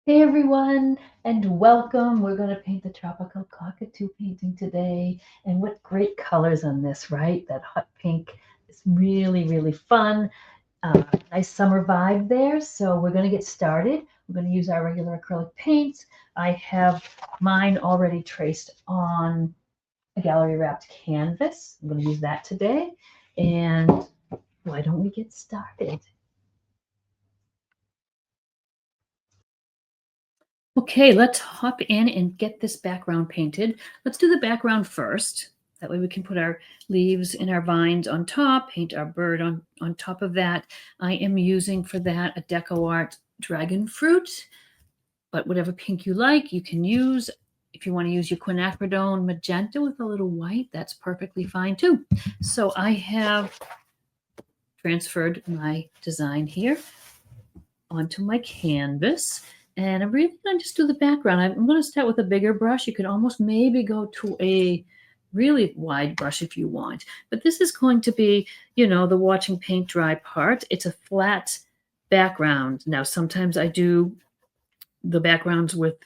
Hey everyone, and welcome. We're going to paint the tropical cockatoo painting today. And what great colors on this, right? That hot pink is really, really fun. Nice summer vibe there. So we're going to get started. We're going to use our regular acrylic paints. I have mine already traced on a gallery wrapped canvas. I'm going to use that today. And why don't we get started? Okay, let's hop in and get this background painted. Let's do the background first. That way we can put our leaves and our vines on top, paint our bird on top of that. I am using for that a Deco Art dragon fruit, but whatever pink you like, you can use. If you want to use your quinacridone magenta with a little white, that's perfectly fine too. So I have transferred my design here onto my canvas. And I'm really going to just do the background. I'm going to start with a bigger brush. You could almost maybe go to a really wide brush if you want. But this is going to be, the watching paint dry part. It's a flat background. Now, sometimes I do the backgrounds with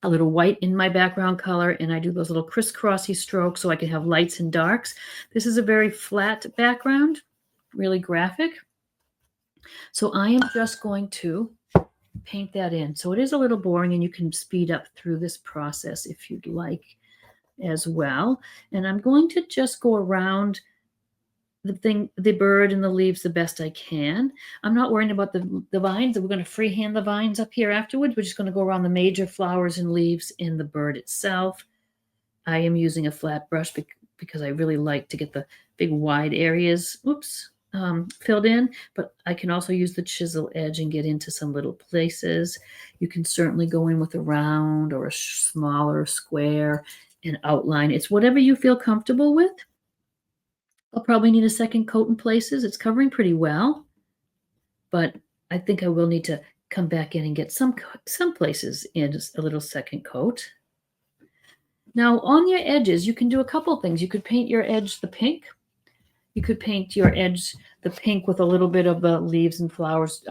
a little white in my background color, and I do those little crisscrossy strokes so I can have lights and darks. This is a very flat background, really graphic. So I am just going to paint that in. So it is a little boring, and you can speed up through this process if you'd like as well. And I'm going to just go around the bird and the leaves the best I can. I'm not worrying about the vines. We're going to freehand the vines up here afterwards. We're just going to go around the major flowers and leaves in the bird itself. I am using a flat brush because I really like to get the big wide areas filled in, but I can also use the chisel edge and get into some little places. You can certainly go in with a round or a smaller square and outline. It's whatever you feel comfortable with. I'll probably need a second coat in places. It's covering pretty well, but I think I will need to come back in and get some places in a little second coat. Now, on your edges, you can do a couple things. You could paint your edge the pink. You could paint your edge the pink with a little bit of the leaves and flowers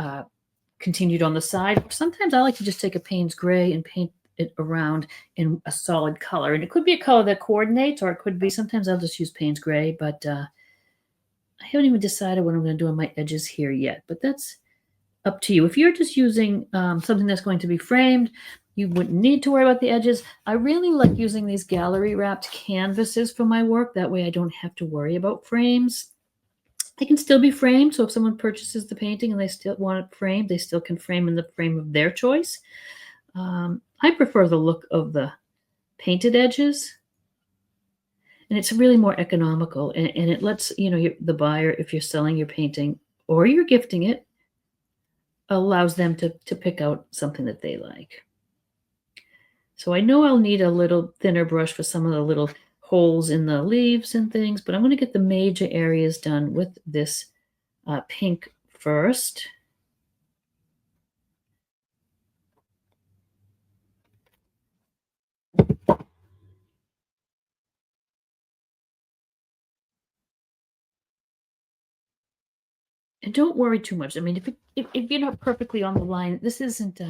continued on the side. Sometimes I like to just take a Payne's gray and paint it around in a solid color. And it could be a color that coordinates, or it could be, sometimes I'll just use Payne's gray, but I haven't even decided what I'm going to do on my edges here yet. But that's up to you. If you're just using something that's going to be framed, you wouldn't need to worry about the edges. I really like using these gallery wrapped canvases for my work. That way I don't have to worry about frames. They can still be framed, so if someone purchases the painting and they still want it framed, they still can frame in the frame of their choice. I prefer the look of the painted edges, and it's really more economical, and it lets the buyer, if you're selling your painting or you're gifting it, allows them to pick out something that they like. So I know I'll need a little thinner brush for some of the little holes in the leaves and things, but I'm going to get the major areas done with this pink first. And don't worry too much. I mean, if you're not perfectly on the line, this isn't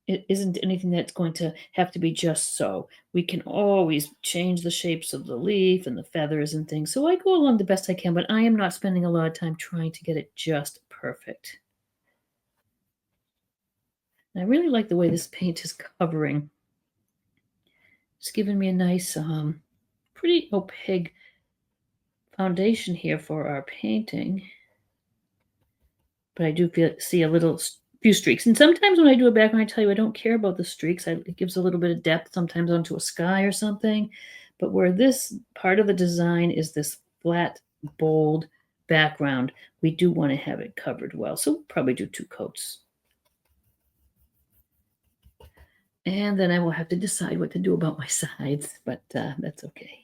it isn't anything that's going to have to be just so. We can always change the shapes of the leaf and the feathers and things. So I go along the best I can, but I am not spending a lot of time trying to get it just perfect. And I really like the way this paint is covering. It's giving me a nice, pretty opaque foundation here for our painting. But I do see a little few streaks. And sometimes when I do a background, I tell you I don't care about the streaks. It gives a little bit of depth sometimes onto a sky or something. But where this part of the design is this flat, bold background, we do want to have it covered well. So we'll probably do 2 coats. And then I will have to decide what to do about my sides, but that's okay.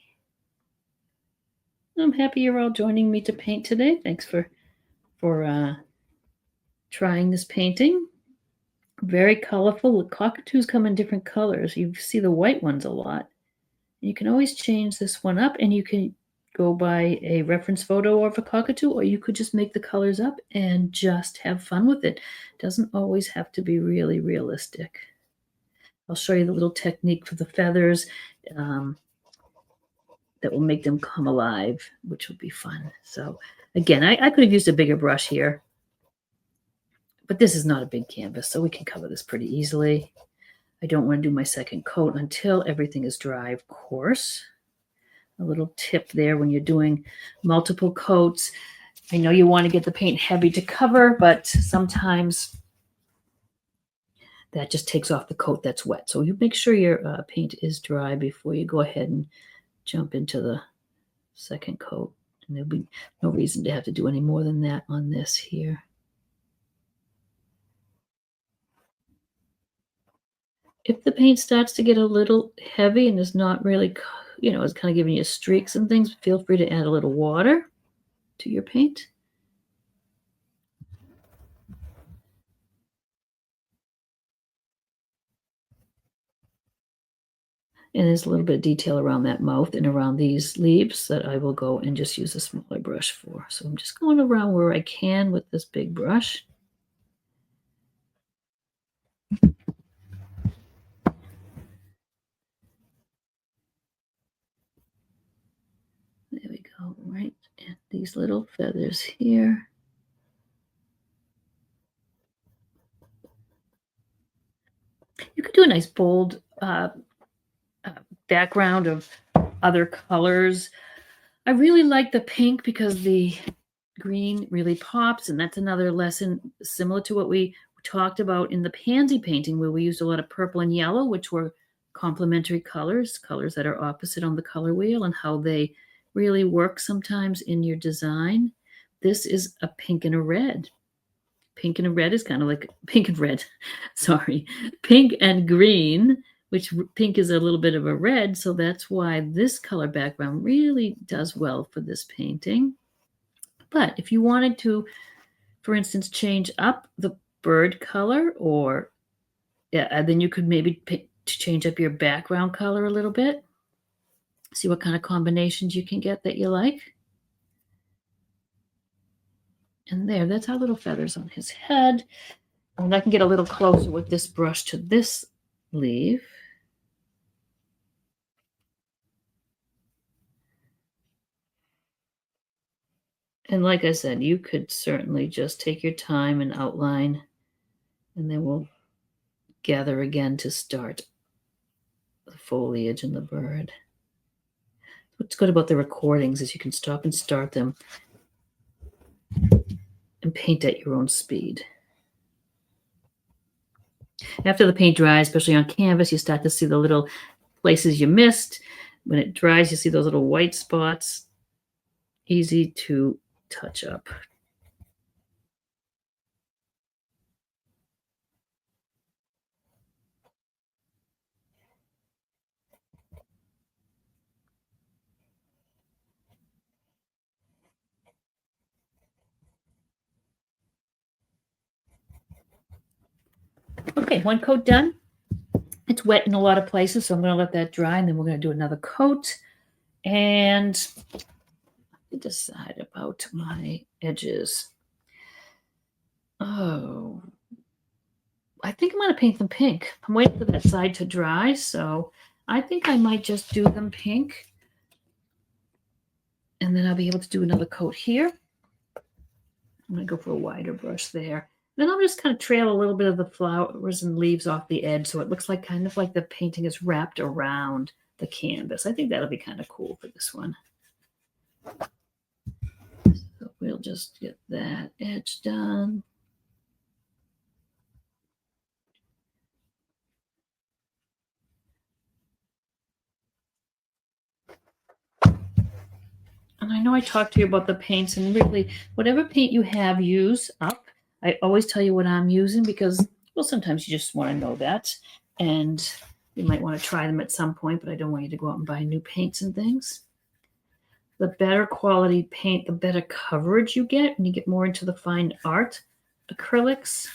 I'm happy you're all joining me to paint today. Thanks for trying this painting. Very colorful. The cockatoos come in different colors. You see the white ones a lot. You can always change this one up, and you can go by a reference photo of a cockatoo, or you could just make the colors up and just have fun with it. Doesn't always have to be really realistic. I'll show you the little technique for the feathers that will make them come alive, which will be fun. So again, I could have used a bigger brush here, but this is not a big canvas, so we can cover this pretty easily. I don't want to do my second coat until everything is dry, of course. A little tip there when you're doing multiple coats. I know you want to get the paint heavy to cover, but sometimes that just takes off the coat that's wet. So you make sure your paint is dry before you go ahead and jump into the second coat. And there'll be no reason to have to do any more than that on this here. If the paint starts to get a little heavy and is not really, it's kind of giving you streaks and things, feel free to add a little water to your paint. And there's a little bit of detail around that mouth and around these leaves that I will go and just use a smaller brush for. So I'm just going around where I can with this big brush. There we go, right? And these little feathers here. You could do a nice bold background of other colors. I really like the pink because the green really pops, and that's another lesson similar to what we talked about in the pansy painting, where we used a lot of purple and yellow, which were complementary colors that are opposite on the color wheel, and how they really work sometimes in your design. This is a pink and a red. Pink and a red is kind of like pink and red. Sorry, pink and green, which pink is a little bit of a red. So that's why this color background really does well for this painting. But if you wanted to, for instance, change up the bird color, or then you could maybe change up your background color a little bit. See what kind of combinations you can get that you like. And there, that's our little feathers on his head. And I can get a little closer with this brush to this leaf. And like I said, you could certainly just take your time and outline, and then we'll gather again to start the foliage and the bird. What's good about the recordings is you can stop and start them and paint at your own speed. After the paint dries, especially on canvas, you start to see the little places you missed. When it dries, you see those little white spots. Easy to touch up. Okay, one coat done. It's wet in a lot of places, so I'm going to let that dry, and then we're going to do another coat. And decide about my edges. Oh, I think I'm going to paint them pink. I'm waiting for that side to dry, so I think I might just do them pink. And then I'll be able to do another coat here. I'm going to go for a wider brush there. Then I'll just kind of trail a little bit of the flowers and leaves off the edge, so it looks like kind of like the painting is wrapped around the canvas. I think that'll be kind of cool for this one. So we'll just get that edge done. And I know I talked to you about the paints, and really, whatever paint you have, use up. I always tell you what I'm using because, well, sometimes you just want to know that. And you might want to try them at some point, but I don't want you to go out and buy new paints and things. The better quality paint, the better coverage you get when you get more into the fine art acrylics.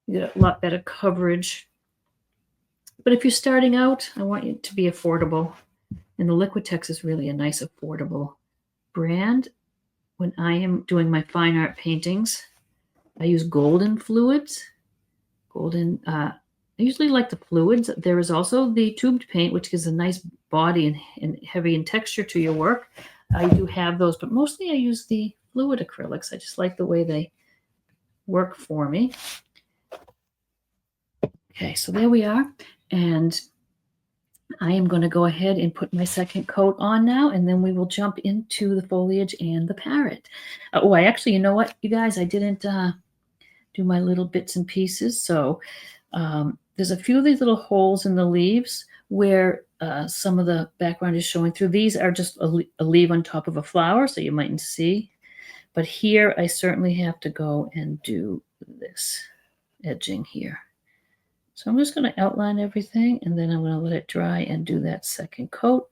You get a lot better coverage. But if you're starting out, I want you to be affordable. And the Liquitex is really a nice, affordable brand. When I am doing my fine art paintings, I use golden fluids. I usually like the fluids. There is also the tubed paint, which gives a nice body and heavy in texture to your work. I do have those, but mostly I use the fluid acrylics. I just like the way they work for me. Okay, so there we are. And I am going to go ahead and put my second coat on now, and then we will jump into the foliage and the parrot. I actually, you know what, you guys, I didn't do my little bits and pieces. So there's a few of these little holes in the leaves where some of the background is showing through. These are just a leaf on top of a flower, so you mightn't see. But here I certainly have to go and do this edging here. So I'm just going to outline everything, and then I'm going to let it dry and do that second coat,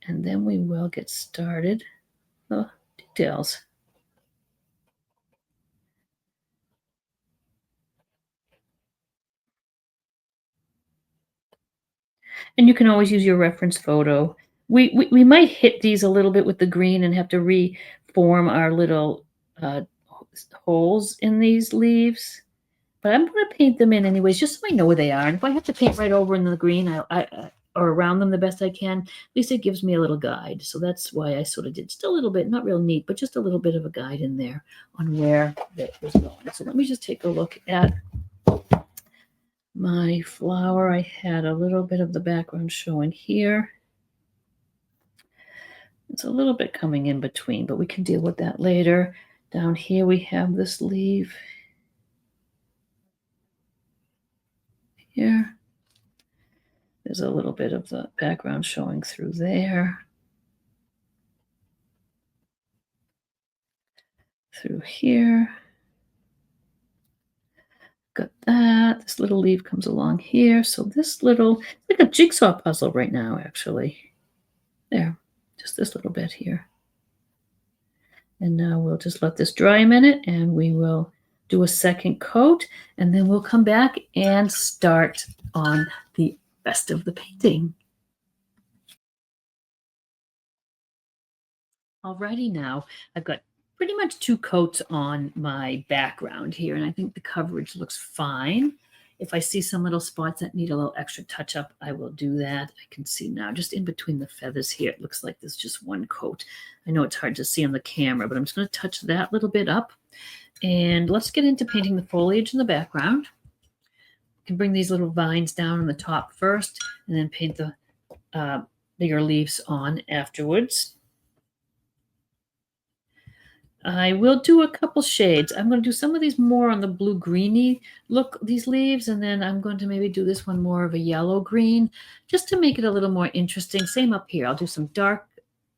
and then we will get started. The details. And you can always use your reference photo. We might hit these a little bit with the green and have to reform our little holes in these leaves. But I'm going to paint them in anyways, just so I know where they are. And if I have to paint right over in the green or around them the best I can, at least it gives me a little guide. So that's why I sort of did just a little bit, not real neat, but just a little bit of a guide in there on where that was going. So let me just take a look at my flower. I had a little bit of the background showing here. It's a little bit coming in between, but we can deal with that later. Down here we have this leaf here. There's a little bit of the background showing through there. Through here. Got that. This little leaf comes along here. So this little, like a jigsaw puzzle right now, actually. There, just this little bit here. And now we'll just let this dry a minute, and we will do a second coat, and then we'll come back and start on the rest of the painting. Alrighty, now I've got pretty much 2 coats on my background here, and I think the coverage looks fine. If I see some little spots that need a little extra touch up, I will do that. I can see now just in between the feathers here, it looks like there's just 1 coat. I know it's hard to see on the camera, but I'm just going to touch that little bit up. And let's get into painting the foliage in the background. You can bring these little vines down on the top first, and then paint the bigger leaves on afterwards. I will do a couple shades. I'm going to do some of these more on the blue-greeny look, these leaves, and then I'm going to maybe do this one more of a yellow-green, just to make it a little more interesting. Same up here. I'll do some dark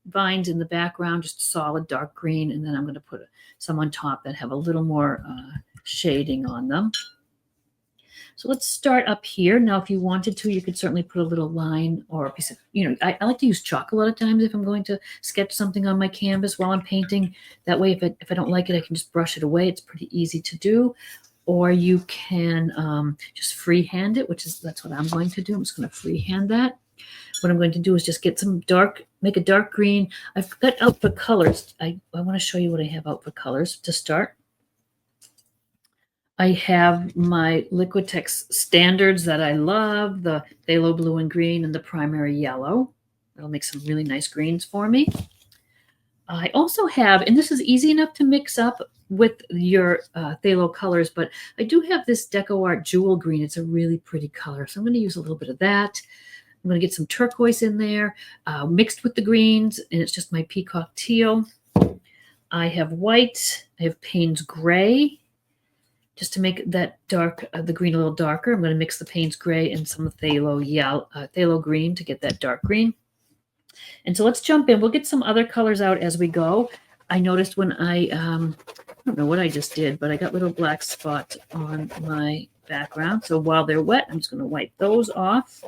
vines in the background, just solid dark green, and then I'm going to put some on top that have a little more shading on them. So let's start up here. Now, if you wanted to, you could certainly put a little line or a piece of, I like to use chalk a lot of times if I'm going to sketch something on my canvas while I'm painting. That way, if I don't like it, I can just brush it away. It's pretty easy to do. Or you can just freehand it, that's what I'm going to do. I'm just going to freehand that. What I'm going to do is just get some make a dark green. I've got out for colors. I want to show you what I have out for colors to start. I have my Liquitex standards that I love, the phthalo blue and green and the primary yellow. That'll make some really nice greens for me. I also have, and this is easy enough to mix up with your phthalo colors, but I do have this Deco Art Jewel Green. It's a really pretty color, so I'm going to use a little bit of that. I'm going to get some turquoise in there, mixed with the greens, and it's just my peacock teal. I have white. I have Payne's Gray. Just to make that dark, the green a little darker, I'm going to mix the Payne's Gray and some phthalo green to get that dark green. And so let's jump in. We'll get some other colors out as we go. I noticed when I don't know what I just did, but I got little black spots on my background. So while they're wet, I'm just going to wipe those off.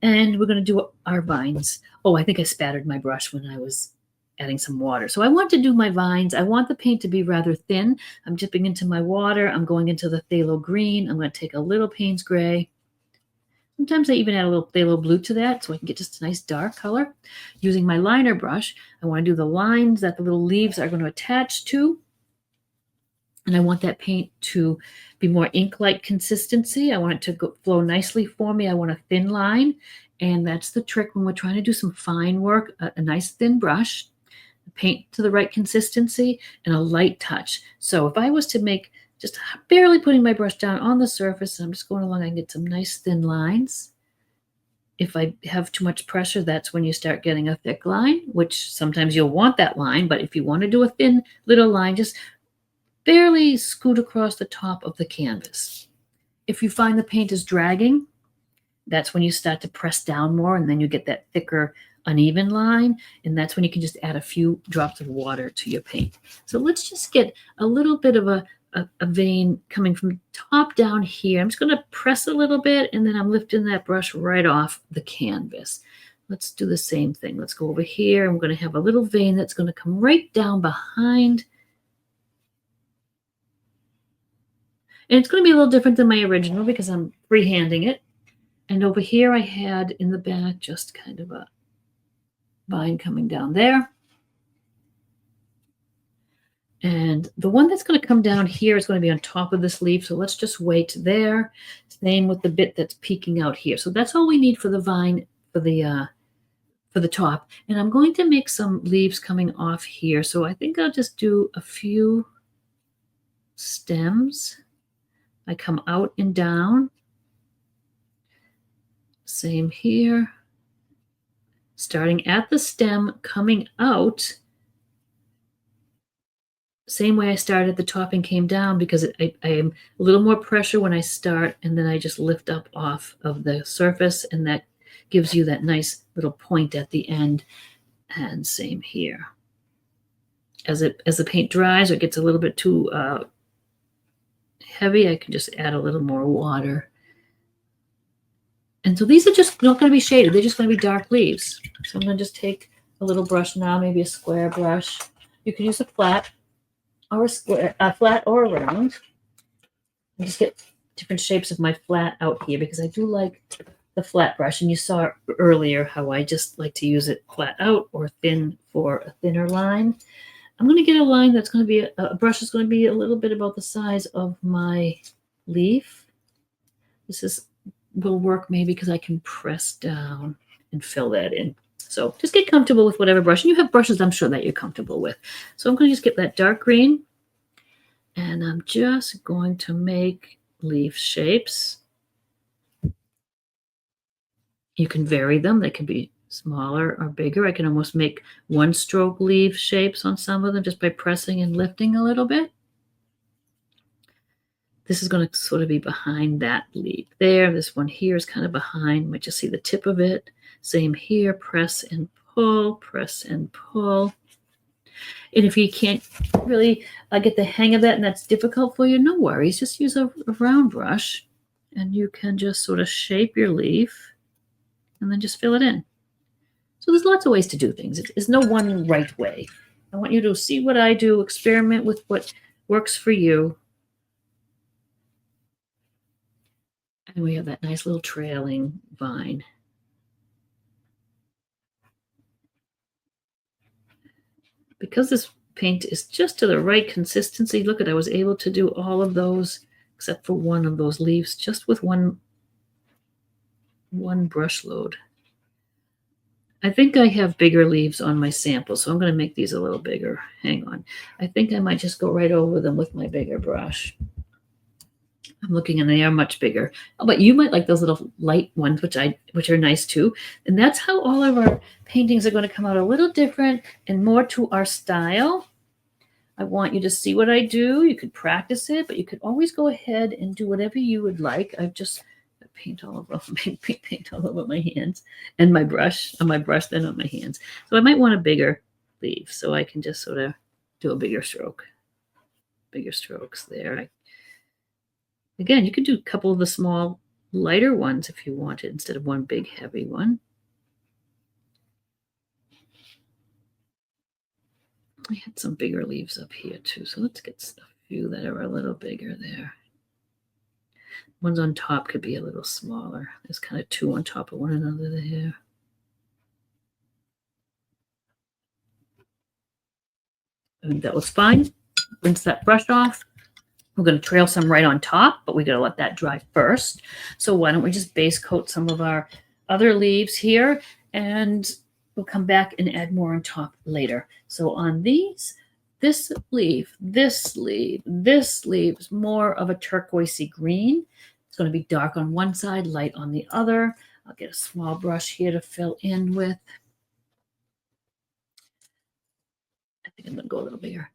And we're going to do our vines. Oh, I think I spattered my brush when I was adding some water. So I want to do my vines. I want the paint to be rather thin. I'm dipping into my water. I'm going into the phthalo green. I'm going to take a little Payne's Gray. Sometimes I even add a little phthalo blue to that so I can get just a nice dark color. Using my liner brush, I want to do the lines that the little leaves are going to attach to. And I want that paint to be more ink-like consistency. I want it to flow nicely for me. I want a thin line. And that's the trick when we're trying to do some fine work, a nice thin brush, paint to the right consistency, and a light touch. So if I was to make just barely putting my brush down on the surface, and I'm just going along, I can get some nice thin lines. If I have too much pressure, that's when you start getting a thick line, which sometimes you'll want that line. But if you want to do a thin little line, just barely scoot across the top of the canvas. If you find the paint is dragging, that's when you start to press down more, and then you get that thicker, uneven line, and that's when you can just add a few drops of water to your paint. So let's just get a little bit of a vein coming from top down here. I'm just going to press a little bit, and then I'm lifting that brush right off the canvas. Let's do the same thing. Let's go over here. I'm going to have a little vein that's going to come right down behind. And it's going to be a little different than my original because I'm freehanding it. And over here I had in the back just kind of a vine coming down there. And the one that's going to come down here is going to be on top of this leaf. So let's just wait there. Same with the bit that's peeking out here. So that's all we need for the vine, for the top. And I'm going to make some leaves coming off here. So I think I'll just do a few stems. I come out and down. Same here. Starting at the stem, coming out. Same way I started at the top and came down, because I am a little more pressure when I start, and then I just lift up off of the surface, and that gives you that nice little point at the end. And same here. As the paint dries or it gets a little bit too heavy, I can just add a little more water. And so these are just not going to be shaded. They're just going to be dark leaves. So I'm going to just take a little brush now, maybe a square brush. You can use a flat or a square, flat or a round. I just get different shapes of my flat out here because I do like the flat brush. And you saw earlier how I just like to use it flat out or thin for a thinner line. I'm going to get a line that's going to be, a brush is going to be a little bit about the size of my leaf. This will work maybe because I can press down and fill that in. So just get comfortable with whatever brush. And you have brushes I'm sure that you're comfortable with. So I'm going to just get that dark green, and I'm just going to make leaf shapes. You can vary them. They can be smaller or bigger. I can almost make one stroke leaf shapes on some of them just by pressing and lifting a little bit. This is going to sort of be behind that leaf there. This one here is kind of behind. You might just see the tip of it. Same here, press and pull, press and pull. And if you can't really get the hang of that and that's difficult for you, no worries. Just use a round brush and you can just sort of shape your leaf and then just fill it in. So there's lots of ways to do things. There's no one right way. I want you to see what I do, experiment with what works for you. And we have that nice little trailing vine. Because this paint is just to the right consistency, look at, I was able to do all of those except for one of those leaves just with one brush load. I think I have bigger leaves on my sample, so I'm going to make these a little bigger. Hang on. I think I might just go right over them with my bigger brush. I'm looking and they are much bigger. Oh, but you might like those little light ones, which are nice too. And that's how all of our paintings are going to come out a little different and more to our style. I want you to see what I do. You could practice it, but you could always go ahead and do whatever you would like. I've just paint all over paint all over my hands and my brush, on my brush, then on my hands. So I might want a bigger leaf, so I can just sort of do a bigger stroke. Bigger strokes there. Again, you could do a couple of the small, lighter ones if you wanted instead of one big, heavy one. I had some bigger leaves up here too, so let's get a few that are a little bigger there. Ones on top could be a little smaller. There's kind of two on top of one another there. I think that looks fine. Rinse that brush off. We're going to trail some right on top, but we got to let that dry first. So why don't we just base coat some of our other leaves here, and we'll come back and add more on top later. So on these, this leaf, this leaf, this leaf is more of a turquoisey green. It's going to be dark on one side, light on the other. I'll get a small brush here to fill in with. I think I'm going to go a little bigger.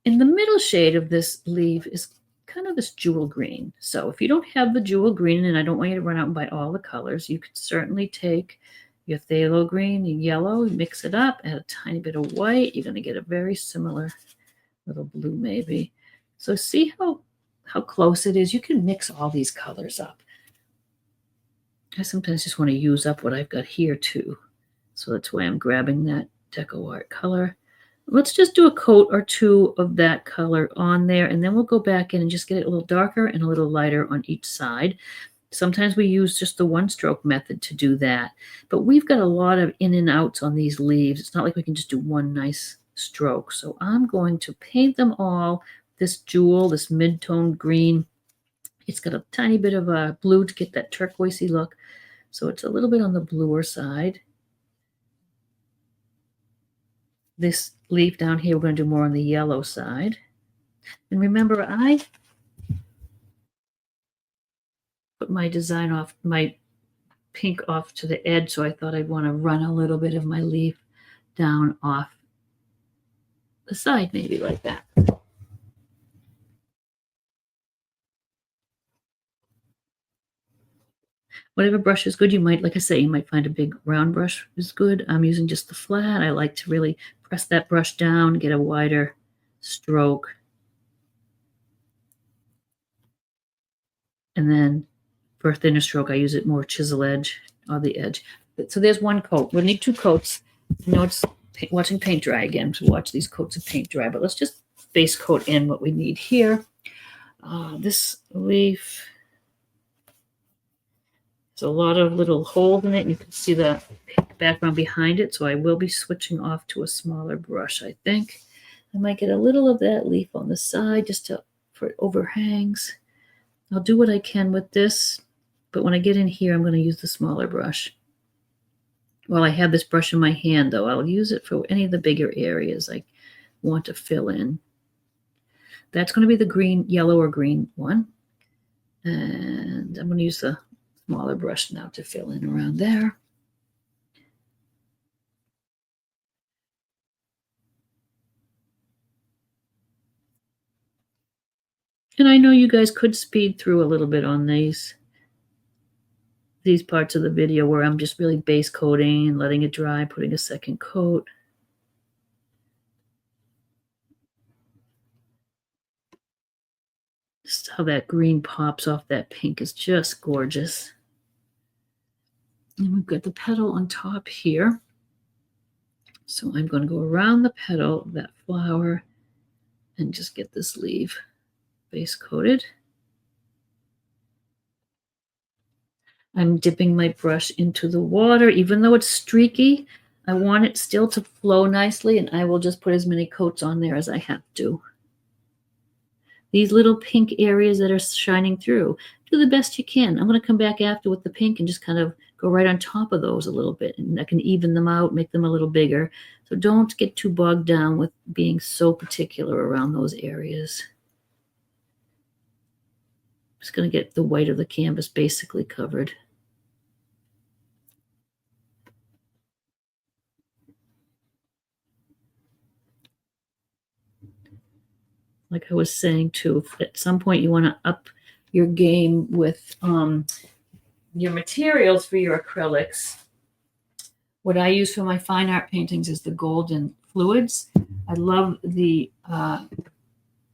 In the middle shade of this leaf is kind of this jewel green. So if you don't have the jewel green, and I don't want you to run out and buy all the colors, you could certainly take your phthalo green, your yellow, mix it up, add a tiny bit of white. You're going to get a very similar little blue maybe. So see how close it is? You can mix all these colors up. I sometimes just want to use up what I've got here too. So that's why I'm grabbing that Deco Art color. Let's just do a coat or two of that color on there, and then we'll go back in and just get it a little darker and a little lighter on each side. Sometimes we use just the one stroke method to do that, but we've got a lot of in and outs on these leaves. It's not like we can just do one nice stroke. So I'm going to paint them all this jewel, this mid-tone green. It's got a tiny bit of a blue to get that turquoisey look. So it's a little bit on the bluer side. This leaf down here, we're going to do more on the yellow side. And remember, I put my design off, my pink off to the edge, so I thought I'd want to run a little bit of my leaf down off the side, maybe like that. Whatever brush is good, you might, like I say, you might find a big round brush is good. I'm using just the flat. I like to really press that brush down, get a wider stroke. And then for a thinner stroke, I use it more chisel edge on the edge. So there's one coat. We'll need two coats. I know it's watching paint dry again, to watch these coats of paint dry, but let's just base coat in what we need here. This leaf, there's a lot of little holes in it, and you can see the background behind it, so I will be switching off to a smaller brush, I think. I might get a little of that leaf on the side just for it overhangs. I'll do what I can with this, but when I get in here, I'm going to use the smaller brush. While I have this brush in my hand, though, I'll use it for any of the bigger areas I want to fill in. That's going to be the green, yellow or green one. And I'm going to use the smaller brush now to fill in around there. And I know you guys could speed through a little bit on these parts of the video where I'm just really base coating and letting it dry, putting a second coat. Just how that green pops off that pink is just gorgeous. And we've got the petal on top here. So I'm going to go around the petal of that flower and just get this leaf base coated. I'm dipping my brush into the water. Even though it's streaky, I want it still to flow nicely, and I will just put as many coats on there as I have to. These little pink areas that are shining through, do the best you can. I'm going to come back after with the pink and just kind of go right on top of those a little bit, and I can even them out, make them a little bigger. So don't get too bogged down with being so particular around those areas. Just going to get the white of the canvas basically covered. Like I was saying too, if at some point you want to up your game with your materials for your acrylics, what I use for my fine art paintings is the golden fluids. I love the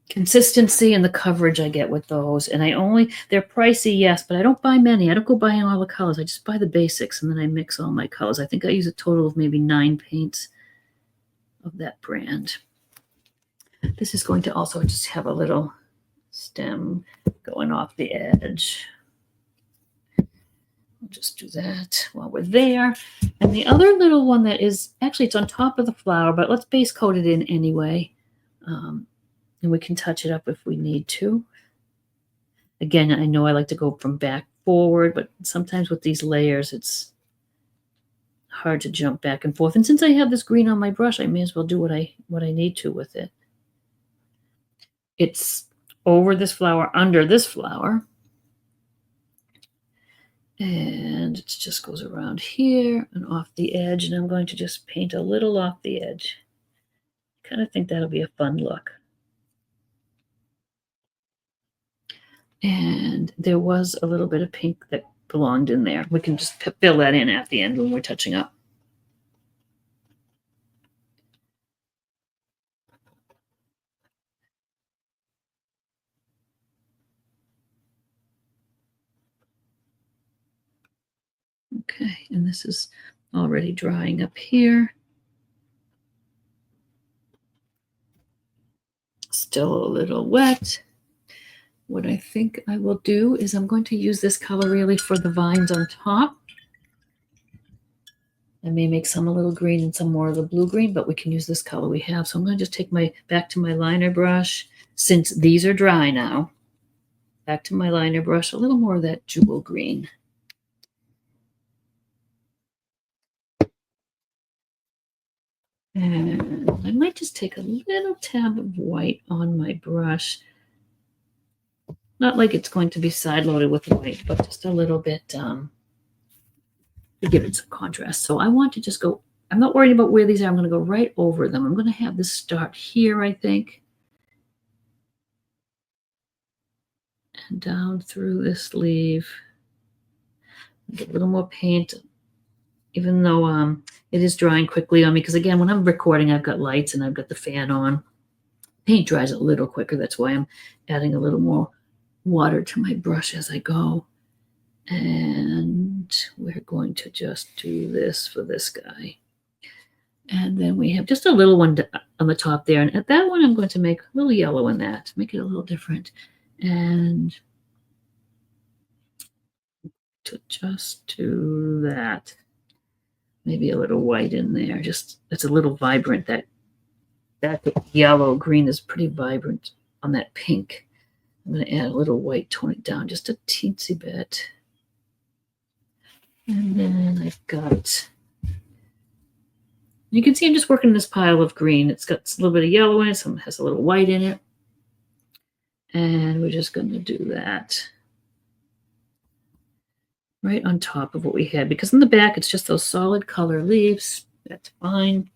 consistency and the coverage I get with those. And they're pricey, yes, but I don't buy many. I don't go buying all the colors. I just buy the basics, and then I mix all my colors. I think I use a total of maybe 9 paints of that brand. This is going to also just have a little stem going off the edge. We'll just do that while we're there. And the other little one that is, actually it's on top of the flower, but let's base coat it in anyway. And we can touch it up if we need to. Again, I know I like to go from back forward, but sometimes with these layers, it's hard to jump back and forth. And since I have this green on my brush, I may as well do what I need to with it. It's over this flower, under this flower. And it just goes around here and off the edge. And I'm going to just paint a little off the edge. Kind of think that'll be a fun look. And there was a little bit of pink that belonged in there. We can just fill that in at the end when we're touching up. Okay, and this is already drying up here. Still a little wet. What I think I will do is I'm going to use this color really for the vines on top. I may make some a little green and some more of the blue-green, but we can use this color we have. So I'm going to just take back to my liner brush. Since these are dry now, back to my liner brush, a little more of that jewel green. And I might just take a little tab of white on my brush. Not like it's going to be side-loaded with white, but just a little bit to give it some contrast. So I want to just go, I'm not worried about where these are. I'm going to go right over them. I'm going to have this start here, I think. And down through this leaf. Get a little more paint, even though it is drying quickly on me. Because again, when I'm recording, I've got lights and I've got the fan on. Paint dries a little quicker. That's why I'm adding a little more water to my brush as I go. And we're going to just do this for this guy. And then we have just a little one on the top there. And at that one, I'm going to make a little yellow in that, make it a little different. And to just do that. Maybe a little white in there. Just, it's a little vibrant. That yellow green is pretty vibrant on that pink. I'm going to add a little white, tone it down just a teensy bit. And then I've got, you can see I'm just working this pile of green. It's got a little bit of yellow in it, some has a little white in it. And we're just going to do that right on top of what we had. Because in the back, it's just those solid color leaves. That's fine.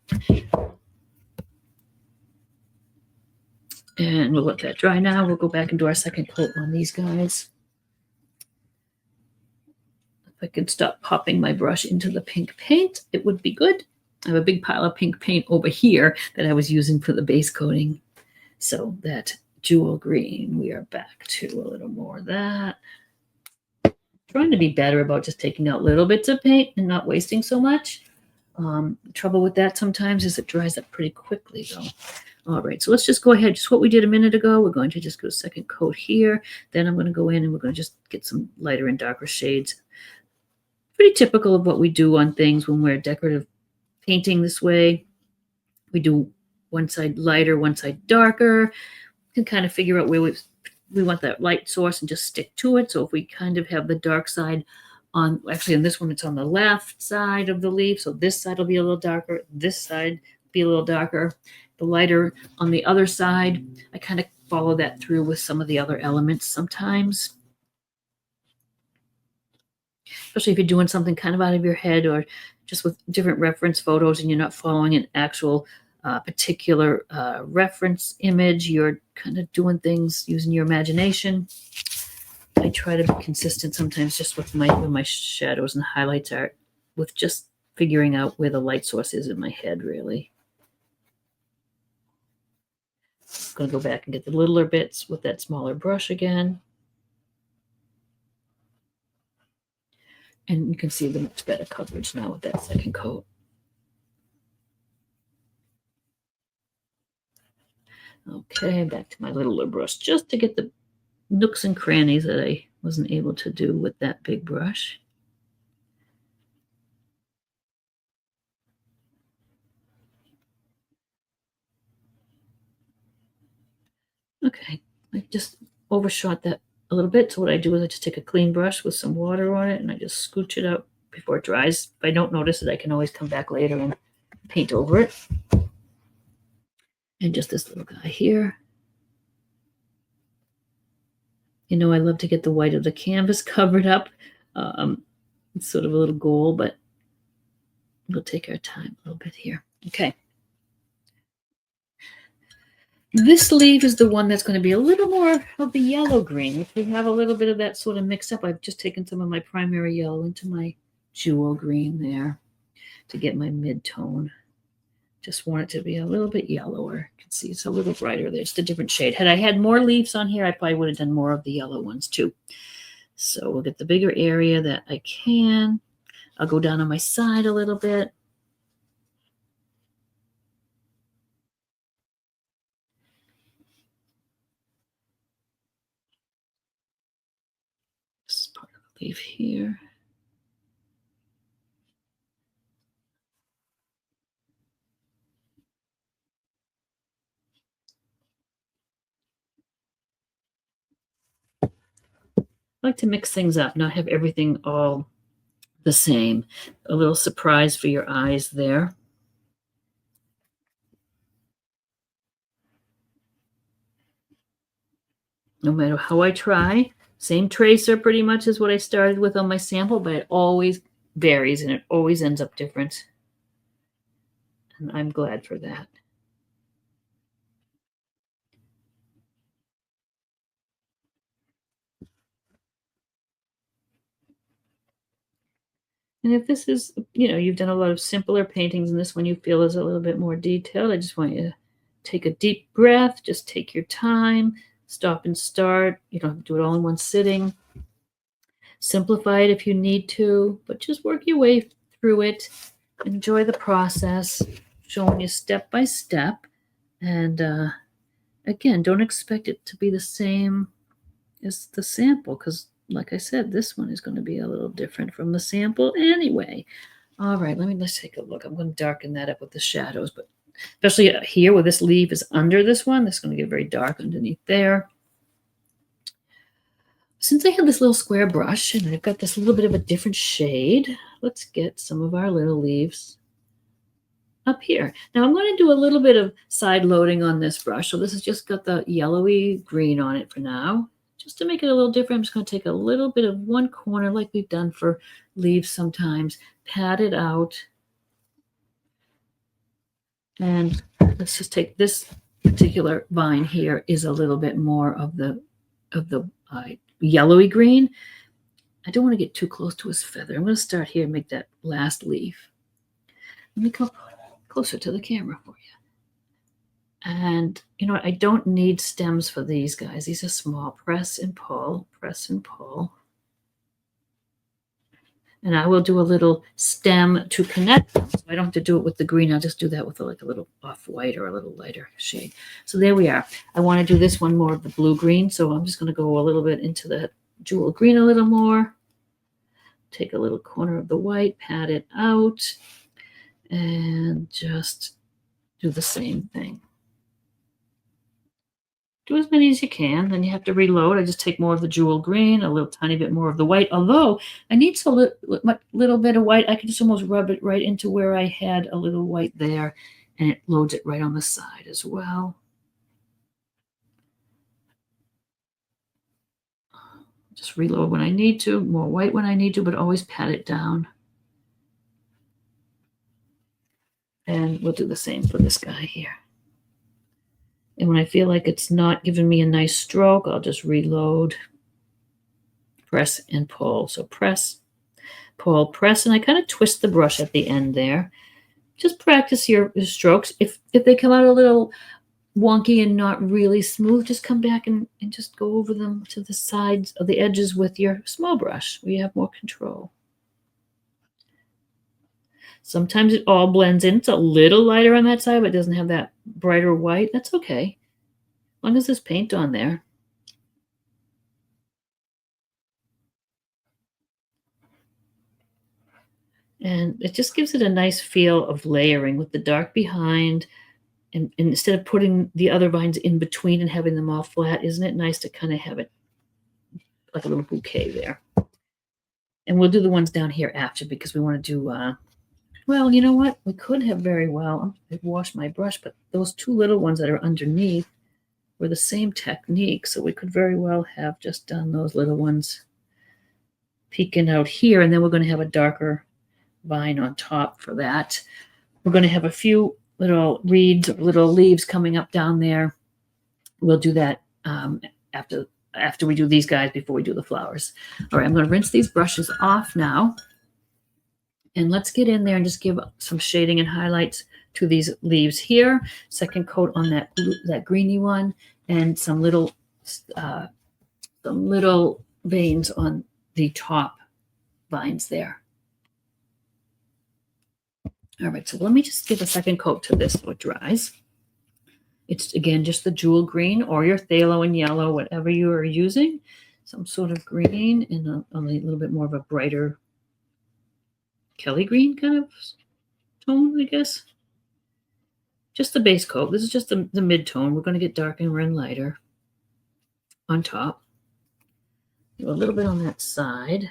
And we'll let that dry now. We'll go back and do our second coat on these guys. If I could stop popping my brush into the pink paint, it would be good. I have a big pile of pink paint over here that I was using for the base coating. So that jewel green, we are back to a little more of that. Trying to be better about just taking out little bits of paint and not wasting so much. The trouble with that sometimes is it dries up pretty quickly though. All right, so let's just go ahead. Just what we did a minute ago. We're going to just go second coat here. Then I'm going to go in and we're going to just get some lighter and darker shades. Pretty typical of what we do on things when we're decorative painting this way. We do one side lighter, one side darker. We can kind of figure out where we want that light source and just stick to it. So if we kind of have the dark side on, actually in this one, it's on the left side of the leaf. So this side will be a little darker. This side will be a little darker. The lighter on the other side, I kind of follow that through with some of the other elements sometimes. Especially if you're doing something kind of out of your head or just with different reference photos and you're not following an actual particular reference image, you're kind of doing things using your imagination. I try to be consistent sometimes just with my shadows and highlights are with just figuring out where the light source is in my head, really. I'm going to go back and get the littler bits with that smaller brush again. And you can see the much better coverage now with that second coat. Okay, back to my littler brush just to get the nooks and crannies that I wasn't able to do with that big brush. Okay, I just overshot that a little bit. So what I do is I just take a clean brush with some water on it and I just scooch it out before it dries. If I don't notice it, I can always come back later and paint over it. And just this little guy here. You know, I love to get the white of the canvas covered up. It's sort of a little goal, but we'll take our time a little bit here. Okay. This leaf is the one that's going to be a little more of the yellow green. If we have a little bit of that sort of mix up, I've just taken some of my primary yellow into my jewel green there to get my mid-tone. Just want it to be a little bit yellower. You can see it's a little brighter there. It's a different shade. Had I had more leaves on here, I probably would have done more of the yellow ones too. So we'll get the bigger area that I can. I'll go down on my side a little bit. This is part of the leaf here. I like to mix things up, not have everything all the same. A little surprise for your eyes there. No matter how I try, same tracer pretty much is what I started with on my sample, but it always varies and it always ends up different. And I'm glad for that. And if this is, you know, you've done a lot of simpler paintings and this one you feel is a little bit more detailed, I just want you to take a deep breath, just take your time, stop and start. You don't have to do it all in one sitting. Simplify it if you need to, but just work your way through it. Enjoy the process, showing you step by step. And again, don't expect it to be the same as the sample because, like I said, this one is going to be a little different from the sample anyway. All right, let's take a look. I'm going to darken that up with the shadows, but especially here where this leaf is under this one, this is going to get very dark underneath there. Since I have this little square brush and I've got this little bit of a different shade, let's get some of our little leaves up here. Now I'm going to do a little bit of side loading on this brush. So this has just got the yellowy green on it for now. Just to make it a little different, I'm just going to take a little bit of one corner like we've done for leaves sometimes, pat it out. And let's just take this particular vine here is a little bit more of the yellowy green. I don't want to get too close to his feather. I'm going to start here and make that last leaf. Let me come closer to the camera for you. And you know what? I don't need stems for these guys. These are small. Press and pull, press and pull. And I will do a little stem to connect them. So I don't have to do it with the green. I'll just do that with like a little off-white or a little lighter shade. So there we are. I want to do this one more of the blue-green. So I'm just going to go a little bit into the jewel green a little more. Take a little corner of the white, pat it out, and just do the same thing. Do as many as you can, then you have to reload. I just take more of the jewel green, a little tiny bit more of the white. Although I need a little bit of white, I can just almost rub it right into where I had a little white there, and it loads it right on the side as well. Just reload when I need to, more white when I need to, but always pat it down. And we'll do the same for this guy here. And when I feel like it's not giving me a nice stroke, I'll just reload, press and pull. So press, pull, press, and I kind of twist the brush at the end there. Just practice your strokes. If they come out a little wonky and not really smooth, just come back and just go over them to the sides of the edges with your small brush where you have more control. Sometimes it all blends in. It's a little lighter on that side, but it doesn't have that brighter white. That's okay. As long as there's paint on there. And it just gives it a nice feel of layering with the dark behind. And instead of putting the other vines in between and having them all flat, isn't it nice to kind of have it like a little bouquet there? And we'll do the ones down here after because we want to do, well, you know what? We could have very well, I've washed my brush, but those two little ones that are underneath were the same technique. So we could very well have just done those little ones peeking out here. And then we're going to have a darker vine on top for that. We're going to have a few little reeds or little leaves coming up down there. We'll do that after we do these guys before we do the flowers. All right, I'm going to rinse these brushes off now. And let's get in there and just give some shading and highlights to these leaves here. Second coat on that greeny one, and some little veins on the top vines there. All right, so let me just give a second coat to this so it dries. It's, again, just the jewel green or your phthalo and yellow, whatever you are using. Some sort of green and a little bit more of a brighter Kelly green kind of tone, I guess. Just the base coat. This is just the mid-tone. We're going to get darker and lighter on top. Do a little bit on that side.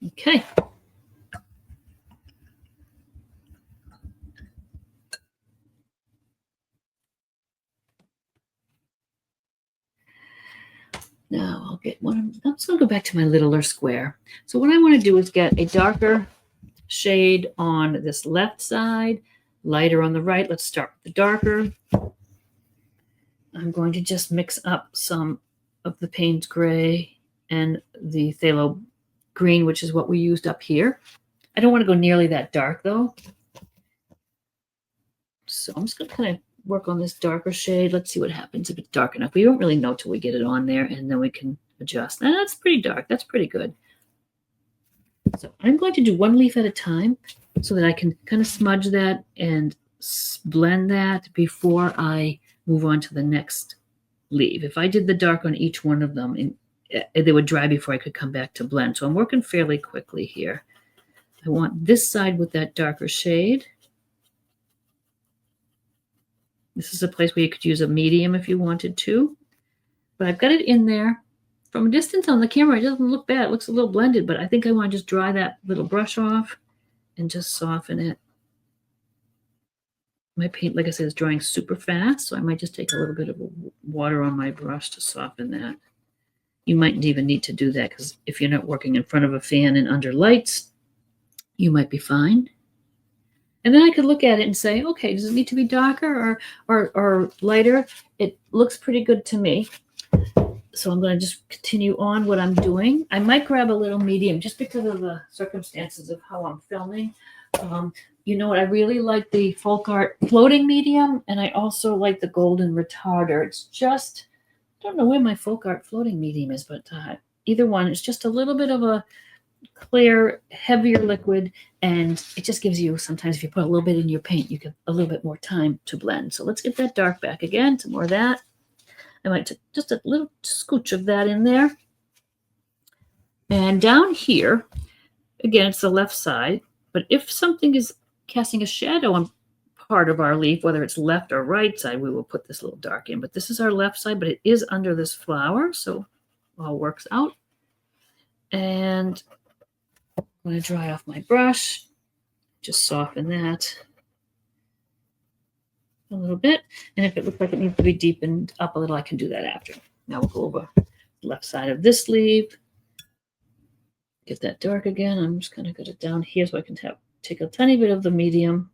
Okay. Now I'll get one. I'm just going to go back to my littler square. So what I want to do is get a darker shade on this left side, lighter on the right. Let's start with the darker. I'm going to just mix up some of the Payne's gray and the phthalo green, which is what we used up here. I don't want to go nearly that dark though. So I'm just going to kind of work on this darker shade. Let's see what happens if it's dark enough. We don't really know till we get it on there, and then we can adjust. Now, that's pretty dark. That's pretty good. So I'm going to do one leaf at a time so that I can kind of smudge that and blend that before I move on to the next leaf. If I did the dark on each one of them, they would dry before I could come back to blend. So I'm working fairly quickly here. I want this side with that darker shade. This is a place where you could use a medium if you wanted to. But I've got it in there. From a distance on the camera, it doesn't look bad. It looks a little blended, but I think I want to just dry that little brush off and just soften it. My paint, like I said, is drying super fast, so I might just take a little bit of water on my brush to soften that. You mightn't even need to do that because if you're not working in front of a fan and under lights, you might be fine. And then I could look at it and say, okay, does it need to be darker or lighter? It looks pretty good to me. So I'm going to just continue on what I'm doing. I might grab a little medium just because of the circumstances of how I'm filming. You know what? I really like the folk art floating medium, and I also like the golden retarder. It's just, I don't know where my folk art floating medium is, but either one. It's just a little bit of a clear, heavier liquid, and it just gives you, sometimes if you put a little bit in your paint, you get a little bit more time to blend. So let's get that dark back again, some more of that. I might take just a little scooch of that in there. And down here, again, it's the left side, but if something is casting a shadow on part of our leaf, whether it's left or right side, we will put this little dark in. But this is our left side, but it is under this flower, so it all works out. And I'm going to dry off my brush, just soften that a little bit. And if it looks like it needs to be deepened up a little, I can do that after. Now we'll go over the left side of this leaf. Get that dark again. I'm just going to get it down here so I can take a tiny bit of the medium.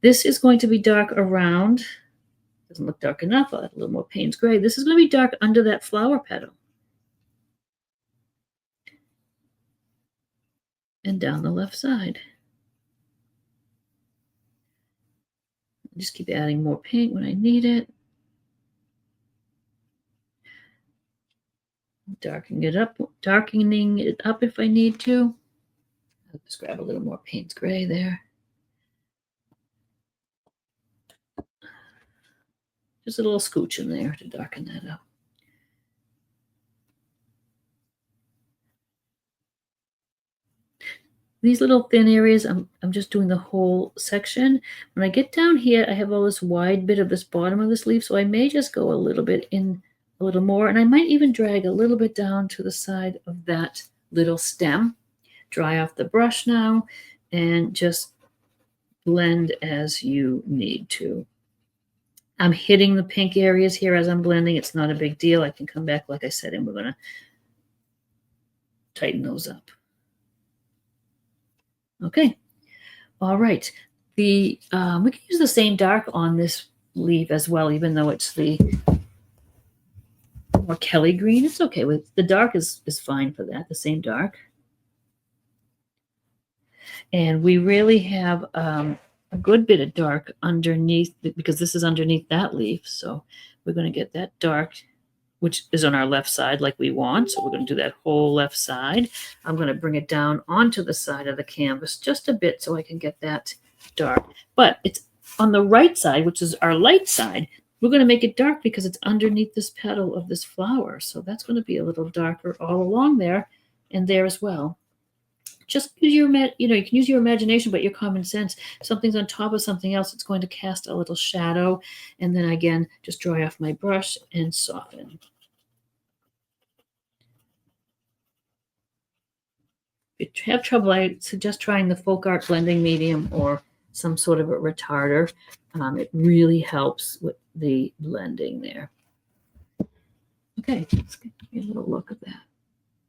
This is going to be dark around. Doesn't look dark enough. I'll add a little more Payne's gray. This is going to be dark under that flower petal. And down the left side. Just keep adding more paint when I need it. Darkening it up if I need to. I'll just grab a little more Payne's gray there. Just a little scooch in there to darken that up. These little thin areas, I'm just doing the whole section. When I get down here, I have all this wide bit of this bottom of this leaf, so I may just go a little bit in a little more, and I might even drag a little bit down to the side of that little stem. Dry off the brush now, and just blend as you need to. I'm hitting the pink areas here as I'm blending. It's not a big deal. I can come back, like I said, and we're going to tighten those up. Okay. All right. We can use the same dark on this leaf as well, even though it's the more Kelly green. It's okay. With the dark is fine for that, the same dark. And we really have a good bit of dark underneath, because this is underneath that leaf. So we're going to get that dark, which is on our left side like we want. So we're going to do that whole left side. I'm going to bring it down onto the side of the canvas just a bit so I can get that dark. But it's on the right side, which is our light side. We're going to make it dark because it's underneath this petal of this flower. So that's going to be a little darker all along there and there as well. Just use your, you can use your imagination, but your common sense. If something's on top of something else, it's going to cast a little shadow. And then again, just dry off my brush and soften. If you have trouble, I suggest trying the folk art blending medium or some sort of a retarder. It really helps with the blending there. Okay, let's get a little look at that.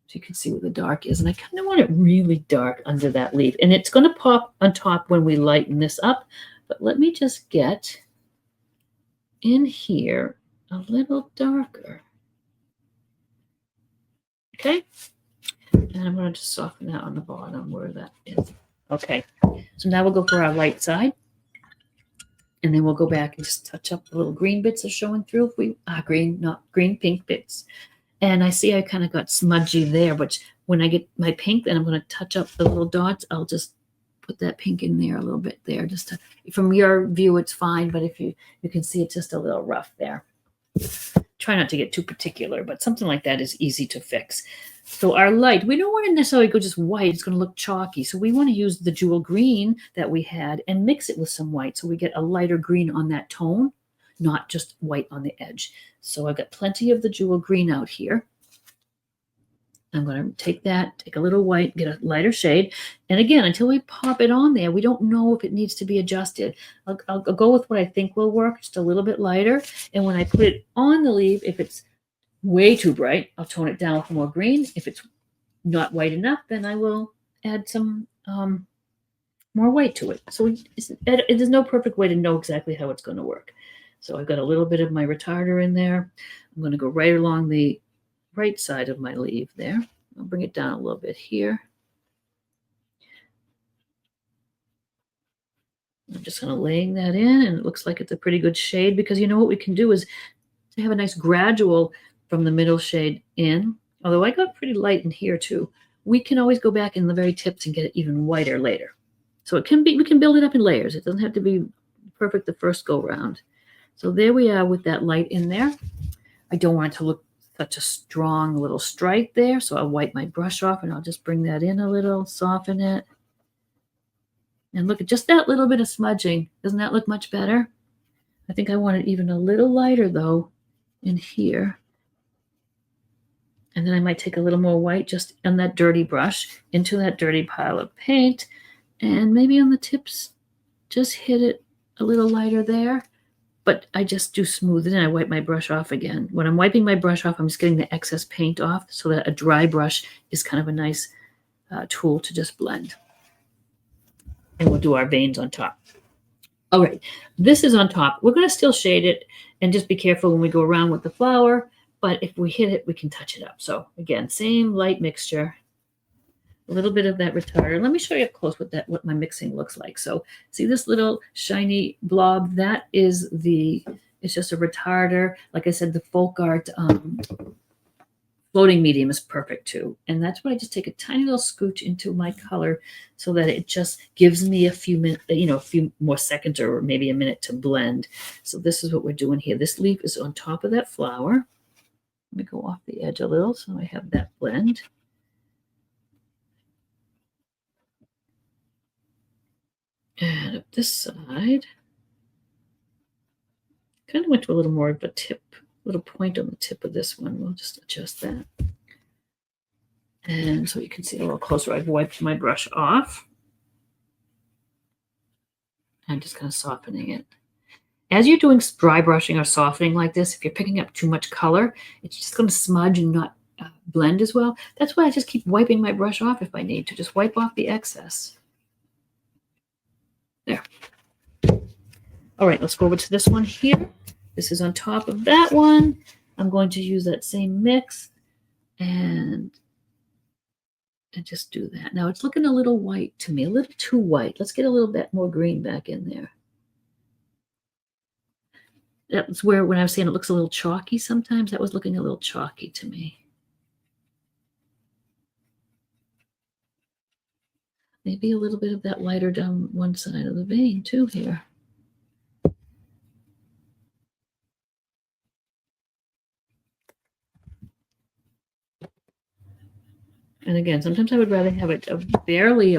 So you can see where the dark is. And I kind of want it really dark under that leaf. And it's going to pop on top when we lighten this up. But let me just get in here a little darker. Okay. And I'm going to just soften that on the bottom where that is. Okay. So now we'll go for our light side. And then we'll go back and just touch up the little green bits are showing through. If we green, pink bits. And I see I kind of got smudgy there, but when I get my pink, then I'm going to touch up the little dots. I'll just put that pink in there a little bit there. Just to, from your view, it's fine, but if you can see it's just a little rough there. Try not to get too particular, but something like that is easy to fix. So our light, we don't want to necessarily go just white. It's going to look chalky. So we want to use the jewel green that we had and mix it with some white so we get a lighter green on that tone, not just white on the edge. So I've got plenty of the jewel green out here. I'm going to take a little white, get a lighter shade. And again, until we pop it on there, we don't know if it needs to be adjusted. I'll go with what I think will work, just a little bit lighter. And when I put it on the leaf, if it's way too bright, I'll tone it down with more green. If it's not white enough, then I will add some more white to it. So there's no perfect way to know exactly how it's going to work. So I've got a little bit of my retarder in there. I'm going to go right along the right side of my leaf there. I'll bring it down a little bit here. I'm just kind of laying that in, and it looks like it's a pretty good shade because you know what we can do is to have a nice gradual from the middle shade in. Although I got pretty light in here too. We can always go back in the very tips and get it even whiter later. So it can be, we can build it up in layers. It doesn't have to be perfect the first go round. So there we are with that light in there. I don't want it to look such a strong little stripe there. So I'll wipe my brush off and I'll just bring that in a little, soften it. And look at just that little bit of smudging. Doesn't that look much better? I think I want it even a little lighter though in here. And then I might take a little more white just on that dirty brush into that dirty pile of paint. And maybe on the tips, just hit it a little lighter there. But I just do smooth it and I wipe my brush off again. When I'm wiping my brush off, I'm just getting the excess paint off so that a dry brush is kind of a nice tool to just blend. And we'll do our veins on top. All right, this is on top. We're going to still shade it and just be careful when we go around with the flower. But if we hit it, we can touch it up. So again, same light mixture. A little bit of that retarder. Let me show you up close what my mixing looks like. So see this little shiny blob? That is it's just a retarder. Like I said, the folk art Floating medium is perfect too. And that's why I just take a tiny little scooch into my color so that it just gives me a few minutes, a few more seconds or maybe a minute to blend. So this is what we're doing here. This leaf is on top of that flower. Let me go off the edge a little so I have that blend. And up this side, kind of went to a little more of a tip, little point on the tip of this one. We'll just adjust that. And so you can see a little closer, I've wiped my brush off. I'm just kind of softening it. As you're doing dry brushing or softening like this, if you're picking up too much color, it's just going to smudge and not blend as well. That's why I just keep wiping my brush off if I need to. Just wipe off the excess. There. All right, let's go over to this one here. This is on top of that one. I'm going to use that same mix and just do that. Now it's looking a little white to me, a little too white. Let's get a little bit more green back in there. That's where, when I was saying it looks a little chalky sometimes, that was looking a little chalky to me. Maybe a little bit of that lighter down one side of the vein too here. And again, sometimes I would rather have it barely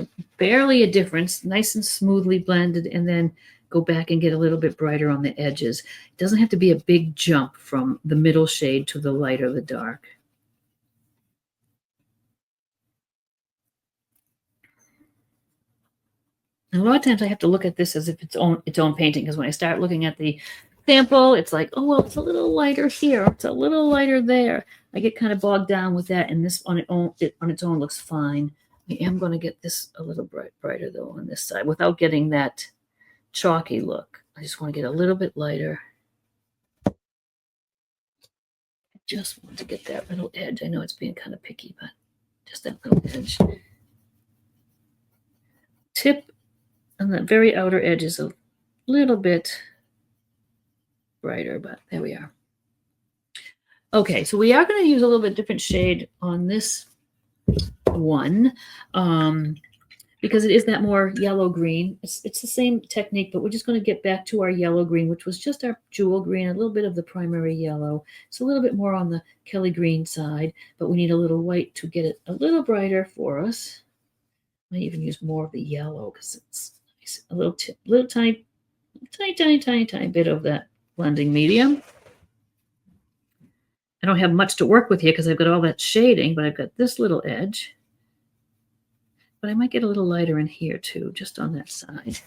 a difference, nice and smoothly blended, and then go back and get a little bit brighter on the edges. It doesn't have to be a big jump from the middle shade to the light or the dark. And a lot of times I have to look at this as if it's its own painting, because when I start looking at the sample, it's like, oh, well, it's a little lighter here, it's a little lighter there. I get kind of bogged down with that, and this on its own looks fine. I am going to get this a little brighter though on this side without getting that chalky look. I just want to get a little bit lighter. I just want to get that little edge. I know it's being kind of picky, but just that little edge. Tip on that very outer edge is a little bit brighter, but there we are. Okay, so we are going to use a little bit different shade on this one because it is that more yellow green. It's the same technique, but we're just going to get back to our yellow green, which was just our jewel green, a little bit of the primary yellow. It's a little bit more on the Kelly green side, but we need a little white to get it a little brighter for us. I might even use more of the yellow because it's nice. A little tiny bit of that blending medium. I don't have much to work with here because I've got all that shading, but I've got this little edge. But I might get a little lighter in here too, just on that side.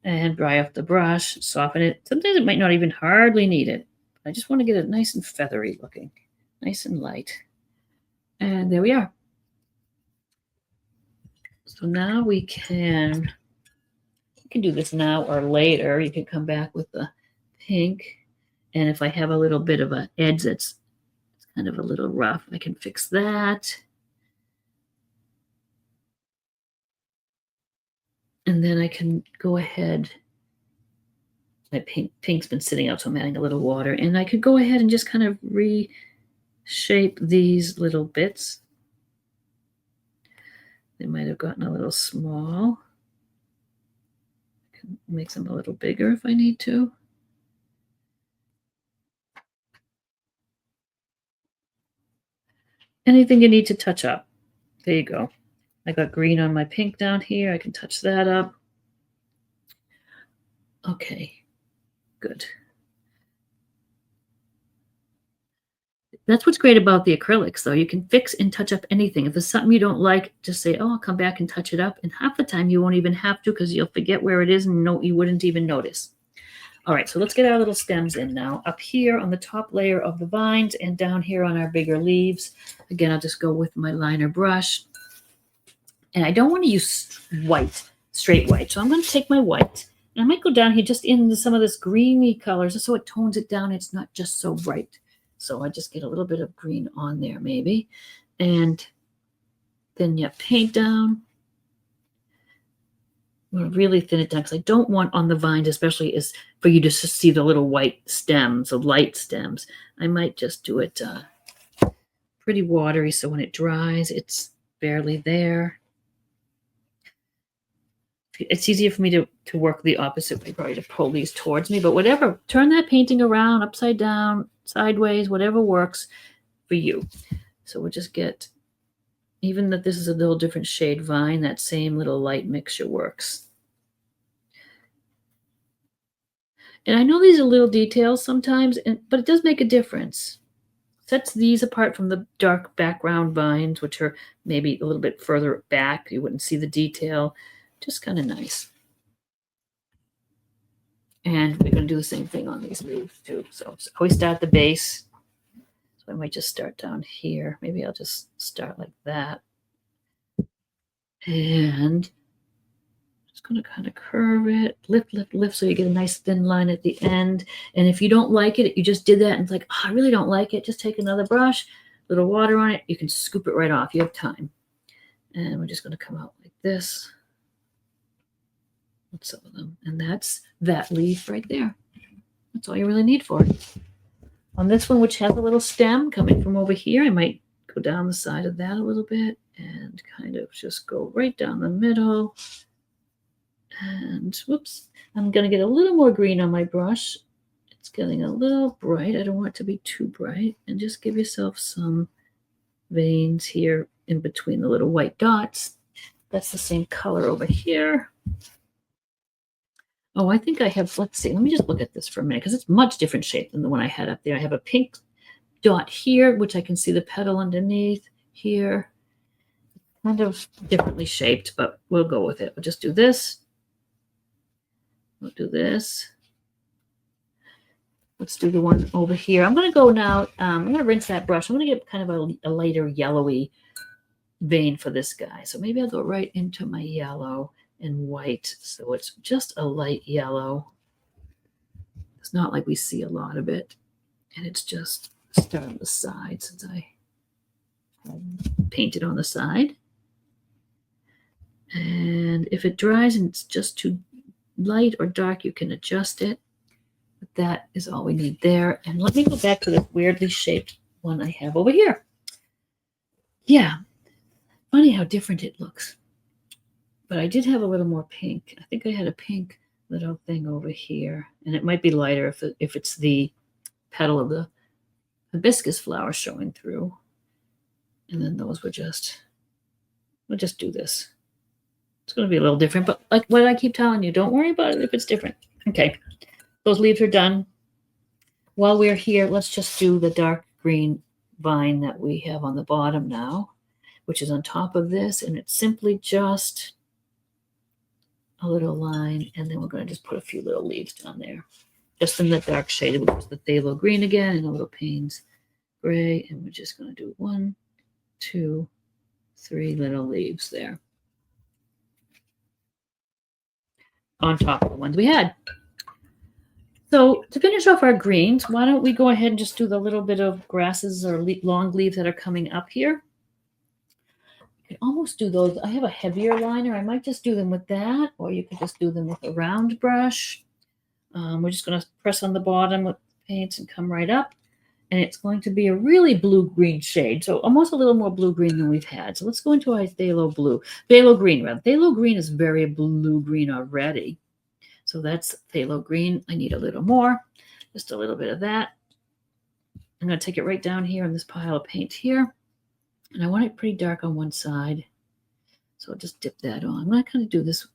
And dry off the brush, soften it. Sometimes it might not even hardly need it. I just want to get it nice and feathery looking, nice and light. And there we are. So now we can do this now or later. You can come back with the pink, and if I have a little bit of an edge that's kind of a little rough, I can fix that. And then I can go ahead. My pink's been sitting out, so I'm adding a little water, and I could go ahead and just kind of reshape these little bits. They might have gotten a little small. I can make them a little bigger if I need to. Anything you need to touch up. There you go. I got green on my pink down here. I can touch that up. Okay, good. That's what's great about the acrylics, though. You can fix and touch up anything. If there's something you don't like, just say, oh, I'll come back and touch it up. And half the time you won't even have to because you'll forget where it is and you wouldn't even notice. All right, so let's get our little stems in now. Up here on the top layer of the vines and down here on our bigger leaves. Again, I'll just go with my liner brush. And I don't want to use straight white. So I'm going to take my white. And I might go down here just into some of this greeny colors just so it tones it down. It's not just so bright. So I just get a little bit of green on there maybe. And then you paint down. I'm going to really thin it down because I don't want on the vines, especially, is for you to see the little white stems, the light stems. I might just do it pretty watery so when it dries, it's barely there. It's easier for me to work the opposite way, probably to pull these towards me, but whatever. Turn that painting around, upside down, sideways, whatever works for you. So we'll just get, even that this is a little different shade vine, that same little light mixture works. And I know these are little details sometimes, but it does make a difference. Sets these apart from the dark background vines, which are maybe a little bit further back. You wouldn't see the detail. Just kind of nice. And we're going to do the same thing on these leaves too. So always start at the base. So I might just start down here. Maybe I'll just start like that. And just going to kind of curve it, lift, lift, lift, so you get a nice thin line at the end. And if you don't like it, you just did that and it's like, oh, I really don't like it. Just take another brush, little water on it. You can scoop it right off. You have time. And we're just going to come out like this. With some of them. And that's that leaf right there. That's all you really need for it. On this one, which has a little stem coming from over here, I might go down the side of that a little bit and kind of just go right down the middle. And whoops, I'm going to get a little more green on my brush. It's getting a little bright. I don't want it to be too bright. And just give yourself some veins here in between the little white dots. That's the same color over here. Oh, I think I have, let's see, let me just look at this for a minute because it's much different shape than the one I had up there. I have a pink dot here, which I can see the petal underneath here. Kind of differently shaped, but we'll go with it. We'll just do this. We'll do this. Let's do the one over here. I'm going to go now, I'm going to rinse that brush. I'm going to get kind of a lighter yellowy vein for this guy. So maybe I'll go right into my yellow and white, so it's just a light yellow. It's not like we see a lot of it, and it's just start on the side since I painted on the side. And if it dries and it's just too light or dark, you can adjust it. But that is all we need there. And let me go back to the weirdly shaped one I have over here. Yeah, funny how different it looks. But I did have a little more pink. I think I had a pink little thing over here. And it might be lighter if it's the petal of the hibiscus flower showing through. And then those were just, we'll just do this. It's going to be a little different. But like what I keep telling you, don't worry about it if it's different. Okay, those leaves are done. While we're here, let's just do the dark green vine that we have on the bottom now, which is on top of this. And it's simply just a little line, and then we're going to just put a few little leaves down there, just in the dark shade, which is the phthalo green again, and a little Payne's gray, and we're just going to do 1, 2, 3 little leaves there on top of the ones we had. So to finish off our greens, why don't we go ahead and just do the little bit of grasses or long leaves that are coming up here. You can almost do those. I have a heavier liner. I might just do them with that, or you could just do them with a round brush. We're just going to press on the bottom with paints and come right up. And it's going to be a really blue-green shade, so almost a little more blue-green than we've had. So let's go into our phthalo green, rather. Phthalo green is very blue-green already. So that's phthalo green. I need a little more, just a little bit of that. I'm going to take it right down here in this pile of paint here. And I want it pretty dark on one side. So I'll just dip that on. I'm going to kind of do this,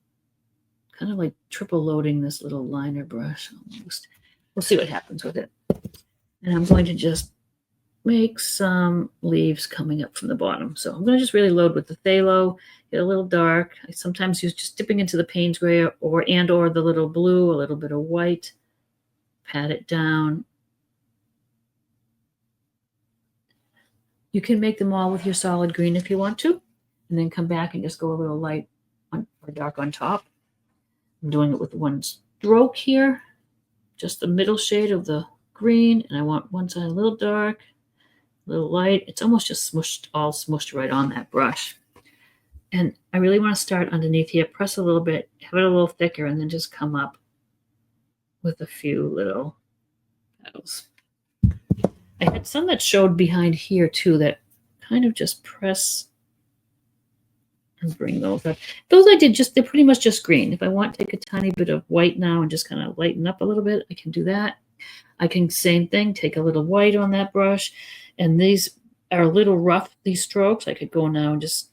kind of like triple loading this little liner brush almost. We'll see what happens with it. And I'm going to just make some leaves coming up from the bottom. So I'm going to just really load with the phthalo, get a little dark. I sometimes use just dipping into the Payne's gray or the little blue, a little bit of white, pat it down. You can make them all with your solid green if you want to, and then come back and just go a little light or dark on top. I'm doing it with one stroke here, just the middle shade of the green, and I want one side a little dark, a little light. It's almost just all smushed right on that brush. And I really want to start underneath here, press a little bit, have it a little thicker, and then just come up with a few little petals. I had some that showed behind here too that kind of just press and bring those up. Those I did they're pretty much just green. If I want to take a tiny bit of white now and just kind of lighten up a little bit, I can do that. I can, same thing, take a little white on that brush. And these are a little rough, these strokes. I could go now and just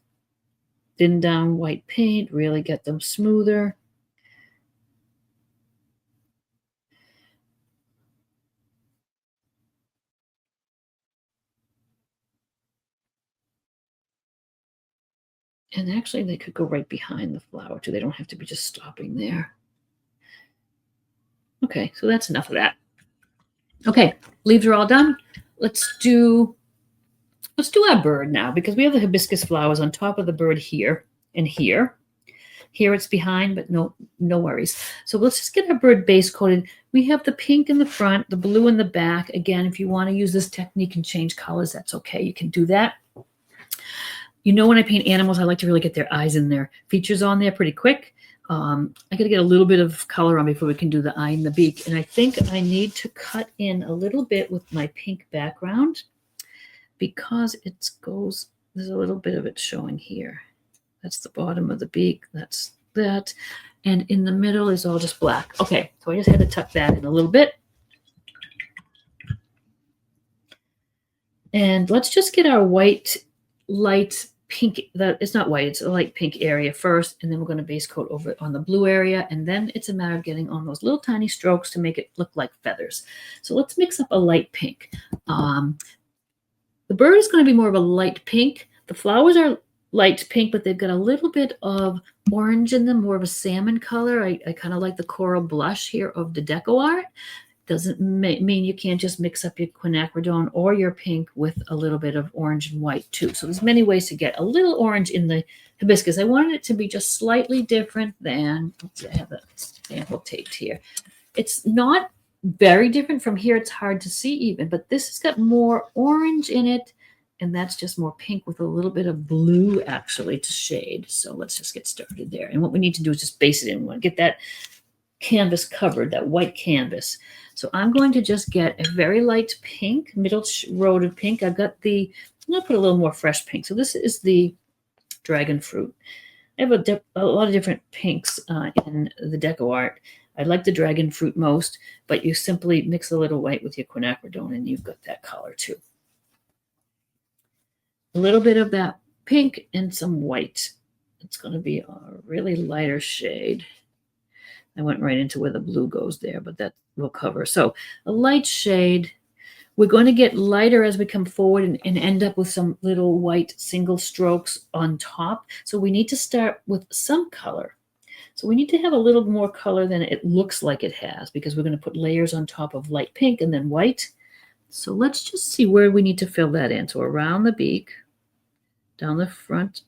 thin down white paint, really get them smoother. And actually, they could go right behind the flower too. They don't have to be just stopping there. Okay, so that's enough of that. Okay, leaves are all done. Let's do our bird now, because we have the hibiscus flowers on top of the bird here and here. Here it's behind, but no worries. So let's just get our bird base coated. We have the pink in the front, the blue in the back. Again, if you want to use this technique and change colors, that's okay. You can do that. You know, when I paint animals, I like to really get their eyes and their features on there pretty quick. I got to get a little bit of color on before we can do the eye and the beak. And I think I need to cut in a little bit with my pink background because there's a little bit of it showing here. That's the bottom of the beak. That's that. And in the middle is all just black. Okay, so I just had to tuck that in a little bit. And let's just get our white, light pink, it's not white, it's a light pink area first, and then we're going to base coat over it on the blue area, and then it's a matter of getting on those little tiny strokes to make it look like feathers. So let's mix up a light pink. The bird is going to be more of a light pink. The flowers are light pink, but they've got a little bit of orange in them, more of a salmon color. I kind of like the coral blush here of the deco art. Doesn't mean you can't just mix up your quinacridone or your pink with a little bit of orange and white too. So there's many ways to get a little orange in the hibiscus. I wanted it to be just slightly different than, let's see, I have that sample taped here. It's not very different from here. It's hard to see even, but this has got more orange in it, and that's just more pink with a little bit of blue actually to shade. So let's just get started there. And what we need to do is just base it in. We want to get that canvas covered, that white canvas. So I'm going to just get a very light pink, middle road of pink. I'm going to put a little more fresh pink. So this is the dragon fruit. I have a lot of different pinks in the deco art. I like the dragon fruit most, but you simply mix a little white with your quinacridone and you've got that color too. A little bit of that pink and some white. It's going to be a really lighter shade. I went right into where the blue goes there, but that will cover. So a light shade. We're going to get lighter as we come forward and end up with some little white single strokes on top. So we need to start with some color. So we need to have a little more color than it looks like it has, because we're going to put layers on top of light pink and then white. So let's just see where we need to fill that in. So around the beak, down the front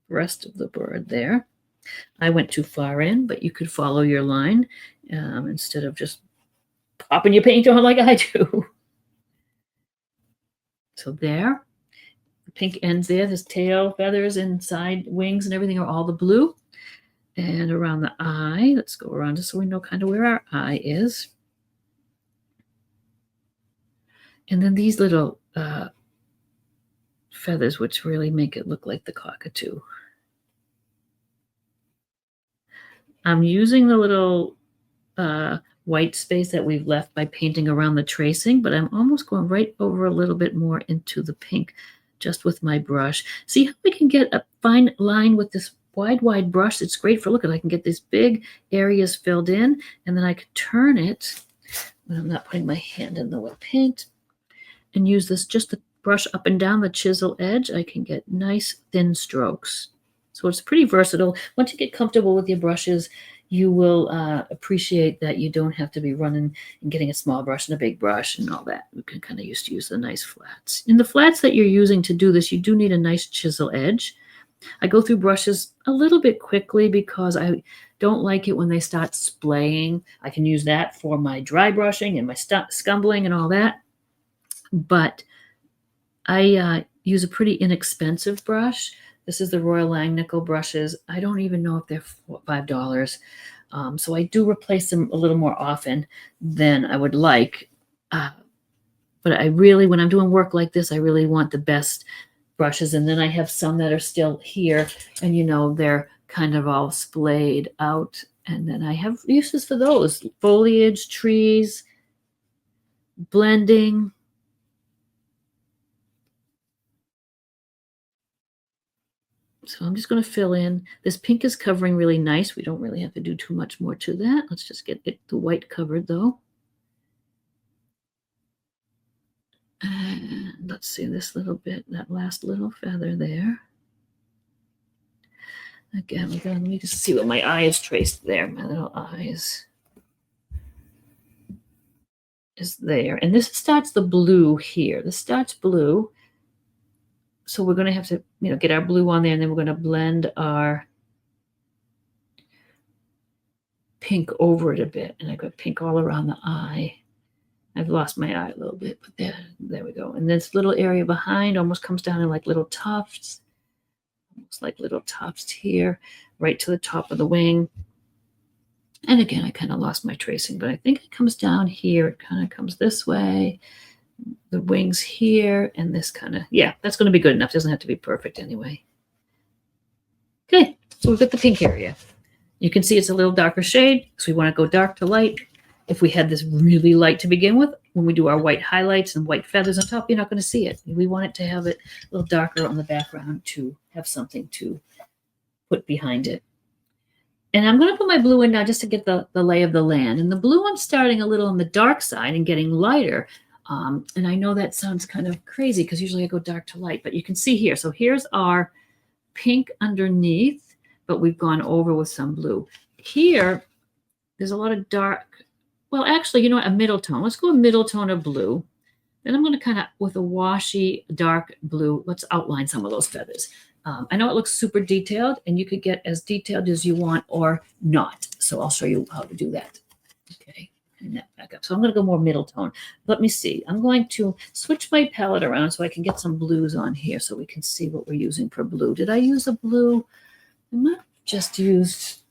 rest of the bird there. I went too far in, but you could follow your line instead of just popping your paint on like I do. So there, the pink ends there. There's tail, feathers, and side wings and everything are all the blue. And around the eye, let's go around just so we know kind of where our eye is. And then these little feathers, which really make it look like the cockatoo. I'm using the little white space that we've left by painting around the tracing, but I'm almost going right over a little bit more into the pink just with my brush. See how we can get a fine line with this wide brush? It's great for, look at, I can get these big areas filled in, and then I can turn it when I'm not putting my hand in the wet paint and use this just to brush up and down the chisel edge. I can get nice thin strokes. So it's pretty versatile. Once you get comfortable with your brushes, you will appreciate that you don't have to be running and getting a small brush and a big brush and all that. You can kind of used to use the nice flats. In the flats that you're using to do this, you do need a nice chisel edge. I go through brushes a little bit quickly because I don't like it when they start splaying. I can use that for my dry brushing and my scumbling and all that. But I use a pretty inexpensive brush This is the Royal Langnickel brushes. I don't even know if they're $5. So I do replace them a little more often than I would like. But I really, when I'm doing work like this, I really want the best brushes. And then I have some that are still here, and they're kind of all splayed out. And then I have uses for those: foliage, trees, blending. So I'm just going to fill in. This pink is covering really nice. We don't really have to do too much more to that. Let's just get the white covered though. And let's see this little bit, that last little feather there. Again, let me just see what my eye is traced there. My little eyes is there. And this starts the blue here. This starts blue. So we're going to have to, get our blue on there, and then we're going to blend our pink over it a bit. And I got pink all around the eye. I've lost my eye a little bit, but there we go. And this little area behind almost comes down in like little tufts. Almost like little tufts here, right to the top of the wing. And again, I kind of lost my tracing, but I think it comes down here. It kind of comes this way. The wings here, and this kind of, yeah, that's going to be good enough. It doesn't have to be perfect anyway. Okay, so we've got the pink area. You can see it's a little darker shade, so we want to go dark to light. If we had this really light to begin with, when we do our white highlights and white feathers on top, you're not going to see it. We want it to have it a little darker on the background to have something to put behind it. And I'm going to put my blue in now just to get the lay of the land. And the blue, I'm starting a little on the dark side and getting lighter. And I know that sounds kind of crazy because usually I go dark to light, but you can see here. So here's our pink underneath, but we've gone over with some blue. Here, there's a lot of dark. Well, actually, you know what? A middle tone. Let's go a middle tone of blue. Then I'm going to kind of, with a washy dark blue, let's outline some of those feathers. I know it looks super detailed, and you could get as detailed as you want or not. So I'll show you how to do that. Okay, and that back up. So I'm going to go more middle tone. Let me see. I'm going to switch my palette around so I can get some blues on here so we can see what we're using for blue. Did I use a blue? I might have just used,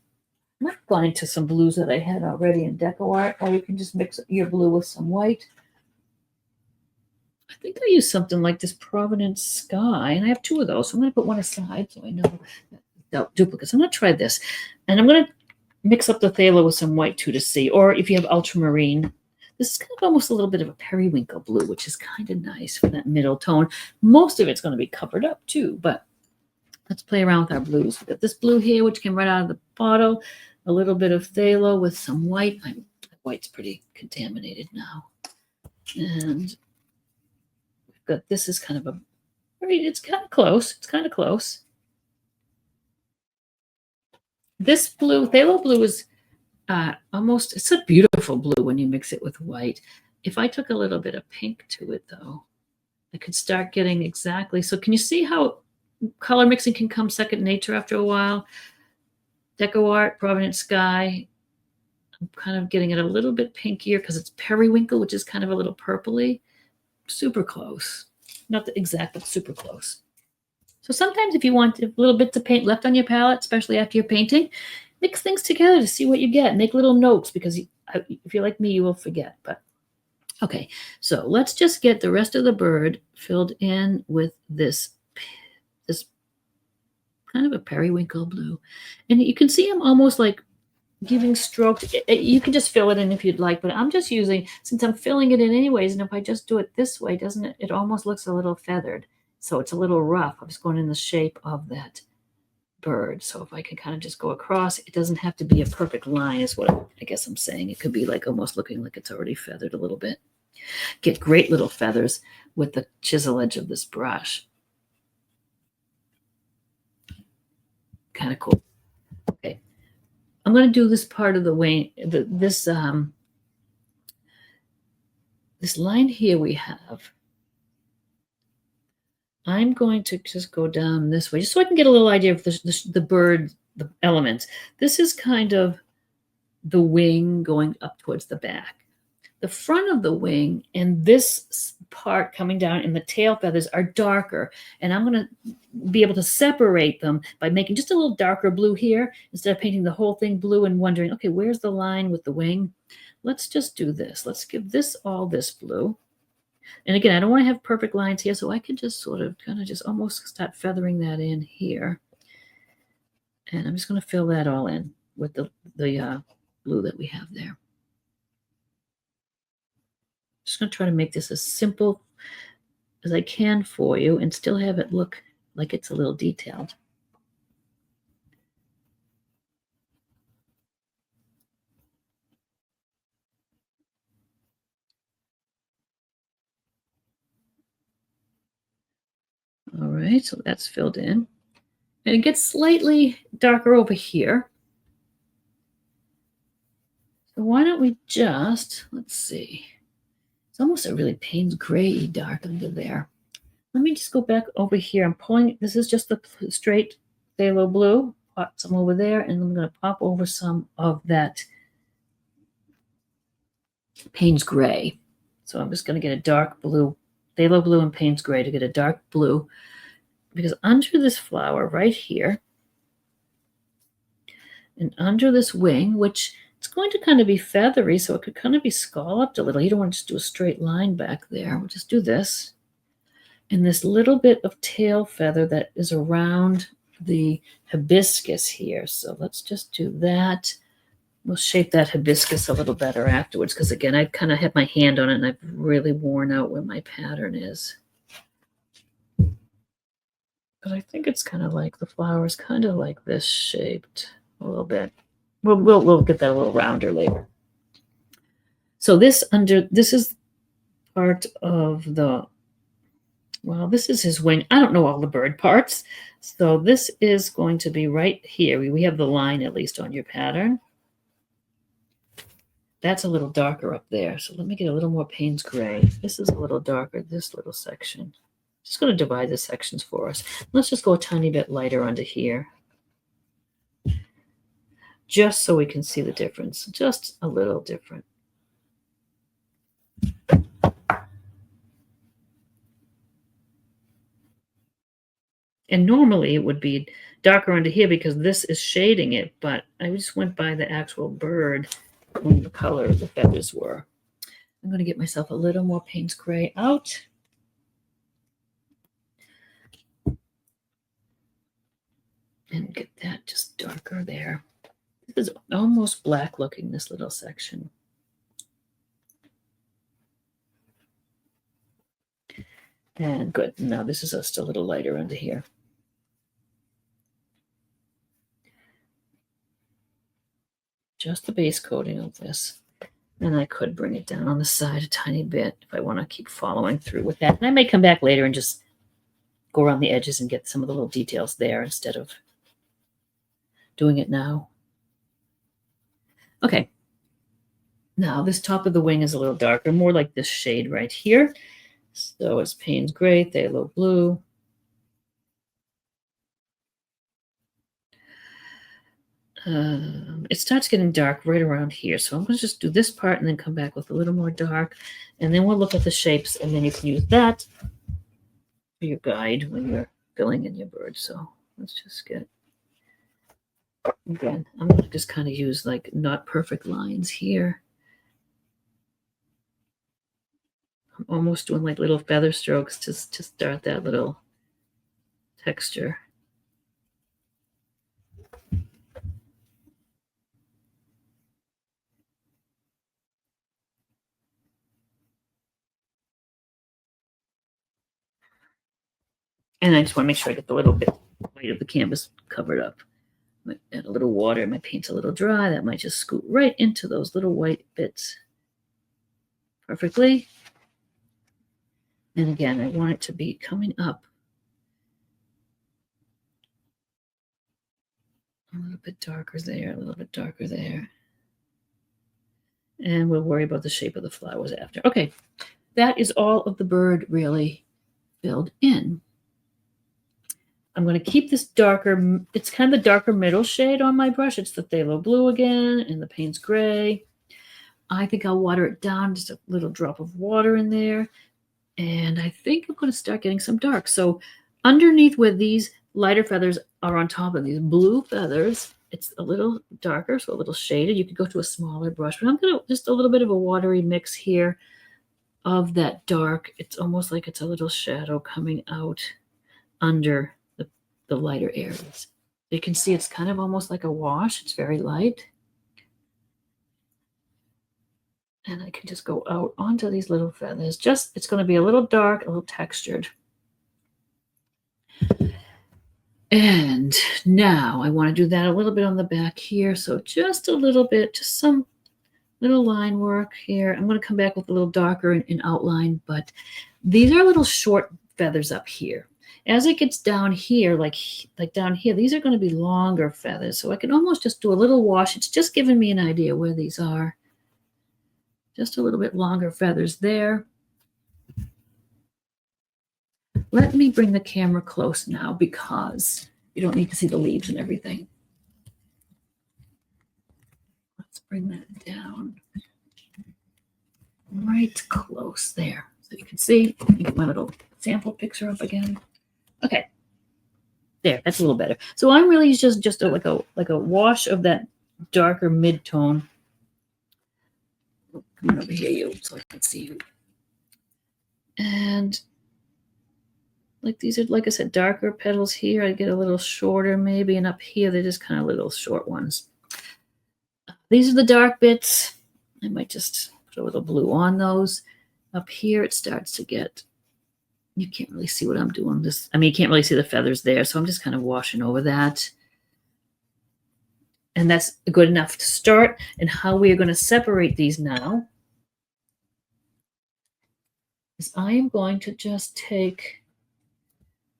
I might have gone into some blues that I had already in Deco Art, or you can just mix your blue with some white. I think I used something like this Providence Sky, and I have two of those. So I'm going to put one aside so I know without duplicates. I'm going to try this, and I'm going to mix up the phthalo with some white too to see, or if you have ultramarine. This is kind of almost a little bit of a periwinkle blue, which is kind of nice for that middle tone. Most of it's going to be covered up too, but let's play around with our blues. We've got this blue here, which came right out of the bottle, a little bit of phthalo with some white. White's pretty contaminated now. And but this is kind of it's kind of close. It's kind of close. This blue, phthalo blue, is almost, it's a beautiful blue when you mix it with white. If I took a little bit of pink to it, though, I could start getting exactly. So can you see how color mixing can come second nature after a while? Deco Art, Providence Sky. I'm kind of getting it a little bit pinkier because it's periwinkle, which is kind of a little purpley. Super close. Not the exact, but super close. So sometimes if you want a little bits of paint left on your palette, especially after you're painting, mix things together to see what you get. Make little notes because if you're like me, you will forget. But okay, so let's just get the rest of the bird filled in with this kind of a periwinkle blue. And you can see I'm almost like giving strokes. You can just fill it in if you'd like, but I'm just using, since I'm filling it in anyways, and if I just do it this way, doesn't it? It almost looks a little feathered. So it's a little rough. I'm just going in the shape of that bird. So if I can kind of just go across, it doesn't have to be a perfect line is what I guess I'm saying. It could be like almost looking like it's already feathered a little bit. Get great little feathers with the chisel edge of this brush. Kind of cool. Okay. I'm going to do this part of the wing, this line here we have. I'm going to just go down this way, just so I can get a little idea of the bird, the elements. This is kind of the wing going up towards the back. the front of the wing and this part coming down in the tail feathers are darker. And I'm going to be able to separate them by making just a little darker blue here instead of painting the whole thing blue and wondering, okay, where's the line with the wing? Let's just do this. Let's give this all this blue. And again, I don't want to have perfect lines here, so I can just sort of kind of just almost start feathering that in here. And I'm just going to fill that all in with the blue that we have there. Just going to try to make this as simple as I can for you and still have it look like it's a little detailed. All right, so that's filled in. And it gets slightly darker over here. So why don't we just, let's see. It's almost a really Payne's gray dark under there. Let me just go back over here. I'm pulling, this is just the straight phthalo blue. Pop some over there, and I'm going to pop over some of that Payne's gray. So I'm just going to get a dark blue, phthalo blue and Payne's gray to get a dark blue. Because under this flower right here, and under this wing, which it's going to kind of be feathery, so it could kind of be scalloped a little. You don't want to just do a straight line back there. We'll just do this. And this little bit of tail feather that is around the hibiscus here. So let's just do that. We'll shape that hibiscus a little better afterwards, because again, I've kind of had my hand on it and I've really worn out where my pattern is. But I think it's kind of like the flower's kind of like this shaped a little bit. We'll get that a little rounder later. So this is part of the, well, this is his wing. I don't know all the bird parts. So this is going to be right here. We have the line at least on your pattern. That's a little darker up there. So let me get a little more Payne's gray. This is a little darker, this little section. Just going to divide the sections for us. Let's just go a tiny bit lighter under here. Just so we can see the difference. Just a little different. And normally it would be darker under here because this is shading it, but I just went by the actual bird and the color the feathers were. I'm going to get myself a little more Payne's gray out. And get that just darker there. This is almost black looking, this little section. And good. Now this is just a little lighter under here. Just the base coating of this. And I could bring it down on the side a tiny bit if I want to keep following through with that. And I may come back later and just go around the edges and get some of the little details there instead of doing it now. Okay. Now this top of the wing is a little darker, more like this shade right here. So it's Payne's gray, phthalo blue. It starts getting dark right around here. So I'm going to just do this part and then come back with a little more dark. And then we'll look at the shapes, and then you can use that for your guide when you're filling in your bird. So let's just get, again, I'm going to just kind of use like not perfect lines here. I'm almost doing like little feather strokes to start that little texture. And I just want to make sure I get the little bit white of the canvas covered up. Might add a little water. My paint's a little dry. That might just scoot right into those little white bits perfectly. And again, I want it to be coming up a little bit darker there, a little bit darker there. And we'll worry about the shape of the flowers after. Okay, that is all of the bird really filled in. I'm going to keep this darker, it's kind of the darker middle shade on my brush. It's the phthalo blue again and the Payne's gray. I think I'll water it down, just a little drop of water in there. And I think I'm going to start getting some dark. So underneath where these lighter feathers are on top of these blue feathers, it's a little darker, so a little shaded. You could go to a smaller brush, but I'm going to just a little bit of a watery mix here of that dark. It's almost like it's a little shadow coming out under the lighter areas. You can see it's kind of almost like a wash. It's very light. And I can just go out onto these little feathers. Just, it's going to be a little dark, a little textured. And now I want to do that a little bit on the back here. So just a little bit, just some little line work here. I'm going to come back with a little darker in outline, but these are little short feathers up here. As it gets down here, like down here, these are going to be longer feathers. So I can almost just do a little wash. It's just giving me an idea where these are. Just a little bit longer feathers there. Let me bring the camera close now because you don't need to see the leaves and everything. Let's bring that down right close there. So you can see, let me get my little sample picture up again. Okay, there, that's a little better. So I'm really just like a wash of that darker mid-tone. Come over here, you, so I can see you. And like these are, like I said, darker petals here. I get a little shorter maybe, and up here they're just kind of little short ones. These are the dark bits. I might just put a little blue on those. Up here it starts to get, you can't really see what I'm doing. This, I mean, you can't really see the feathers there, so I'm just kind of washing over that. And that's good enough to start. And how we are going to separate these now is I am going to just take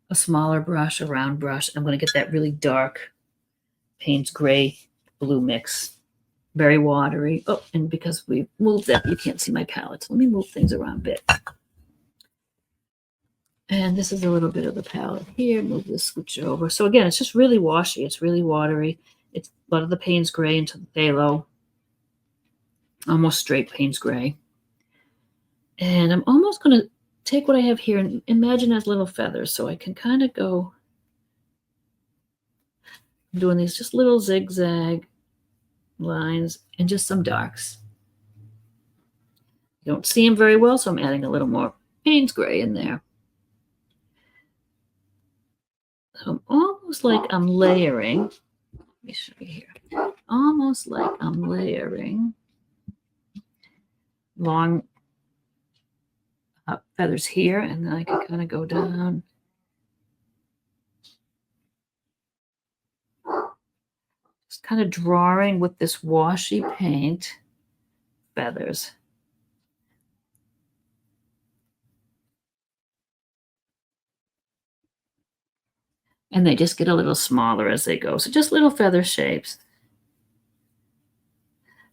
a smaller brush, a round brush. I'm going to get that really dark Payne's gray blue mix. Very watery. Oh, and because we moved that, you can't see my palette. So let me move things around a bit. And this is a little bit of the palette here. Move this switch over. So again, it's just really washy. It's really watery. It's a lot of the Payne's gray into the phthalo. Almost straight Payne's gray. And I'm almost going to take what I have here and imagine as little feathers. So I can kind of go, I'm doing these just little zigzag lines and just some darks. You don't see them very well, so I'm adding a little more Payne's gray in there. So I'm almost like I'm layering. Let me show you here. Almost like I'm layering long feathers here, and then I can kind of go down. Just kind of drawing with this washy paint feathers. And they just get a little smaller as they go. So just little feather shapes.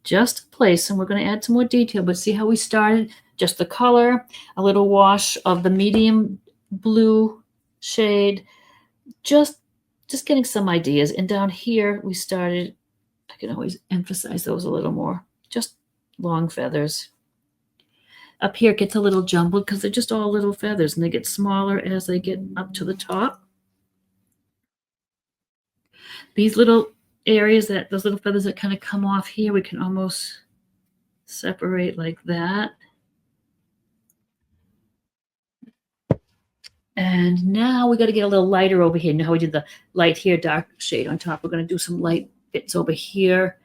Just place, and we're going to add some more detail, but see how we started? Just the color, a little wash of the medium blue shade, just getting some ideas. And down here we started, I can always emphasize those a little more, just long feathers. Up here it gets a little jumbled because they're just all little feathers, and they get smaller as they get up to the top. These little areas, those little feathers that kind of come off here, we can almost separate like that. And now we got to get a little lighter over here. Now we did the light here, dark shade on top. We're going to do some light bits over here.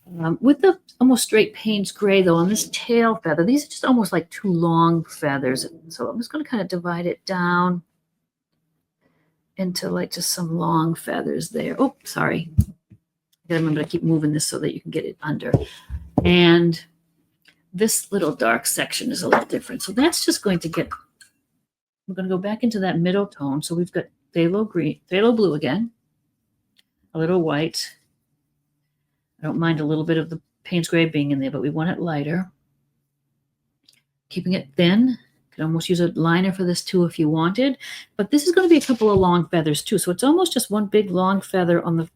With the almost straight Payne's gray, though, on this tail feather, these are just almost like two long feathers. So I'm just going to kind of divide it down into like just some long feathers there. Oh, sorry. I gotta remember to keep moving this so that you can get it under. And this little dark section is a little different. So that's just going to get, we're going to go back into that middle tone. So we've got phthalo green, phthalo blue again, a little white. I don't mind a little bit of the Payne's gray being in there, but we want it lighter. Keeping it thin. You can almost use a liner for this too if you wanted. But this is going to be a couple of long feathers too. So it's almost just one big long feather on the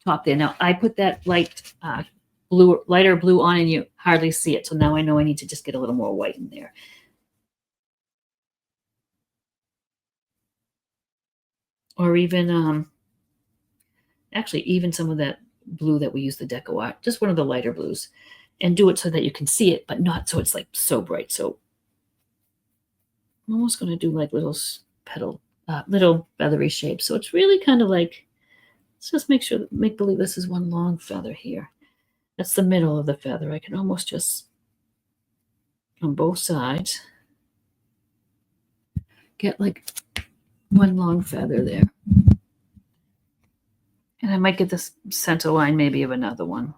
top there. Now I put that light blue, lighter blue on and you hardly see it. So now I know I need to just get a little more white in there. Or even, actually, even some of that blue that we use the deco art, just one of the lighter blues, and do it so that you can see it, but not so it's like so bright. So I'm almost going to do like little petal, little feathery shapes. So it's really kind of like, let's just make sure, make believe this is one long feather here. That's the middle of the feather. I can almost just, on both sides, get like one long feather there. And I might get this center line maybe of another one.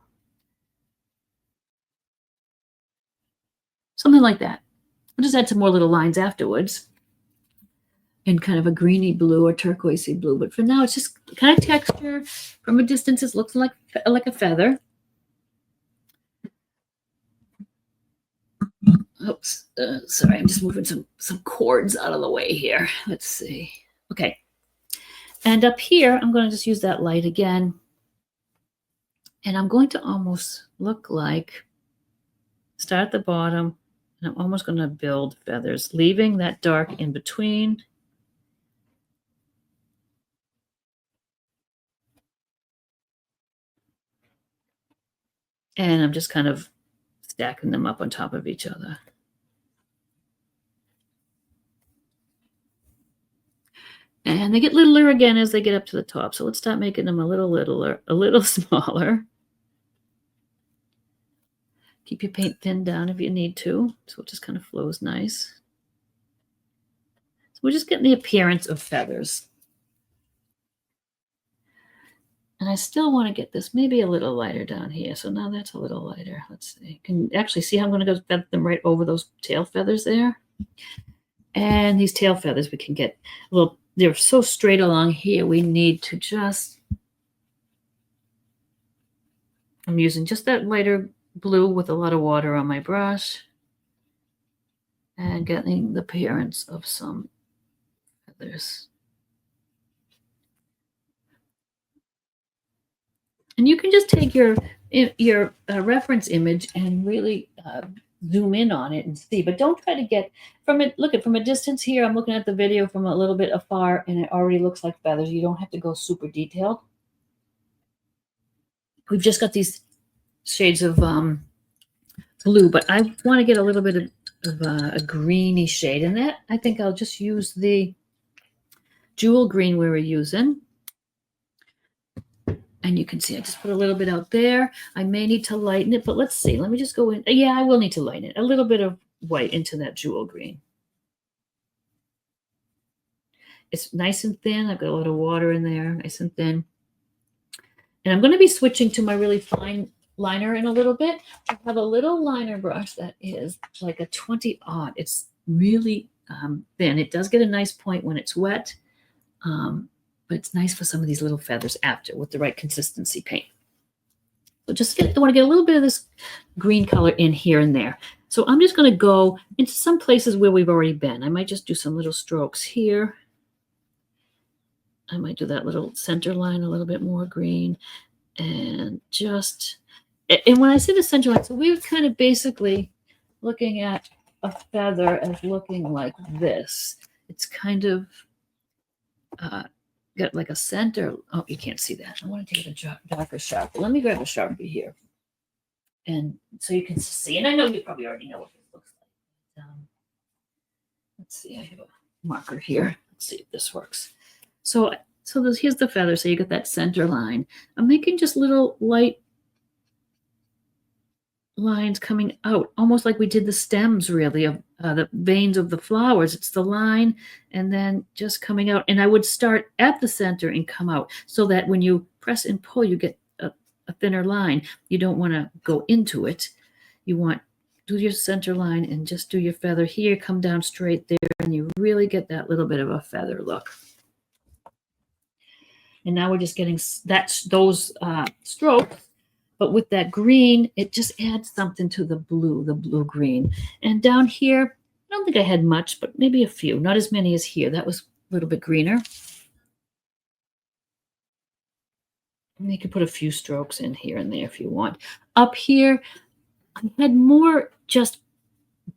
Something like that. I'll just add some more little lines afterwards in kind of a greeny blue or turquoisey blue. But for now, it's just kind of texture. From a distance, it looks like a feather. Oops, sorry, I'm just moving some cords out of the way here. Let's see. Okay. And up here, I'm going to just use that light again. And I'm going to almost look like, start at the bottom, and I'm almost going to build feathers, leaving that dark in between. And I'm just kind of stacking them up on top of each other. And they get littler again as they get up to the top. So let's start making them a little littler, a little smaller. Keep your paint thin down if you need to, so it just kind of flows nice. So we're just getting the appearance of feathers. And I still want to get this maybe a little lighter down here. So now that's a little lighter. Let's see. You can actually see how I'm going to go feather them right over those tail feathers there. And these tail feathers we can get a little, they're so straight along here. We need to just, I'm using just that lighter blue with a lot of water on my brush and getting the appearance of some feathers. And you can just take your reference image and really zoom in on it and see, but don't try to get from it. Look at from a distance here. I'm looking at the video from a little bit afar, and it already looks like feathers. You don't have to go super detailed. We've just got these shades of blue, but I want to get a little bit of a greeny shade in that. I think I'll just use the jewel green we were using. And you can see I just put a little bit out there. I may need to lighten it, but let's see. Let me just go in. Yeah, I will need to lighten it. A little bit of white into that jewel green. It's nice and thin. I've got a lot of water in there, nice and thin. And I'm going to be switching to my really fine liner in a little bit. I have a little liner brush that is like a 20-aught. It's really thin. It does get a nice point when it's wet. But it's nice for some of these little feathers after with the right consistency paint. So just I want to get a little bit of this green color in here and there. So I'm just going to go into some places where we've already been. I might just do some little strokes here. I might do that little center line a little bit more green. And just, and when I say the center line, so we were kind of basically looking at a feather as looking like this. It's kind of, got like a center. Oh, you can't see that. I want to take a darker Sharpie. Let me grab a Sharpie here. And so you can see, and I know you probably already know what this looks like. Let's see, I have a marker here. Let's see if this works. So here's the feather. So you get that center line. I'm making just little light lines coming out, almost like we did the stems really of the veins of the flowers. It's the line and then just coming out. And I would start at the center and come out so that when you press and pull, you get a thinner line. You don't want to go into it. You want do your center line and just do your feather here, come down straight there, and you really get that little bit of a feather look. And now we're just getting those strokes. But with that green, it just adds something to the blue-green. And down here, I don't think I had much, but maybe a few. Not as many as here. That was a little bit greener. You can put a few strokes in here and there if you want. Up here, I had more just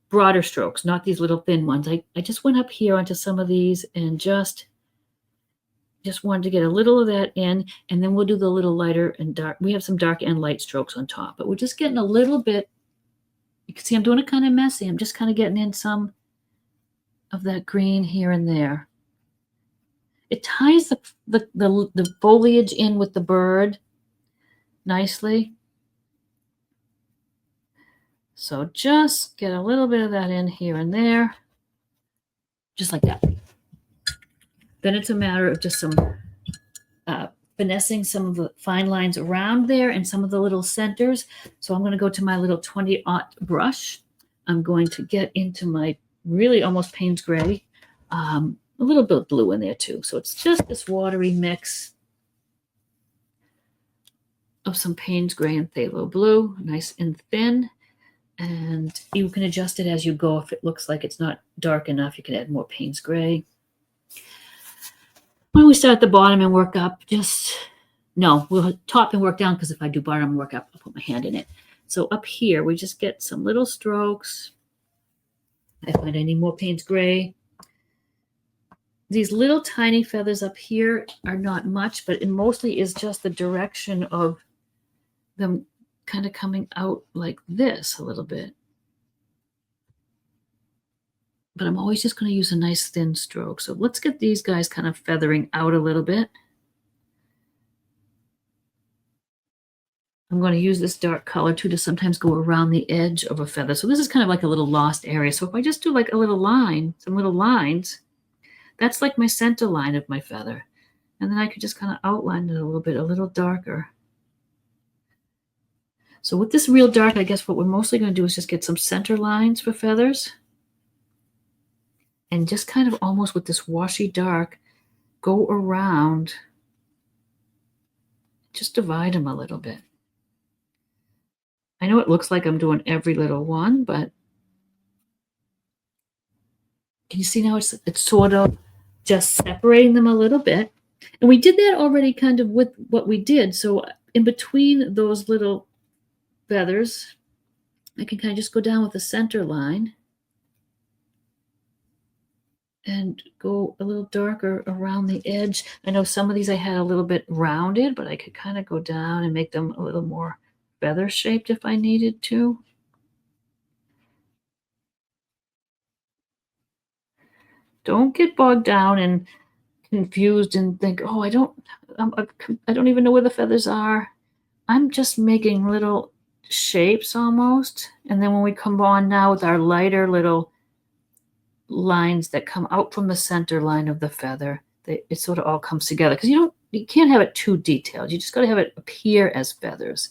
broader strokes, not these little thin ones. I just went up here onto some of these and just wanted to get a little of that in, and then we'll do the little lighter and dark. We have some dark and light strokes on top, but we're just getting a little bit. You can see I'm doing it kind of messy. I'm just kind of getting in some of that green here and there. It ties the foliage in with the bird nicely. So just get a little bit of that in here and there, just like that. Then it's a matter of just some finessing some of the fine lines around there and some of the little centers. So I'm going to go to my little 20-aught brush. I'm going to get into my really almost Payne's Gray, a little bit of blue in there too. So it's just this watery mix of some Payne's Gray and phthalo blue, nice and thin. And you can adjust it as you go. If it looks like it's not dark enough, you can add more Payne's Gray. Why don't we start at the bottom and work up? No, we'll top and work down, because if I do bottom and work up, I'll put my hand in it. So up here, we just get some little strokes. I find I need more Payne's Gray. These little tiny feathers up here are not much, but it mostly is just the direction of them kind of coming out like this a little bit. But I'm always just going to use a nice thin stroke. So let's get these guys kind of feathering out a little bit. I'm going to use this dark color too to sometimes go around the edge of a feather. So this is kind of like a little lost area. So if I just do like a little line, some little lines, that's like my center line of my feather. And then I could just kind of outline it a little darker. So with this real dark, I guess what we're mostly going to do is just get some center lines for feathers. And just kind of almost with this washy dark, go around, just divide them a little bit. I know it looks like I'm doing every little one, but can you see now it's sort of just separating them a little bit? And we did that already kind of with what we did. So in between those little feathers, I can kind of just go down with the center line and go a little darker around the edge. I know some of these I had a little bit rounded, but I could kind of go down and make them a little more feather shaped if I needed to. Don't get bogged down and confused and think, oh, I don't even know where the feathers are. I'm just making little shapes almost. And then when we come on now with our lighter little lines that come out from the center line of the feather, it sort of all comes together, because you can't have it too detailed. You just got to have it appear as feathers.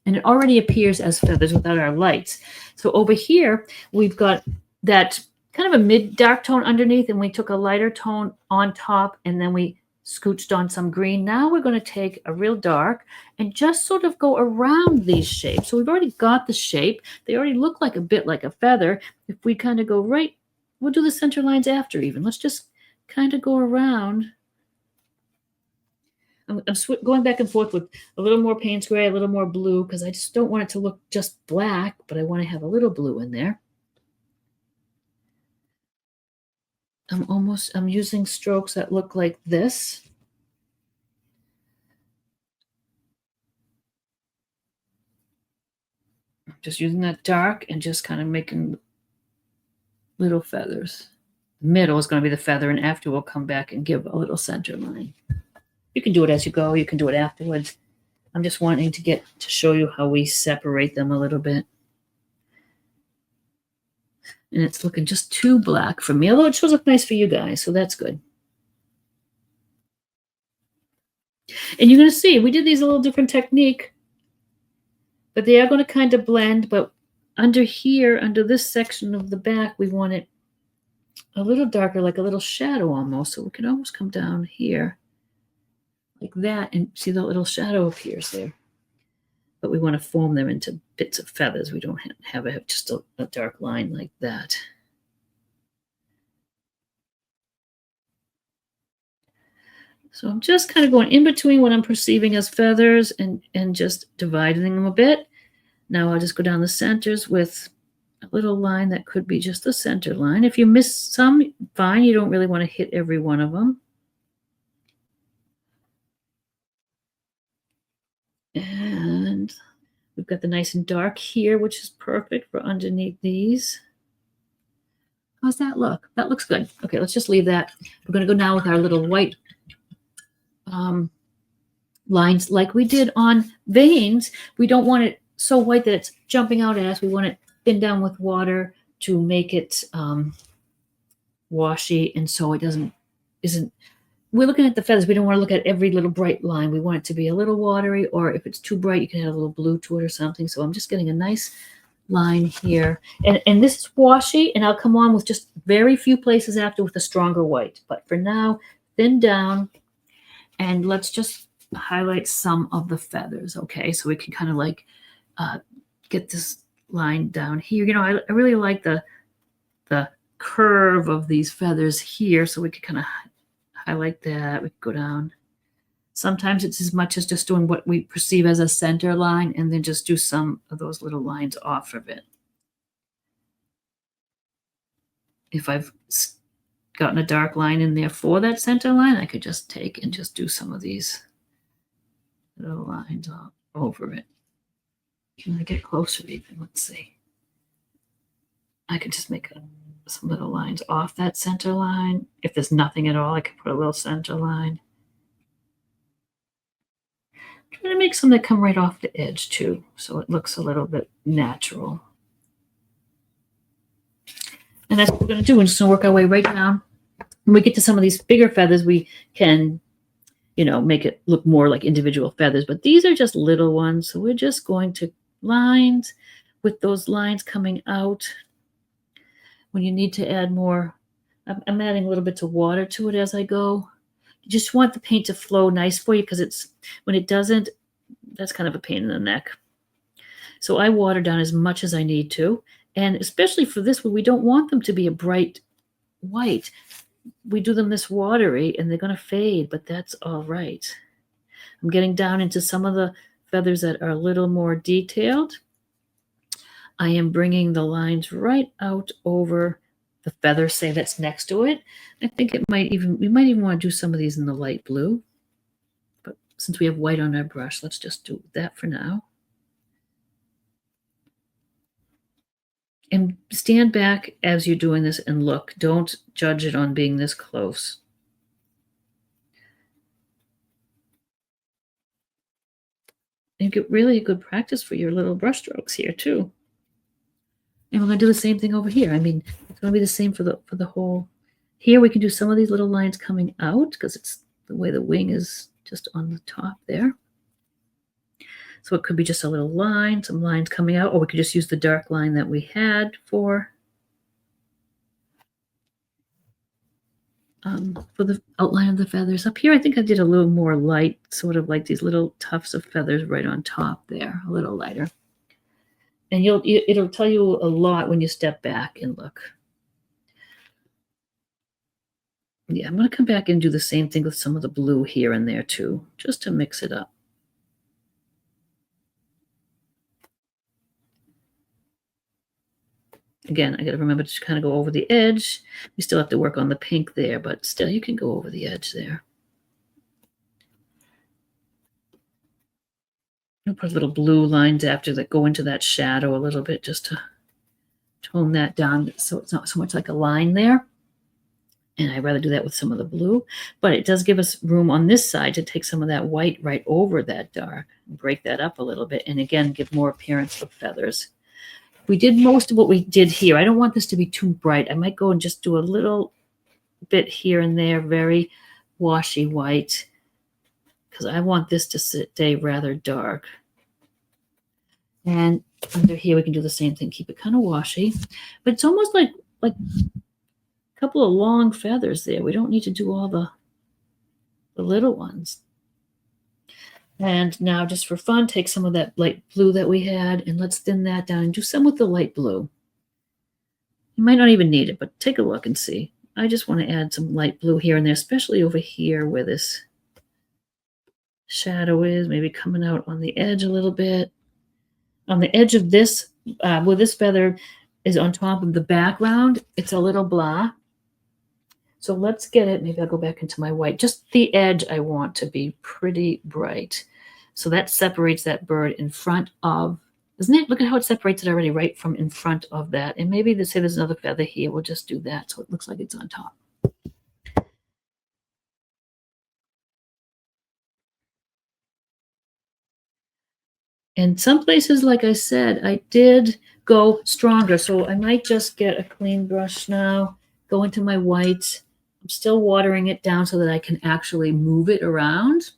And it already appears as feathers without our lights. So over here, we've got that kind of a mid-dark tone underneath, and we took a lighter tone on top, and then we scooched on some green. Now we're going to take a real dark and just sort of go around these shapes. So we've already got the shape. They already look like a bit like a feather. If we kind of go right, we'll do the center lines after even. Let's just kind of go around. I'm going back and forth with a little more Payne's Gray, a little more blue, because I just don't want it to look just black, but I want to have a little blue in there. I'm using strokes that look like this. Just using that dark and just kind of making little feathers. The middle is going to be the feather, and after we'll come back and give a little center line. You can do it as you go. You can do it afterwards. I'm just wanting to show you how we separate them a little bit. And it's looking just too black for me, although it should look nice for you guys, so that's good. And you're going to see, we did these a little different technique, but they are going to kind of blend. But under here, under this section of the back, we want it a little darker, like a little shadow almost. So we can almost come down here like that, and see the little shadow appears there. But we want to form them into bits of feathers. We don't have just a dark line like that. So I'm just kind of going in between what I'm perceiving as feathers and just dividing them a bit. Now I'll just go down the centers with a little line that could be just the center line. If you miss some, fine. You don't really want to hit every one of them. And we've got the nice and dark here, which is perfect for underneath these. How's that look? That looks good. Okay, let's just leave that. We're going to go now with our little white lines like we did on veins. We don't want it so white that it's jumping out at us. We want it thin down with water to make it washy, and so it isn't. We're looking at the feathers. We don't want to look at every little bright line. We want it to be a little watery, or if it's too bright, you can add a little blue to it or something. So I'm just getting a nice line here. And this is washy, and I'll come on with just very few places after with a stronger white. But for now, thin down, and let's just highlight some of the feathers, okay? So we can kind of like get this line down here. You know, I really like the curve of these feathers here, so we could kind of highlight that. We could go down. Sometimes it's as much as just doing what we perceive as a center line and then just do some of those little lines off of it. If I've gotten a dark line in there for that center line, I could just take and just do some of these little lines over it. Can I get closer even? Let's see. I could just make some little lines off that center line. If there's nothing at all, I could put a little center line. Try to make some that come right off the edge too, so it looks a little bit natural. And that's what we're going to do. We're just going to work our way right down. When we get to some of these bigger feathers, we can, you know, make it look more like individual feathers. But these are just little ones, so we're just going to lines with those lines coming out. When you need to add more, I'm adding a little bit of water to it as I go. You just want the paint to flow nice for you, because it's when it doesn't, that's kind of a pain in the neck. So I water down as much as I need to. And especially for this one, we don't want them to be a bright white. We do them this watery and they're going to fade, but that's all right. I'm getting down into some of the feathers that are a little more detailed. I am bringing the lines right out over the feather, say, that's next to it. I think we might even want to do some of these in the light blue. But since we have white on our brush, let's just do that for now. And stand back as you're doing this and look. Don't judge it on being this close. And get really good practice for your little brush strokes here too. And we're going to do the same thing over here. I mean, it's going to be the same for the whole. Here we can do some of these little lines coming out because it's the way the wing is just on the top there. So it could be just a little line, some lines coming out, or we could just use the dark line that we had for the outline of the feathers. Up here, I think I did a little more light, sort of like these little tufts of feathers right on top there, a little lighter. And it'll tell you a lot when you step back and look. Yeah, I'm going to come back and do the same thing with some of the blue here and there too, just to mix it up. Again, I got to remember to kind of go over the edge. We still have to work on the pink there, but still you can go over the edge there. I'll put little blue lines after that go into that shadow a little bit just to tone that down so it's not so much like a line there. And I'd rather do that with some of the blue. But it does give us room on this side to take some of that white right over that dark and break that up a little bit. And again, give more appearance of feathers. We did most of what we did here. I don't want this to be too bright. I might go and just do a little bit here and there, very washy white, because I want this to stay rather dark. And under here, we can do the same thing. Keep it kind of washy. But it's almost like a couple of long feathers there. We don't need to do all the little ones. And now, just for fun, take some of that light blue that we had, and let's thin that down and do some with the light blue. You might not even need it, but take a look and see. I just want to add some light blue here and there, especially over here where this shadow is, maybe coming out on the edge a little bit. On the edge of this, where this feather is on top of the background, it's a little blah. So let's get it. Maybe I'll go back into my white. Just the edge I want to be pretty bright. So that separates that bird in front of, doesn't it? Look at how it separates it already right from in front of that. And maybe say there's another feather here. We'll just do that so it looks like it's on top. And some places, like I said, I did go stronger. So I might just get a clean brush now, go into my white. I'm still watering it down so that I can actually move it around.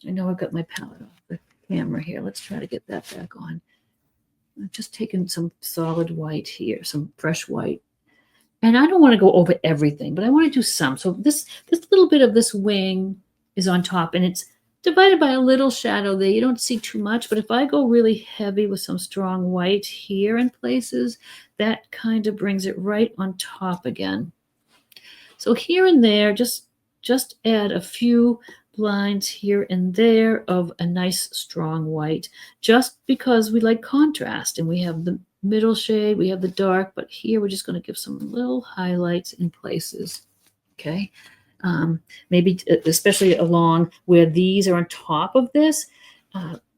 I know I've got my palette off the camera here. Let's try to get that back on. I've just taken some solid white here, some fresh white. And I don't want to go over everything, but I want to do some. So this little bit of this wing is on top, and it's divided by a little shadow there. You don't see too much, but if I go really heavy with some strong white here in places, that kind of brings it right on top again. So here and there, just add a few lines here and there of a nice strong white, just because we like contrast and we have the middle shade, we have the dark, but here we're just going to give some little highlights in places. Okay. Maybe especially along where these are on top of this,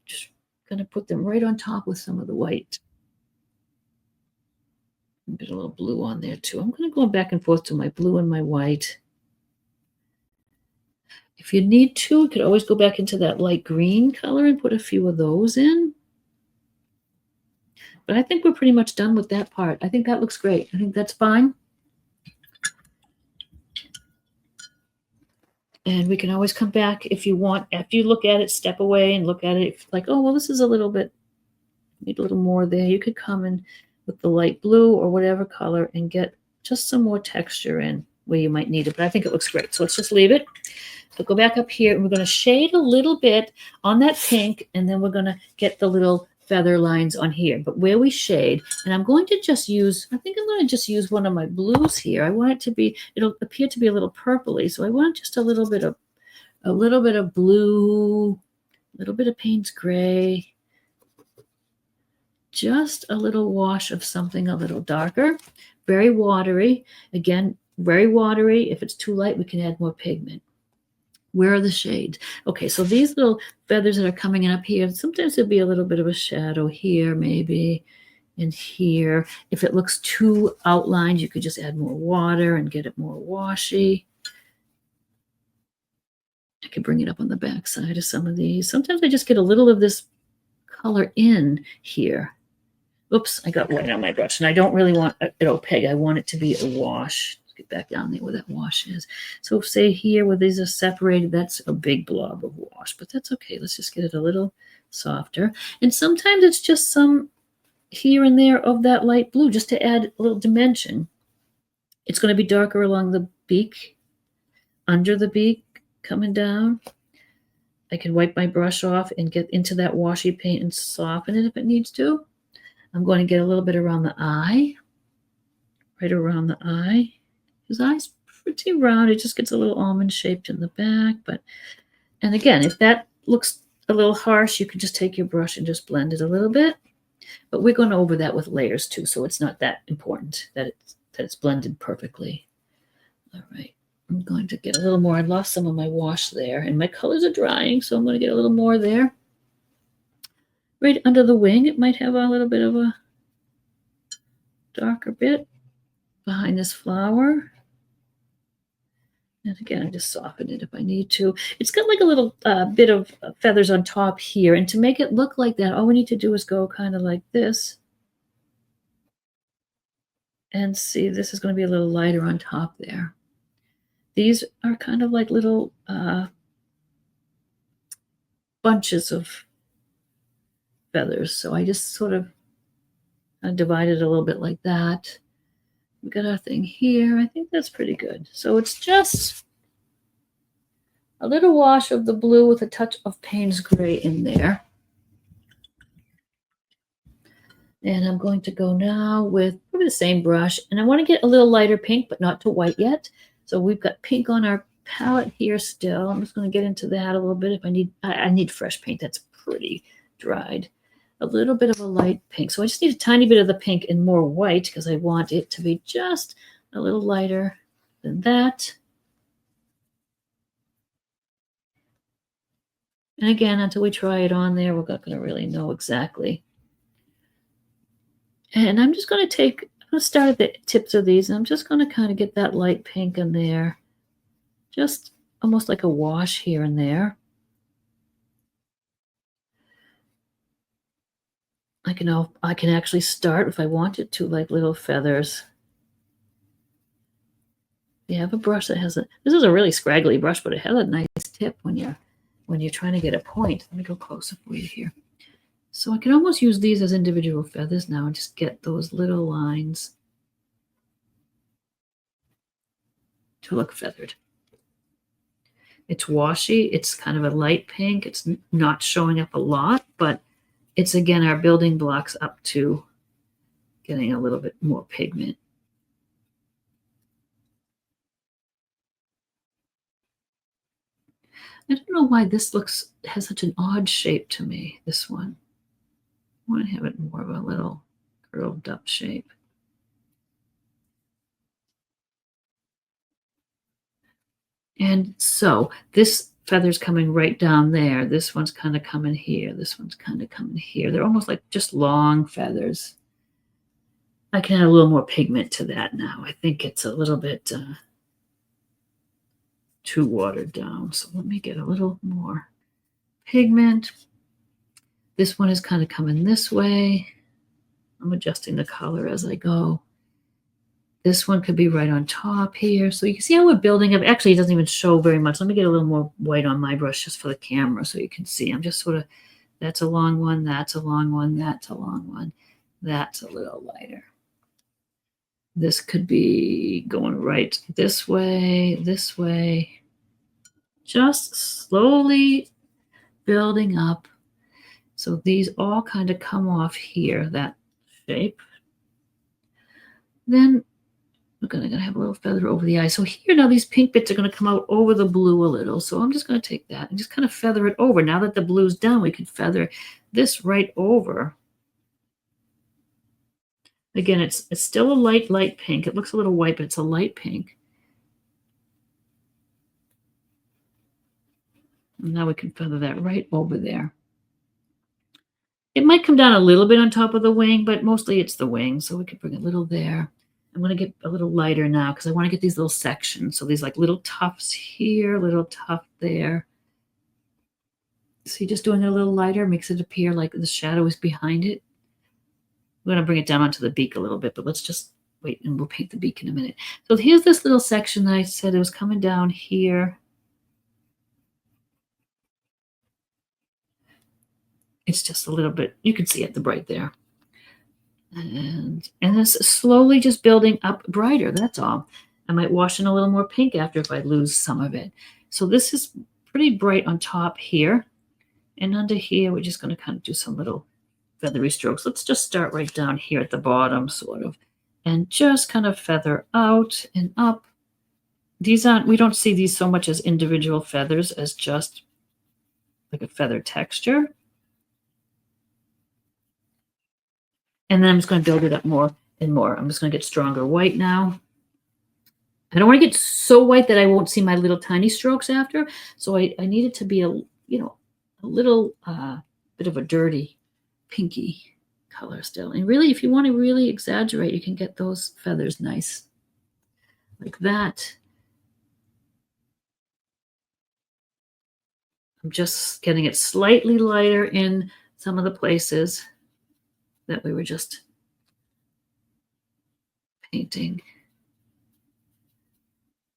just going to put them right on top with some of the white. Get a little blue on there too. I'm going to go back and forth to my blue and my white. If you need to, you could always go back into that light green color and put a few of those in. But I think we're pretty much done with that part. I think that looks great. I think that's fine. And we can always come back if you want. After you look at it, step away and look at it. If like, oh, well, this is a little bit, need a little more there. You could come in with the light blue or whatever color and get just some more texture in where you might need it. But I think it looks great. So let's just leave it. So go back up here and we're going to shade a little bit on that pink, and then we're going to get the little feather lines on here. But where we shade, and I'm going to just use, I think I'm going to just use one of my blues here. I want it to be, it'll appear to be a little purpley. So I want just a little bit of blue, a little bit of Payne's gray, just a little wash of something a little darker, very watery. Again, very watery. If it's too light, we can add more pigment. Where are the shades? Okay, so these little feathers that are coming up here, sometimes there'll be a little bit of a shadow here, maybe, and here. If it looks too outlined, you could just add more water and get it more washy. I could bring it up on the back side of some of these. Sometimes I just get a little of this color in here. Oops, I got white on my brush, and I don't really want it opaque. I want it to be a wash. Get back down there where that wash is. So say here where these are separated, that's a big blob of wash, but that's okay. Let's just get it a little softer. And sometimes it's just some here and there of that light blue just to add a little dimension. It's going to be darker along the beak, under the beak, coming down. I can wipe my brush off and get into that washy paint and soften it if it needs to. I'm going to get a little bit around the eye, right around the eye. His eye's pretty round. It just gets a little almond shaped in the back. And again, if that looks a little harsh, you can just take your brush and just blend it a little bit. But we're going to over that with layers too, so it's not that important that it's blended perfectly. All right, I'm going to get a little more. I lost some of my wash there, and my colors are drying, so I'm going to get a little more there. Right under the wing, it might have a little bit of a darker bit behind this flower. And again, I just soften it if I need to. It's got like a little bit of feathers on top here. And to make it look like that, all we need to do is go kind of like this. And see, this is going to be a little lighter on top there. These are kind of like little bunches of feathers. So I just sort of divide it a little bit like that. We got our thing here. I think that's pretty good. So it's just a little wash of the blue with a touch of Payne's gray in there. And I'm going to go now with probably the same brush. And I want to get a little lighter pink, but not too white yet. So we've got pink on our palette here still. I'm just going to get into that a little bit if I need fresh paint that's pretty dried. A little bit of a light pink. So I just need a tiny bit of the pink and more white because I want it to be just a little lighter than that. And again, until we try it on there, we're not going to really know exactly. And I'm just going to start at the tips of these, and I'm just going to kind of get that light pink in there. Just almost like a wash here and there. I can actually start, if I wanted to, like little feathers. You have a brush that has this is a really scraggly brush, but it has a nice tip when you're trying to get a point. Let me go closer for you here. So I can almost use these as individual feathers now and just get those little lines to look feathered. It's washy. It's kind of a light pink. It's not showing up a lot, but it's, again, our building blocks up to getting a little bit more pigment. I don't know why this has such an odd shape to me, this one. I want to have it more of a little curled up shape. And so this feather's coming right down there. This one's kind of coming here. This one's kind of coming here. They're almost like just long feathers. I can add a little more pigment to that now. I think it's a little bit too watered down. So let me get a little more pigment. This one is kind of coming this way. I'm adjusting the color as I go. This one could be right on top here. So you can see how we're building up. Actually, it doesn't even show very much. Let me get a little more white on my brush just for the camera so you can see. I'm just sort of, that's a long one, that's a long one, that's a long one. That's a little lighter. This could be going right this way, just slowly building up. So these all kind of come off here, that shape. Then we're going to have a little feather over the eye. So here now these pink bits are going to come out over the blue a little. So I'm just going to take that and just kind of feather it over. Now that the blue's done, we can feather this right over. Again, it's still a light pink. It looks a little white, but it's a light pink. And now we can feather that right over there. It might come down a little bit on top of the wing, but mostly it's the wing. So we could bring a little there. I'm going to get a little lighter now because I want to get these little sections. So these like little tufts here, little tuft there. See, just doing it a little lighter makes it appear like the shadow is behind it. I'm going to bring it down onto the beak a little bit, but let's just wait and we'll paint the beak in a minute. So here's this little section that I said it was coming down here. It's just a little bit, you can see it, the bright there. And it's slowly just building up brighter, that's all. I might wash in a little more pink after if I lose some of it. So this is pretty bright on top here. And under here, we're just going to kind of do some little feathery strokes. Let's just start right down here at the bottom, sort of, and just kind of feather out and up. These aren't, we don't see these so much as individual feathers as just like a feather texture. And then I'm just going to build it up more and more. I'm just going to get stronger white now. I don't want to get so white that I won't see my little tiny strokes after. So I need it to be a little bit of a dirty pinky color still. And really, if you want to really exaggerate, you can get those feathers nice like that. I'm just getting it slightly lighter in some of the places that we were just painting.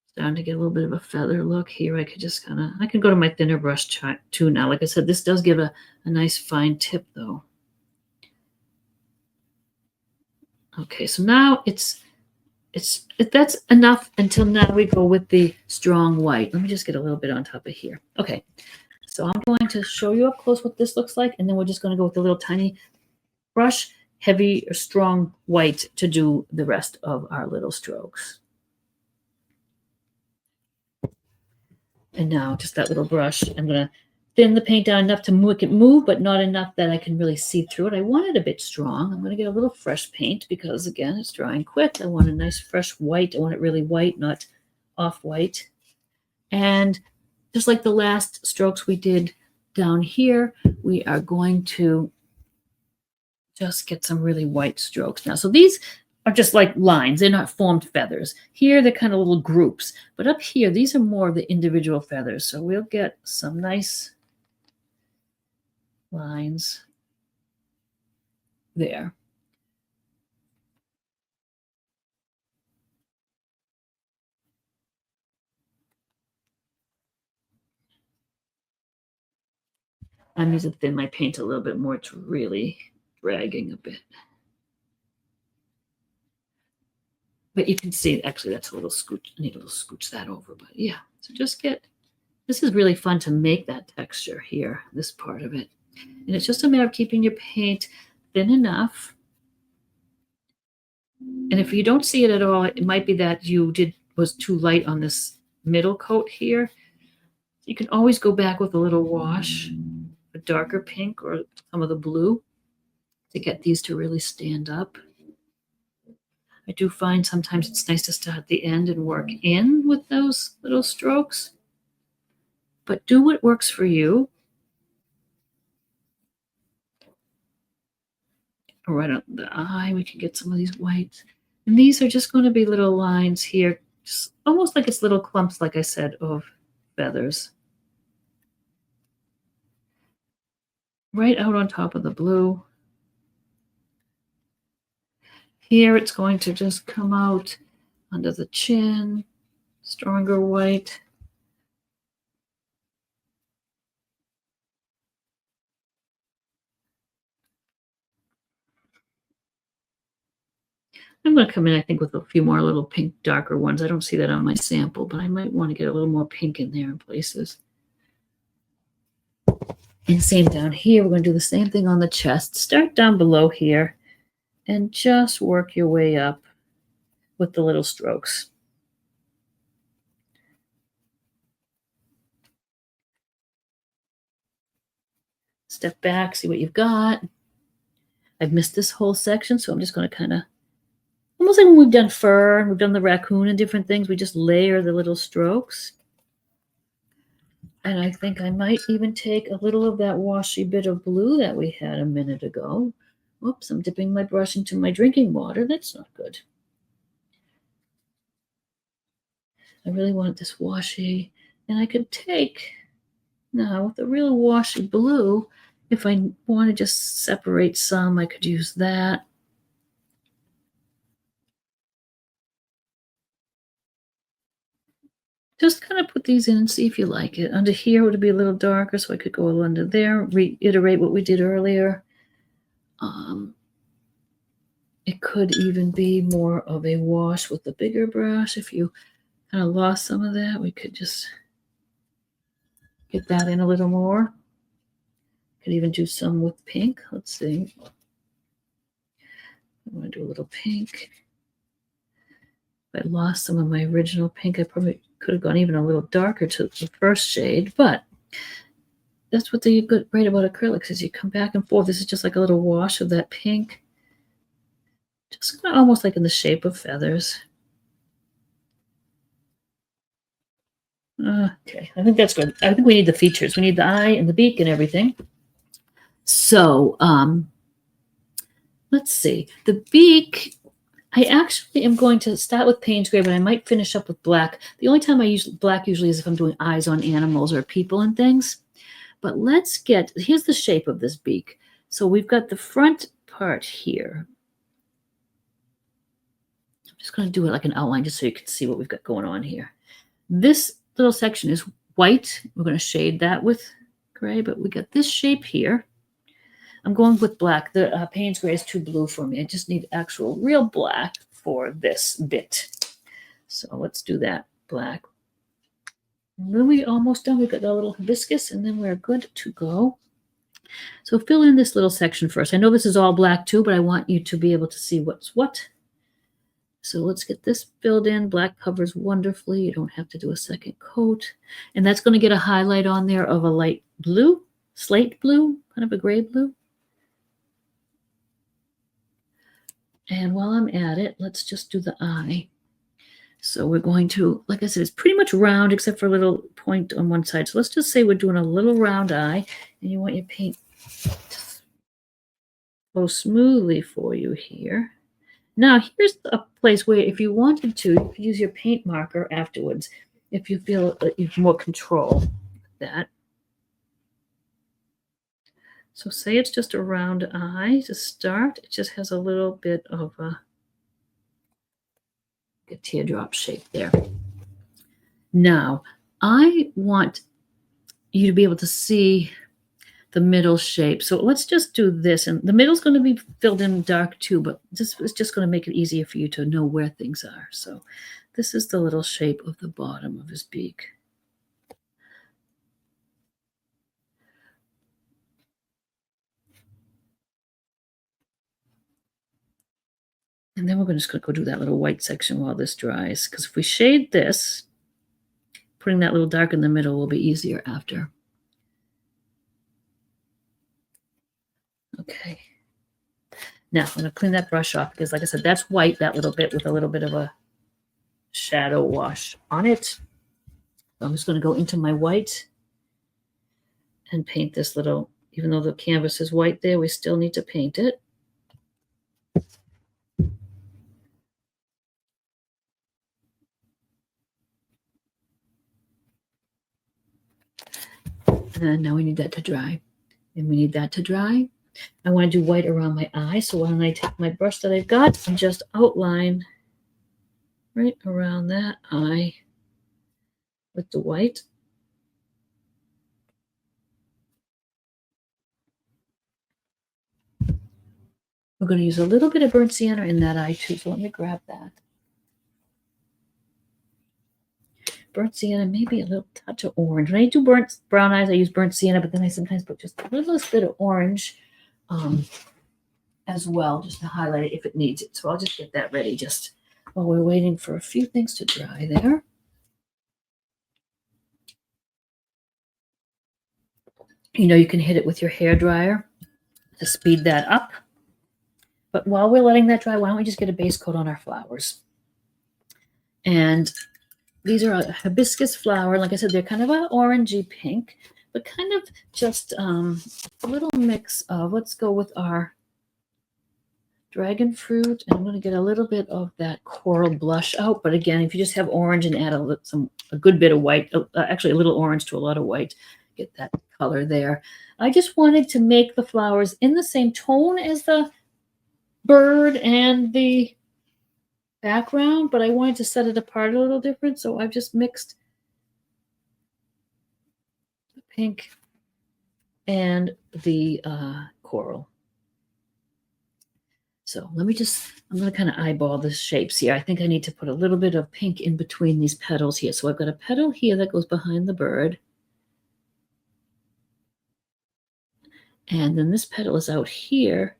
Starting to get a little bit of a feather look here. I could just I can go to my thinner brush too now. Like I said, this does give a nice fine tip though. Okay, so now that's enough until now we go with the strong white. Let me just get a little bit on top of here. Okay, so I'm going to show you up close what this looks like, and then we're just going to go with the little tiny brush, heavy or strong white to do the rest of our little strokes. And now just that little brush, I'm going to thin the paint down enough to make it move, but not enough that I can really see through it. I want it a bit strong. I'm going to get a little fresh paint because, again, it's drying quick. I want a nice fresh white. I want it really white, not off-white. And just like the last strokes we did down here, we are going to just get some really white strokes now. So these are just like lines. They're not formed feathers. Here, they're kind of little groups. But up here, these are more of the individual feathers. So we'll get some nice lines there. I need to thin my paint a little bit more. It's really dragging a bit. But you can see, actually, that's a little scooch. I need a little scooch that over. But yeah, so just get, this is really fun to make that texture here, this part of it. And it's just a matter of keeping your paint thin enough. And if you don't see it at all, it might be that you was too light on this middle coat here. You can always go back with a little wash, a darker pink or some of the blue to get these to really stand up. I do find sometimes it's nice to start at the end and work in with those little strokes. But do what works for you. Right on the eye, we can get some of these whites. And these are just going to be little lines here, just almost like it's little clumps, like I said, of feathers. Right out on top of the blue. Here it's going to just come out under the chin, stronger white. I'm going to come in, I think, with a few more little pink, darker ones. I don't see that on my sample, but I might want to get a little more pink in there in places. And same down here. We're going to do the same thing on the chest. Start down below here and just work your way up with the little strokes. Step back, see what you've got. I've missed this whole section, so I'm just going to kind of, almost like when we've done fur and we've done the raccoon and different things, we just layer the little strokes. And I think I might even take a little of that washy bit of blue that we had a minute ago. Whoops, I'm dipping my brush into my drinking water. That's not good. I really want this washy. And I could take, now with the real washy blue, if I want to just separate some, I could use that. Just kind of put these in and see if you like it. Under here would be a little darker, so I could go under there, reiterate what we did earlier. It could even be more of a wash with the bigger brush. If you kind of lost some of that, we could just get that in a little more. Could even do some with pink. Let's see. I want to do a little pink. If I lost some of my original pink, I probably could have gone even a little darker to the first shade, but that's what the good great about acrylics is you come back and forth. This is just like a little wash of that pink. Just kind of almost like in the shape of feathers. Okay, I think that's good. I think we need the features. We need the eye and the beak and everything. So let's see. The beak, I actually am going to start with Payne's Gray, but I might finish up with black. The only time I use black usually is if I'm doing eyes on animals or people and things. But let's get, here's the shape of this beak. So we've got the front part here. I'm just going to do it like an outline just so you can see what we've got going on here. This little section is white. We're going to shade that with gray, but we got this shape here. I'm going with black. The Payne's Gray is too blue for me. I just need actual real black for this bit. So let's do that black. And then we're almost done. We've got a little hibiscus, and then we're good to go. So fill in this little section first. I know this is all black too, but I want you to be able to see what's what. So let's get this filled in. Black covers wonderfully. You don't have to do a second coat. And that's going to get a highlight on there of a light blue, slate blue, kind of a gray blue. And while I'm at it, let's just do the eye. So we're going to, like I said, it's pretty much round except for a little point on one side. So let's just say we're doing a little round eye, and you want your paint to flow smoothly for you here. Now, here's a place where if you wanted to, you could use your paint marker afterwards if you feel that you have more control with that. So say it's just a round eye to start. It just has a little bit of a teardrop shape there. Now, I want you to be able to see the middle shape. So let's just do this. And the middle's going to be filled in dark too, but this is just going to make it easier for you to know where things are. So this is the little shape of the bottom of his beak. And then we're just going to go do that little white section while this dries. Because if we shade this, putting that little dark in the middle will be easier after. Okay. Now I'm going to clean that brush off because, like I said, that's white, that little bit with a little bit of a shadow wash on it. So I'm just going to go into my white and paint this little, even though the canvas is white there, we still need to paint it. And now we need that to dry. And we need that to dry. I want to do white around my eye. So why don't I take my brush that I've got and just outline right around that eye with the white. We're going to use a little bit of burnt sienna in that eye too. So let me grab that. Burnt sienna, maybe a little touch of orange. When I do brown eyes, I use burnt sienna, but then I sometimes put just a little bit of orange as well, just to highlight it if it needs it. So I'll just get that ready just while we're waiting for a few things to dry there. You know, you can hit it with your hair dryer to speed that up. But while we're letting that dry, why don't we just get a base coat on our flowers? And these are a hibiscus flower. Like I said, they're kind of an orangey pink, but kind of just a little mix of, let's go with our dragon fruit. And I'm going to get a little bit of that coral blush out. But again, if you just have orange and add a good bit of white, actually a little orange to a lot of white, get that color there. I just wanted to make the flowers in the same tone as the bird and the background, but I wanted to set it apart a little different, so I've just mixed the pink and the coral. So I'm going to kind of eyeball the shapes here. I think I need to put a little bit of pink in between these petals here. So I've got a petal here that goes behind the bird. And then this petal is out here,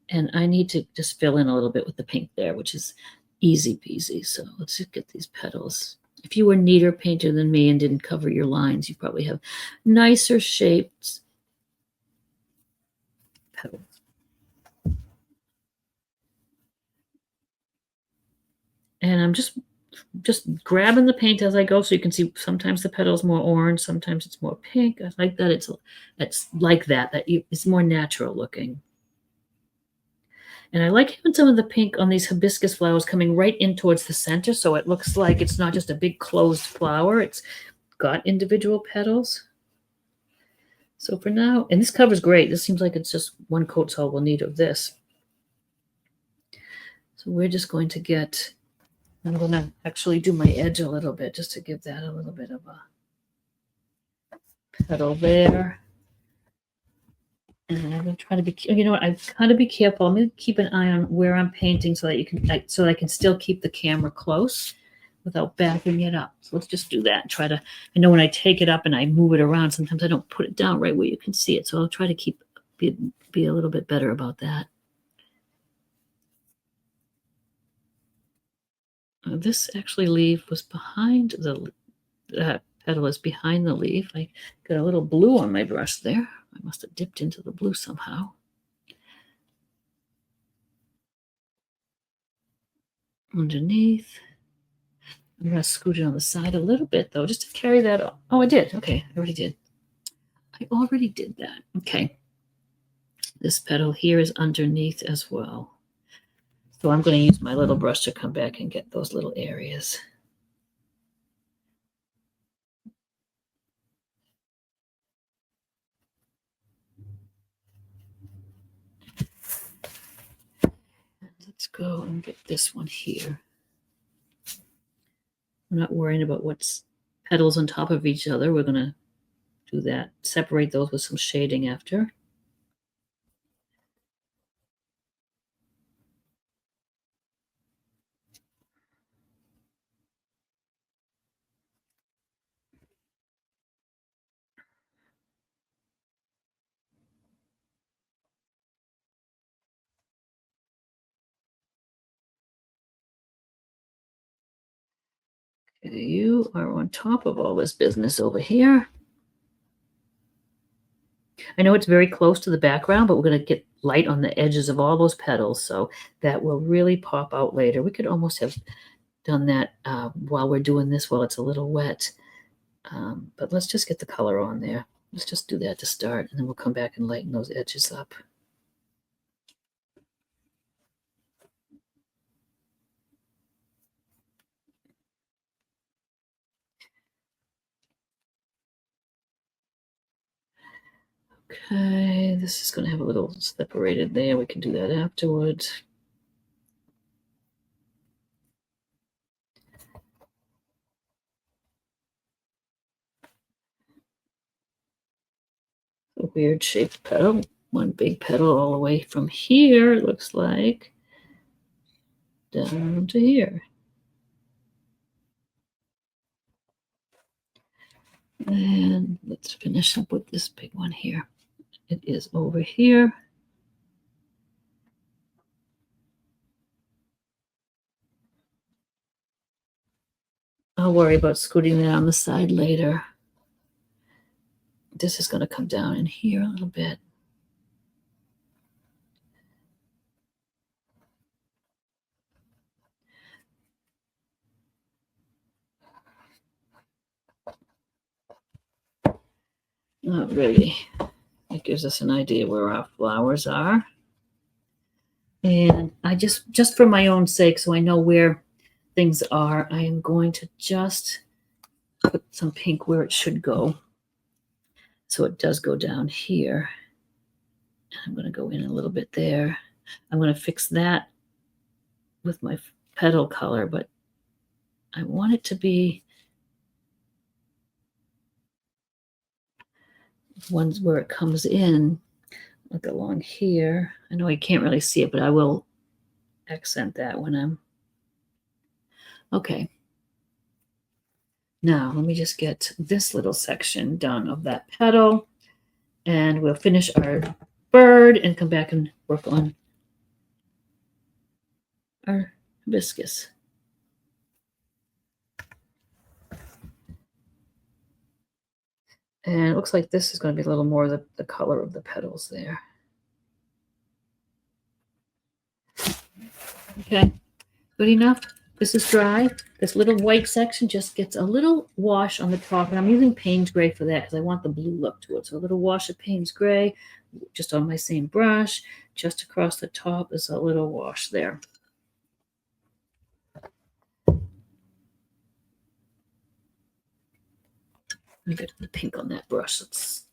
and I need to just fill in a little bit with the pink there, which is easy peasy. So let's just get these petals. If you were a neater painter than me and didn't cover your lines, you probably have nicer shaped petals. And I'm just grabbing the paint as I go, so you can see sometimes the petal's more orange, sometimes it's more pink. I like that it's like that it's more natural looking. And I like having some of the pink on these hibiscus flowers coming right in towards the center, so it looks like it's not just a big closed flower. It's got individual petals. So for now, and this cover's great. This seems like it's just one coat's all we'll need of this. So we're just going to get, I'm going to actually do my edge a little bit just to give that a little bit of a petal there. And I'm going to try to be, you know what, I've got to be careful. I'm going to keep an eye on where I'm painting so that so that I can still keep the camera close without backing it up. So let's just do that and try to, I know when I take it up and I move it around, sometimes I don't put it down right where you can see it. So I'll try to be a little bit better about that. This actually leaf was behind that petal is behind the leaf. I got a little blue on my brush there. I must have dipped into the blue somehow. Underneath. I'm going to scoot it on the side a little bit, though, just to carry that up. Oh, I did. Okay, I already did. I already did that. Okay. This petal here is underneath as well. So I'm going to use my little brush to come back and get those little areas. Let's go and get this one here. I'm not worrying about what's petals on top of each other. We're going to do that. Separate those with some shading after. Okay, you are on top of all this business over here. I know it's very close to the background, but we're going to get light on the edges of all those petals, so that will really pop out later. We could almost have done that while we're doing this while it's a little wet. But let's just get the color on there. Let's just do that to start, and then we'll come back and lighten those edges up. Okay, this is going to have a little separated there. We can do that afterwards. A weird shaped petal. One big petal all the way from here, it looks like, down to here. And let's finish up with this big one here. It is over here. I'll worry about scooting that on the side later. This is going to come down in here a little bit. Alrighty. It gives us an idea where our flowers are. And I just for my own sake, so I know where things are, I am going to just put some pink where it should go. So it does go down here. I'm going to go in a little bit there. I'm going to fix that with my petal color, but I want it to be ones where it comes in, like along here. I know I can't really see it, but I will accent that when I'm okay. Now let me just get this little section done of that petal, and we'll finish our bird and come back and work on our hibiscus. And it looks like this is going to be a little more the color of the petals there. Okay, good enough. This is dry. This little white section just gets a little wash on the top, and I'm using Payne's Gray for that because I want the blue look to it. So a little wash of Payne's Gray just on my same brush. Just across the top is a little wash there. Let me get the pink on that brush. Let's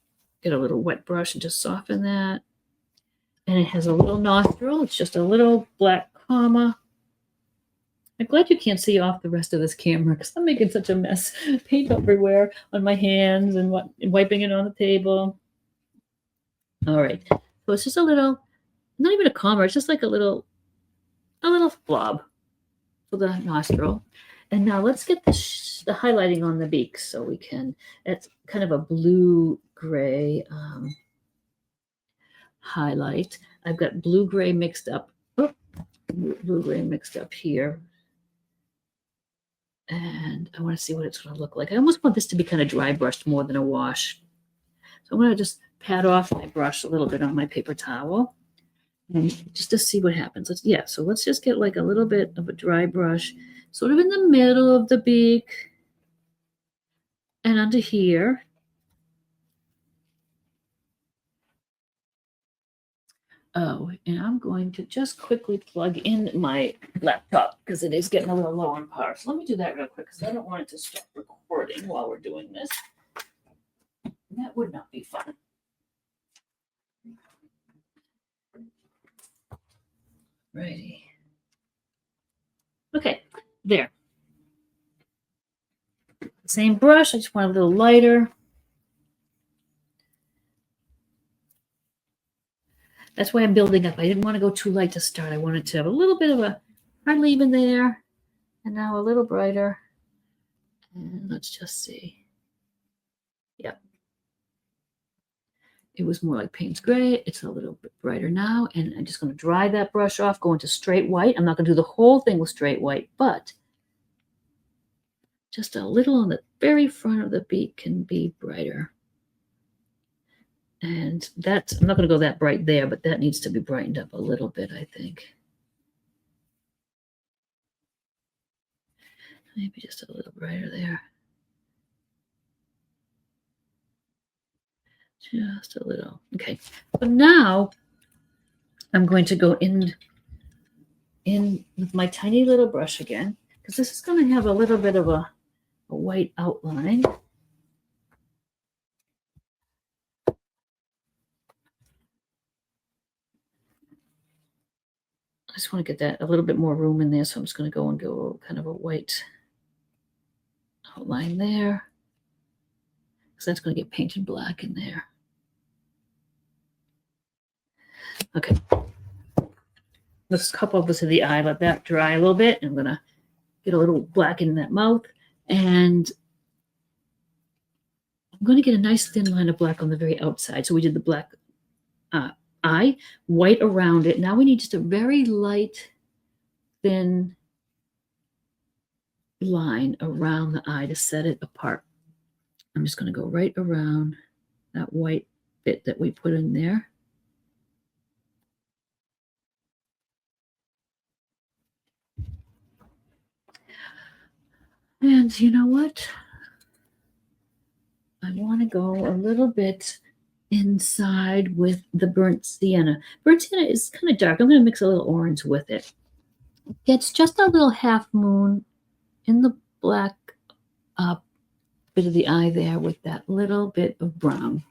get a little wet brush and just soften that. And it has a little nostril. It's just a little black comma. I'm glad you can't see off the rest of this camera because I'm making such a mess. Paint everywhere on my hands and wiping it on the table. All right. So it's just a little, not even a comma. It's just like a little blob for the nostril. And now let's get the highlighting on the beak so we can, it's kind of a blue-gray highlight. I've got blue-gray mixed up. Oh, blue-gray mixed up here. And I want to see what it's going to look like. I almost want this to be kind of dry brushed more than a wash. So I'm going to just pat off my brush a little bit on my paper towel and just to see what happens. So let's just get like a little bit of a dry brush sort of in the middle of the beak and under here. Oh, and I'm going to just quickly plug in my laptop because it is getting a little low on power. So let me do that real quick because I don't want it to stop recording while we're doing this. That would not be fun. Righty. Okay, there. Same brush, I just want a little lighter. That's why I'm building up. I didn't want to go too light to start. I wanted to have a little bit of a hardly even there. And now a little brighter. And let's just see. Yep. It was more like Payne's Gray. It's a little bit brighter now. And I'm just going to dry that brush off, go into straight white. I'm not going to do the whole thing with straight white, but just a little on the very front of the beak can be brighter. And that's, I'm not going to go that bright there, but that needs to be brightened up a little bit, I think. Maybe just a little brighter there. Just a little. Okay. But now I'm going to go in with my tiny little brush again, because this is going to have a little bit of a white outline. I just want to get that a little bit more room in there, so I'm just going to go kind of a white outline there, because that's going to get painted black in there. Okay. Let's cup over to the eye, let that dry a little bit. I'm going to get a little black in that mouth, and I'm going to get a nice thin line of black on the very outside. So we did the black eye, white around it. Now we need just a very light, thin line around the eye to set it apart. I'm just going to go right around that white bit that we put in there. And you know what? I want to go a little bit inside with the burnt sienna. Burnt sienna is kind of dark. I'm going to mix a little orange with it. It's just a little half moon in the black bit of the eye there with that little bit of brown.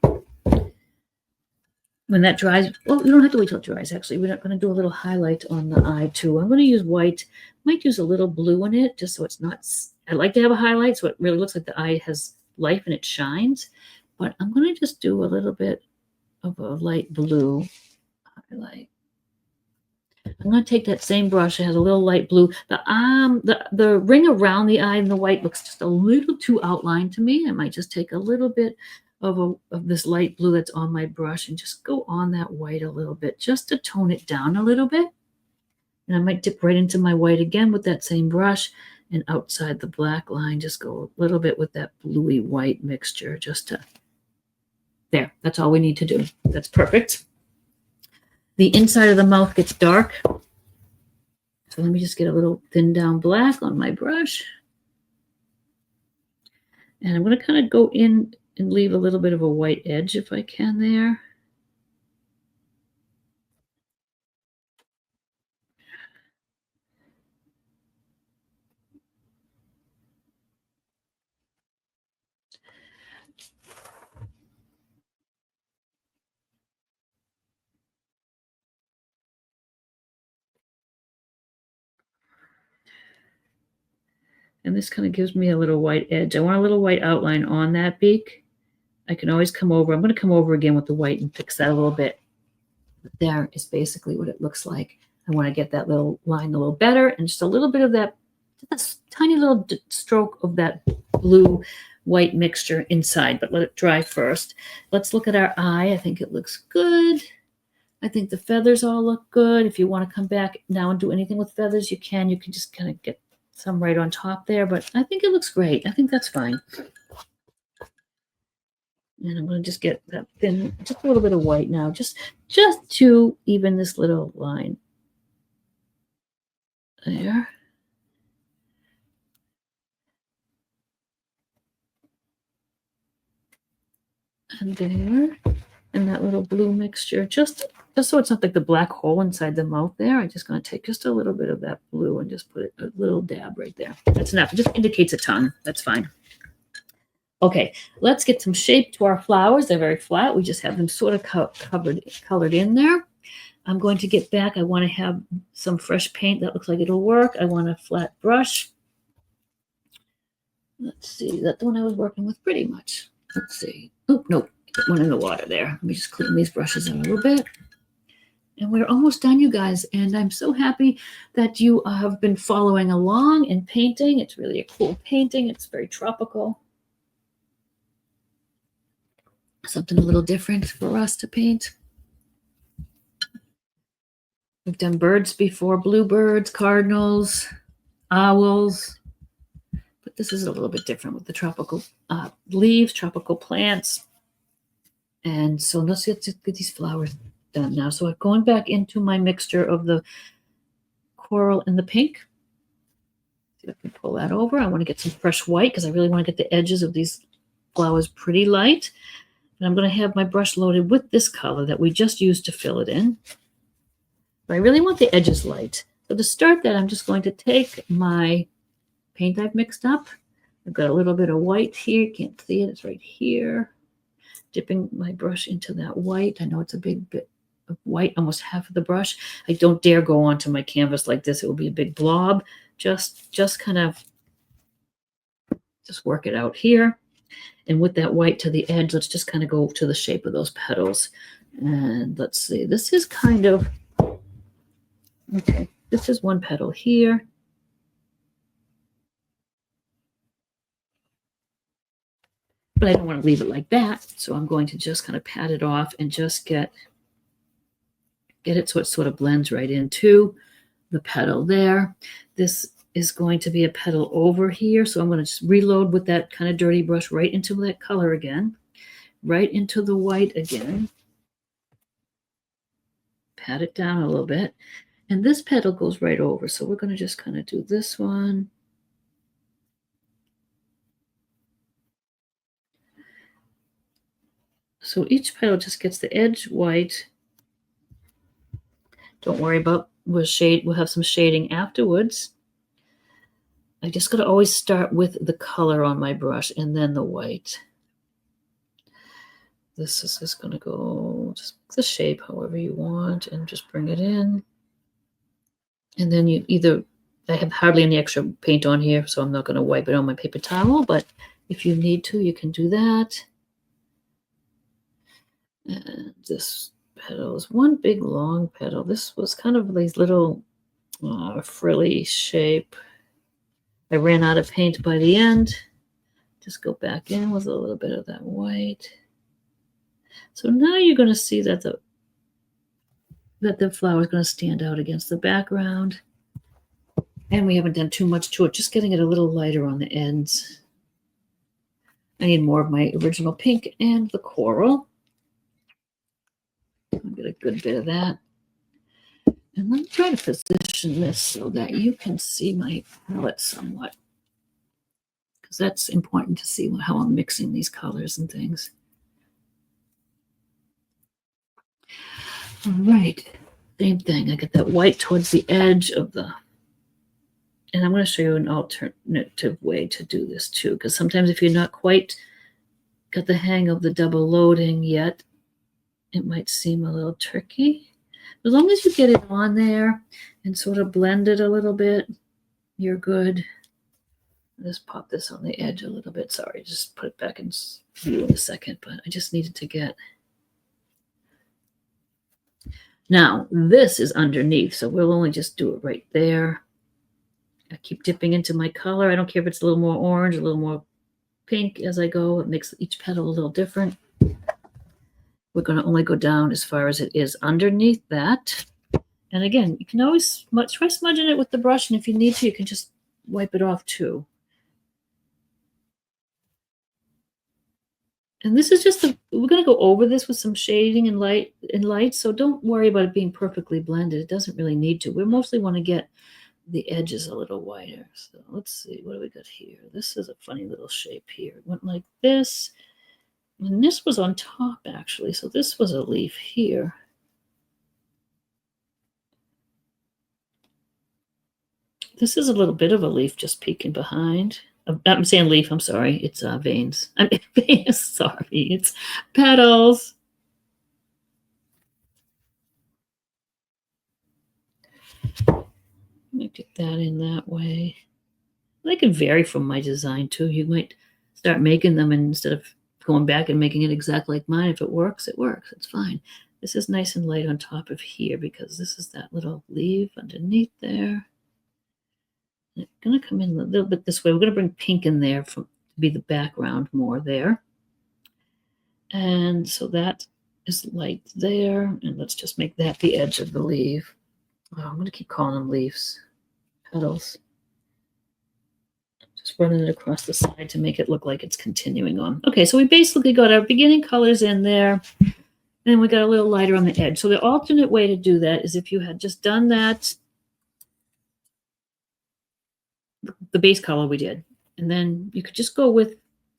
When that dries, well, you don't have to wait till it dries, actually. We're not going to do a little highlight on the eye, too. I'm going to use white. Might use a little blue in it, just so it's not... I like to have a highlight, so it really looks like the eye has life and it shines. But I'm going to just do a little bit of a light blue highlight. I'm going to take that same brush. It has a little light blue. The ring around the eye and the white looks just a little too outlined to me. I might just take a little bit of this light blue that's on my brush and just go on that white a little bit just to tone it down a little bit. And I might dip right into my white again with that same brush, and outside the black line, just go a little bit with that bluey white mixture just to... There, that's all we need to do. That's perfect. The inside of the mouth gets dark. So let me just get a little thin down black on my brush. And I'm going to kind of go in and leave a little bit of a white edge if I can there. And this kind of gives me a little white edge. I want a little white outline on that beak. I can always come over. I'm going to come over again with the white and fix that a little bit. But there is basically what it looks like. I want to get that little line a little better, and just a little bit of that, just a tiny little stroke of that blue white mixture inside, but let it dry first. Let's look at our eye. I think it looks good. I think the feathers all look good. If you want to come back now and do anything with feathers, you can. You can just kind of get some right on top there, but I think it looks great. I think that's fine. And I'm going to just get that thin, just a little bit of white now, just to even this little line there. And there, and that little blue mixture, just so it's not like the black hole inside the mouth there. I'm just going to take just a little bit of that blue and just put a little dab right there. That's enough. It just indicates a ton. That's fine. Okay, let's get some shape to our flowers. They're very flat. We just have them sort of colored in there. I'm going to get back. I want to have some fresh paint. That looks like it'll work. I want a flat brush. Let's see. That's the one I was working with pretty much. Let's see. Oh, no. Put one in the water there. Let me just clean these brushes out a little bit. And we're almost done, you guys. And I'm so happy that you have been following along and painting. It's really a cool painting. It's very tropical. Something a little different for us to paint. We've done birds before, bluebirds, cardinals, owls. But this is a little bit different with the tropical leaves, tropical plants. And so let's get these flowers done now. So I'm going back into my mixture of the coral and the pink. See if I can pull that over. I want to get some fresh white because I really want to get the edges of these flowers pretty light. And I'm going to have my brush loaded with this color that we just used to fill it in. But I really want the edges light. So to start that, I'm just going to take my paint I've mixed up. I've got a little bit of white here. Can't see it. It's right here. Dipping my brush into that white. I know it's a big bit of white, almost half of the brush. I don't dare go onto my canvas like this. It will be a big blob. Just kind of just work it out here. And with that white to the edge, let's just kind of go to the shape of those petals. And let's see, this is kind of, okay, this is one petal here. But I don't want to leave it like that. So I'm going to just kind of pat it off and just get it so it sort of blends right into the petal there. This is going to be a petal over here. So I'm going to just reload with that kind of dirty brush right into that color again, right into the white again. Pat it down a little bit. And this petal goes right over. So we're going to just kind of do this one. So each petal just gets the edge white. Don't worry about we'll have some shading afterwards. I just got to always start with the color on my brush and then the white. This is just going to go just the shape however you want and just bring it in. And then I have hardly any extra paint on here, so I'm not going to wipe it on my paper towel, but if you need to, you can do that. And this petal is one big long petal. This was kind of these little frilly shape. I ran out of paint by the end. Just go back in with a little bit of that white. So now you're going to see that the flower is going to stand out against the background. And we haven't done too much to it, just getting it a little lighter on the ends. I need more of my original pink and the coral. I'll get a good bit of that. And let me try to position this so that you can see my palette somewhat, because that's important to see how I'm mixing these colors and things. All right, same thing. I get that white towards the edge of the, and I'm going to show you an alternative way to do this too, because sometimes if you're not quite got the hang of the double loading yet, it might seem a little tricky. As long as you get it on there and sort of blend it a little bit, you're good. I'll just pop this on the edge a little bit. Sorry, just put it back in view in a second, but I just needed to get. Now, this is underneath, so we'll only just do it right there. I keep dipping into my color. I don't care if it's a little more orange, a little more pink as I go. It makes each petal a little different. We're going to only go down as far as it is underneath that. And again, you can always try smudging it with the brush, and if you need to, you can just wipe it off too. And this is just we're going to go over this with some shading and light, so don't worry about it being perfectly blended. It doesn't really need to. We mostly want to get the edges a little whiter. So let's see, what do we got here? This is a funny little shape here. It went like this, and this was on top actually. So this was a leaf here. This is a little bit of a leaf just peeking behind. I'm saying leaf, I'm sorry. It's veins. I mean, veins, sorry. It's petals. Let me get that in that way. They can vary from my design too. You might start making them, and instead of going back and making it exactly like mine, if it works, it works. It's fine. This is nice and light on top of here because this is that little leaf underneath there. It's going to come in a little bit this way. We're going to bring pink in there to be the background more there. And so that is light there. And let's just make that the edge of the leaf. Oh, I'm going to keep calling them leaves, petals. Just running it across the side to make it look like it's continuing on. Okay, so we basically got our beginning colors in there. And we got a little lighter on the edge. So the alternate way to do that is if you had just done that, the base color we did. And then you could just go with,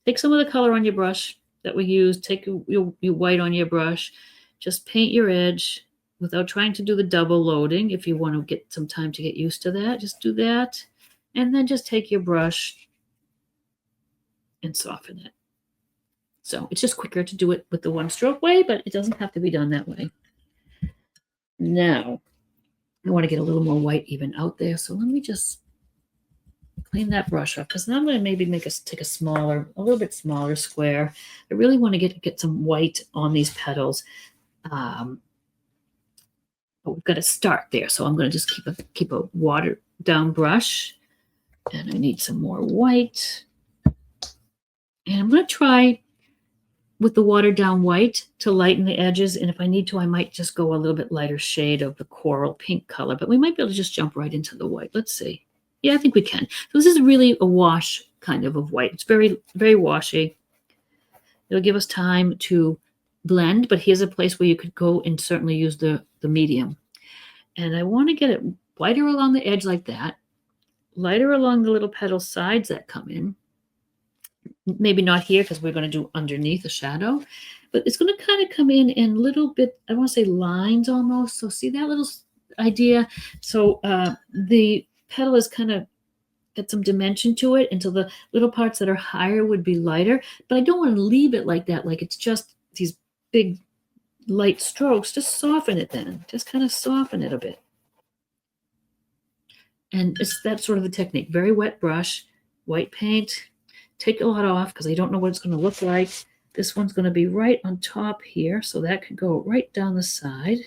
take some of the color on your brush that we used, take your white on your brush, just paint your edge without trying to do the double loading. If you want to get some time to get used to that, just do that. And then just take your brush and soften it. So it's just quicker to do it with the one stroke way, but it doesn't have to be done that way. Now, I want to get a little more white even out there. So let me just clean that brush off, because now I'm going to maybe take a little bit smaller square. I really want to get some white on these petals. But we've got to start there. So I'm going to just keep a watered down brush, and I need some more white. And I'm going to try with the watered down white to lighten the edges. And if I need to, I might just go a little bit lighter shade of the coral pink color, but we might be able to just jump right into the white. Let's see. Yeah, I think we can. So this is really a wash kind of white. It's very, very washy. It'll give us time to blend, but here's a place where you could go and certainly use the medium. And I want to get it whiter along the edge like that, lighter along the little petal sides that come in. Maybe not here because we're going to do underneath a shadow, but it's going to kind of come in little bit, I want to say lines almost. So see that little idea? So the petal is kind of got some dimension to it, and so the little parts that are higher would be lighter, but I don't want to leave it like that, like it's just these big light strokes. Just soften it then. Just kind of soften it a bit. And it's that sort of the technique. Very wet brush, white paint. Take a lot off because I don't know what it's going to look like. This one's going to be right on top here, so that could go right down the side.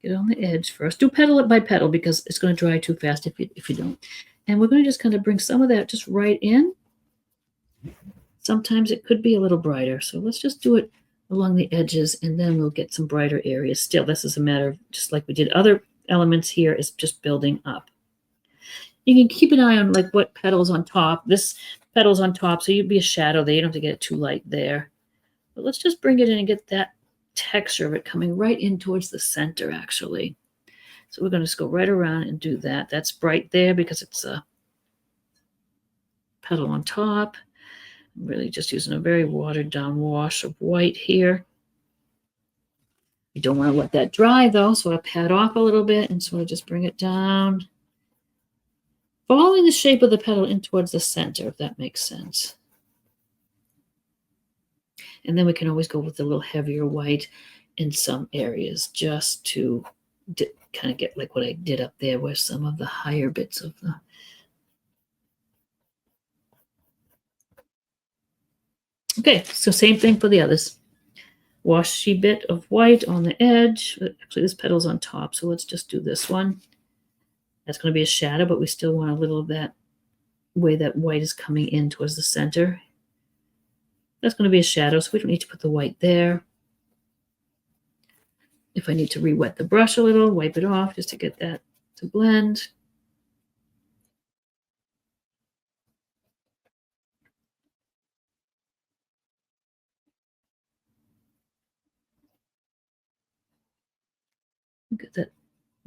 Get on the edge first. Do petal by petal because it's going to dry too fast if you don't. And we're going to just kind of bring some of that just right in. Sometimes it could be a little brighter, so let's just do it along the edges, and then we'll get some brighter areas. Still, this is a matter of, just like we did other elements here, is just building up. You can keep an eye on like what petal's on top. This petal's on top, so you'd be a shadow there. You don't have to get it too light there. But let's just bring it in and get that texture of it coming right in towards the center, actually. So we're going to just go right around and do that. That's bright there because it's a petal on top. I'm really just using a very watered down wash of white here. You don't want to let that dry though, so I pat off a little bit and sort of just bring it down, following the shape of the petal in towards the center, if that makes sense. And then we can always go with a little heavier white in some areas just to kind of get like what I did up there where some of the higher bits of the... Okay, so same thing for the others. Washy bit of white on the edge. Actually, this petal's on top, so let's just do this one. That's going to be a shadow, but we still want a little of that way that white is coming in towards the center. That's going to be a shadow, so we don't need to put the white there. If I need to re-wet the brush a little, wipe it off just to get that to blend. Look at that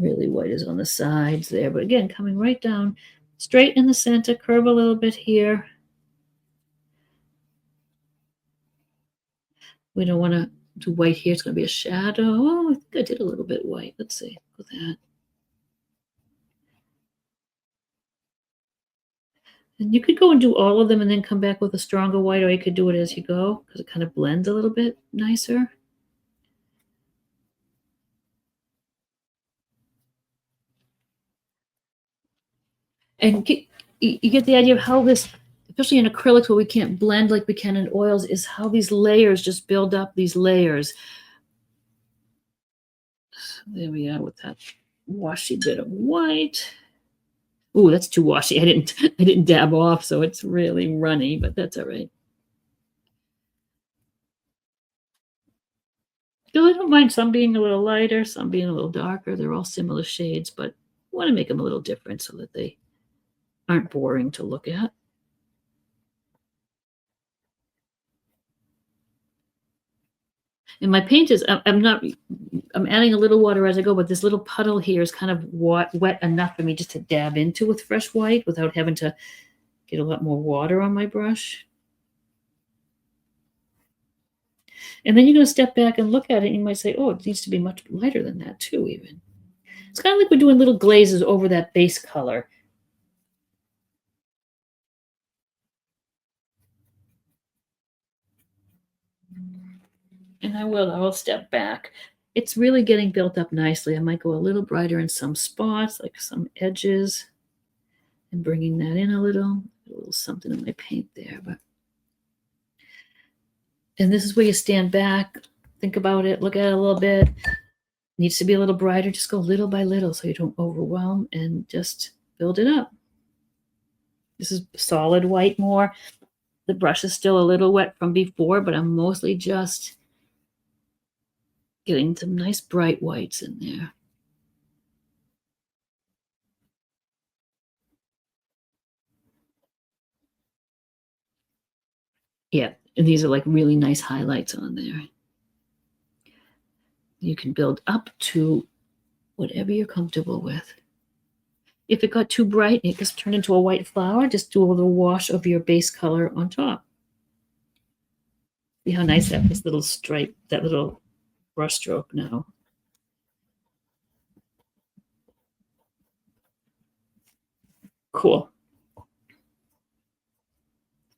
really white is on the sides there. But again, coming right down, straight in the center, curve a little bit here. We don't want to do white here. It's going to be a shadow. Oh, I think I did a little bit white. Let's see. With that. And you could go and do all of them and then come back with a stronger white, or you could do it as you go because it kind of blends a little bit nicer. And you get the idea of how this, especially in acrylics where we can't blend like we can in oils, is how these layers just build up these layers. So there we are with that washy bit of white. Ooh, that's too washy. I didn't dab off, so it's really runny, but that's all right. So I don't mind some being a little lighter, some being a little darker. They're all similar shades, but I want to make them a little different so that they aren't boring to look at. And my paint is, I'm adding a little water as I go, but this little puddle here is kind of wet enough for me just to dab into with fresh white without having to get a lot more water on my brush. And then you're going to step back and look at it, and you might say, oh, it needs to be much lighter than that too, even. It's kind of like we're doing little glazes over that base color. And I will step back. It's really getting built up nicely. I might go a little brighter in some spots, like some edges, and bringing that in a little something in my paint there. And this is where you stand back, think about it, look at it a little bit. Needs to be a little brighter. Just go little by little so you don't overwhelm and just build it up. This is solid white more. The brush is still a little wet from before, but I'm mostly just getting some nice bright whites in there. Yeah, and these are like really nice highlights on there. You can build up to whatever you're comfortable with. If it got too bright and it just turned into a white flower, just do a little wash of your base color on top. See how nice that this little stripe, that little brush stroke now. Cool.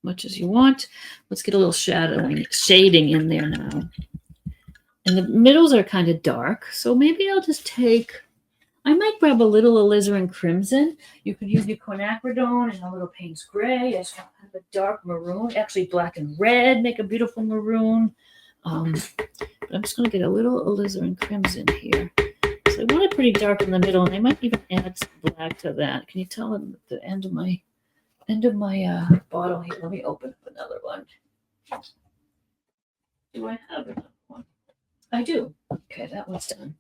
Much as you want. Let's get a little shading in there now. And the middles are kind of dark, so maybe I'll just I might grab a little alizarin crimson. You could use your quinacridone and a little Payne's gray as kind of a dark maroon. Actually, black and red make a beautiful maroon. But I'm just going to get a little alizarin crimson here. So I want it pretty dark in the middle, and I might even add some black to that. Can you tell at the end of my bottle here? Let me open up another one. Do I have another one? I do. Okay, that one's done.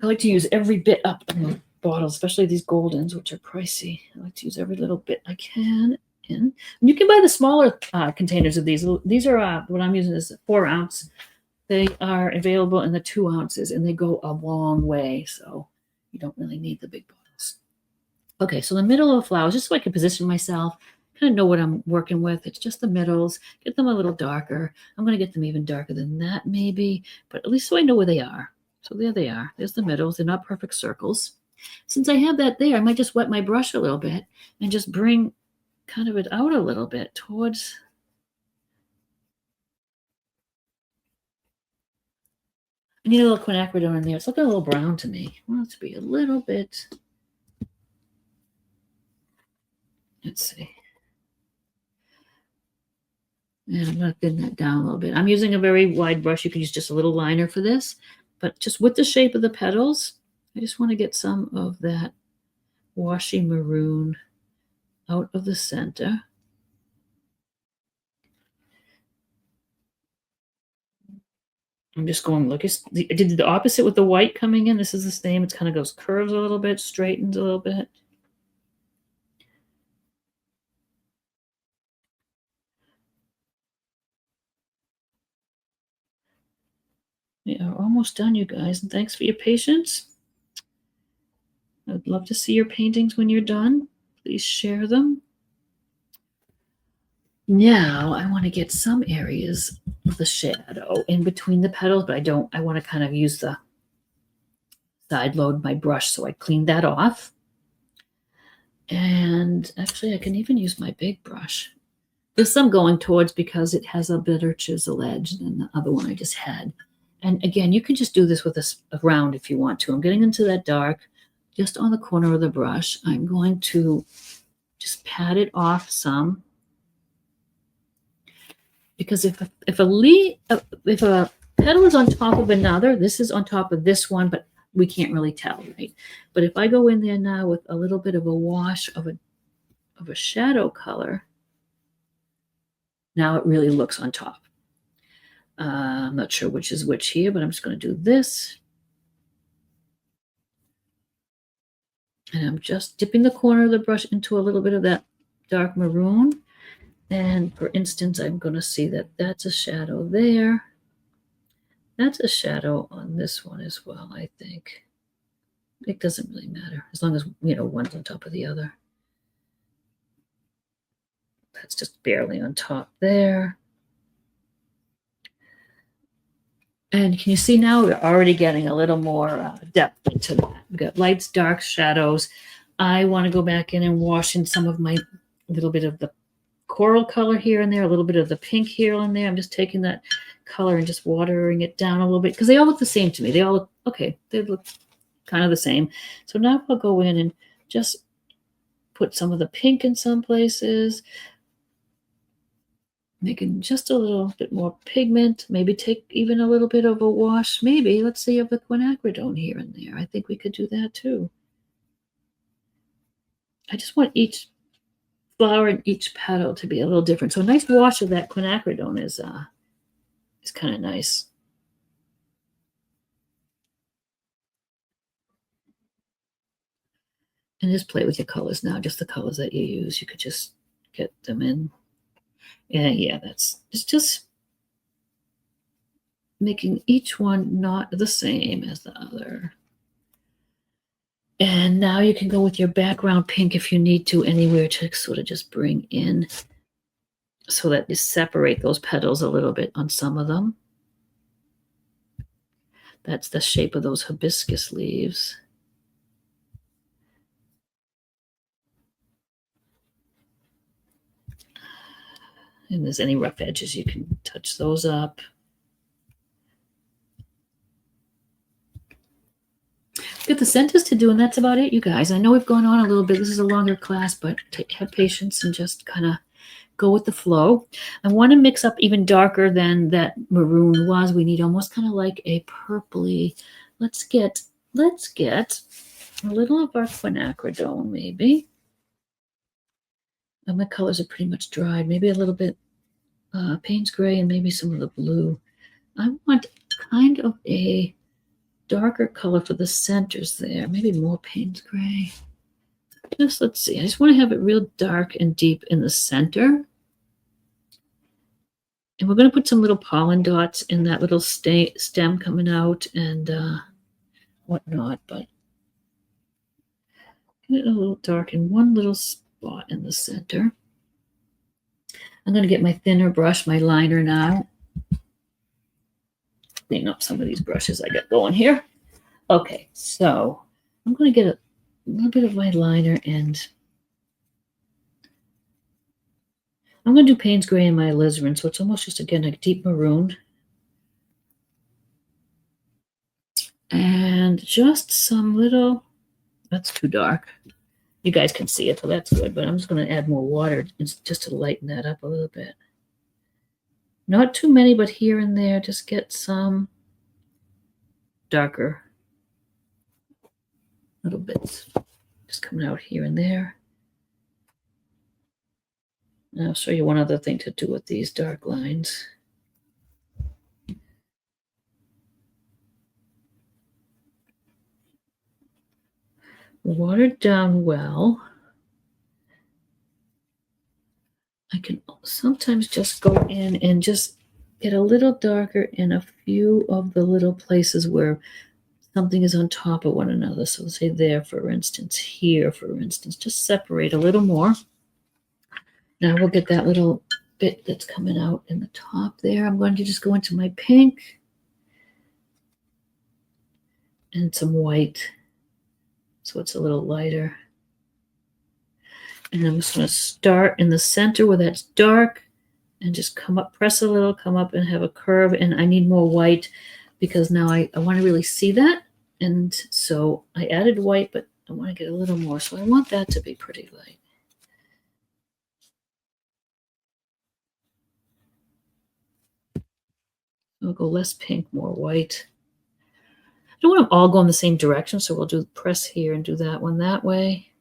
I like to use every bit up in the bottle, especially these goldens, which are pricey. I like to use every little bit I can in. And you can buy the smaller containers of these. These are what I'm using is 4 ounce. They are available in the 2 ounces, and they go a long way. So you don't really need the big bottles. Okay, so the middle of the flowers, just so I can position myself, kind of know what I'm working with. It's just the middles. Get them a little darker. I'm going to get them even darker than that, maybe, but at least so I know where they are. So there they are. There's the middles. They're not perfect circles. Since I have that there, I might just wet my brush a little bit and just bring kind of it out a little bit towards. I need a little quinacridone in there. It's looking a little brown to me. I want it to be a little bit. Let's see. And I'm going to thin that down a little bit. I'm using a very wide brush. You can use just a little liner for this, but just with the shape of the petals, I just want to get some of that washy maroon out of the center. I'm just going, look, I did the opposite with the white coming in. This is the same. It kind of goes curves a little bit, straightens a little bit. Yeah, are almost done, you guys, and thanks for your patience. I'd love to see your paintings when you're done. Please share them. Now I want to get some areas of the shadow in between the petals, but I want to kind of use the side load my brush, so I cleaned that off. And actually I can even use my big brush. This I'm going towards because it has a better chisel edge than the other one I just had. And again, you can just do this with a round if you want to. I'm getting into that dark just on the corner of the brush. I'm going to just pat it off some. Because if a petal is on top of another, this is on top of this one, but we can't really tell, right? But if I go in there now with a little bit of a wash of a shadow color, now it really looks on top. I'm not sure which is which here, but I'm just going to do this. And I'm just dipping the corner of the brush into a little bit of that dark maroon. And for instance, I'm going to see that that's a shadow there. That's a shadow on this one as well, I think. It doesn't really matter as long as, one's on top of the other. That's just barely on top there. And can you see now we're already getting a little more depth into that. We've got lights, darks, shadows. I want to go back in and wash in some of my little bit of the coral color here and there, a little bit of the pink here and there. I'm just taking that color and just watering it down a little bit because they all look the same to me. They all look, okay, they look kind of the same. So now I'll go in and just put some of the pink in some places, making just a little bit more pigment, maybe take even a little bit of a wash, maybe, let's say, of the quinacridone here and there. I think we could do that too. I just want each flower and each petal to be a little different. So a nice wash of that quinacridone is kind of nice. And just play with your colors now, just the colors that you use. You could just get them in. Yeah, it's just making each one not the same as the other. And now you can go with your background pink if you need to anywhere to sort of just bring in so that you separate those petals a little bit on some of them. That's the shape of those hibiscus leaves. And if there's any rough edges, you can touch those up. Got the centers to do, and that's about it, you guys. I know we've gone on a little bit. This is a longer class, but have patience and just kind of go with the flow. I want to mix up even darker than that maroon was. We need almost kind of like a purpley. Let's get a little of our quinacridone, maybe. And my colors are pretty much dried. Maybe a little bit Payne's gray and maybe some of the blue. I want kind of a darker color for the centers there. Maybe more Payne's gray. Let's see. I just want to have it real dark and deep in the center. And we're going to put some little pollen dots in that little stem coming out and whatnot. But get it a little dark in one little spot in the center. I'm going to get my thinner brush, my liner now. Clean up some of these brushes I got going here. Okay, so I'm going to get a little bit of my liner and I'm going to do Payne's gray in my alizarin, so it's almost just, again, a deep maroon. And just some little, that's too dark. You guys can see it, so that's good, but I'm just going to add more water just to lighten that up a little bit. Not too many, but here and there, just get some darker little bits just coming out here and there. And I'll show you one other thing to do with these dark lines. Watered down well. I can sometimes just go in and just get a little darker in a few of the little places where something is on top of one another. So say there, for instance, here, for instance, just separate a little more. Now we'll get that little bit that's coming out in the top there. I'm going to just go into my pink and some white, so it's a little lighter. And I'm just going to start in the center where that's dark and just come up, press a little, come up and have a curve. And I need more white because now I want to really see that. And so I added white, but I want to get a little more. So I want that to be pretty light. I'll go less pink, more white. I don't want them all go in the same direction, so we'll do press here and do that one that way.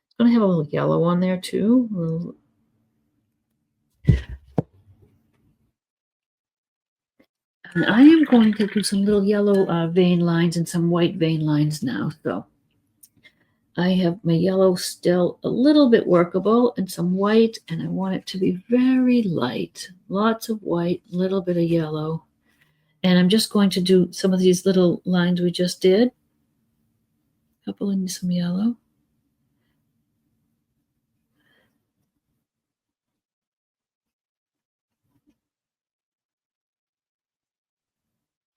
It's going to have a little yellow on there too. And I am going to do some little yellow vein lines and some white vein lines now. So I have my yellow still a little bit workable and some white, and I want it to be very light. Lots of white, a little bit of yellow. And I'm just going to do some of these little lines we just did. A couple in some yellow.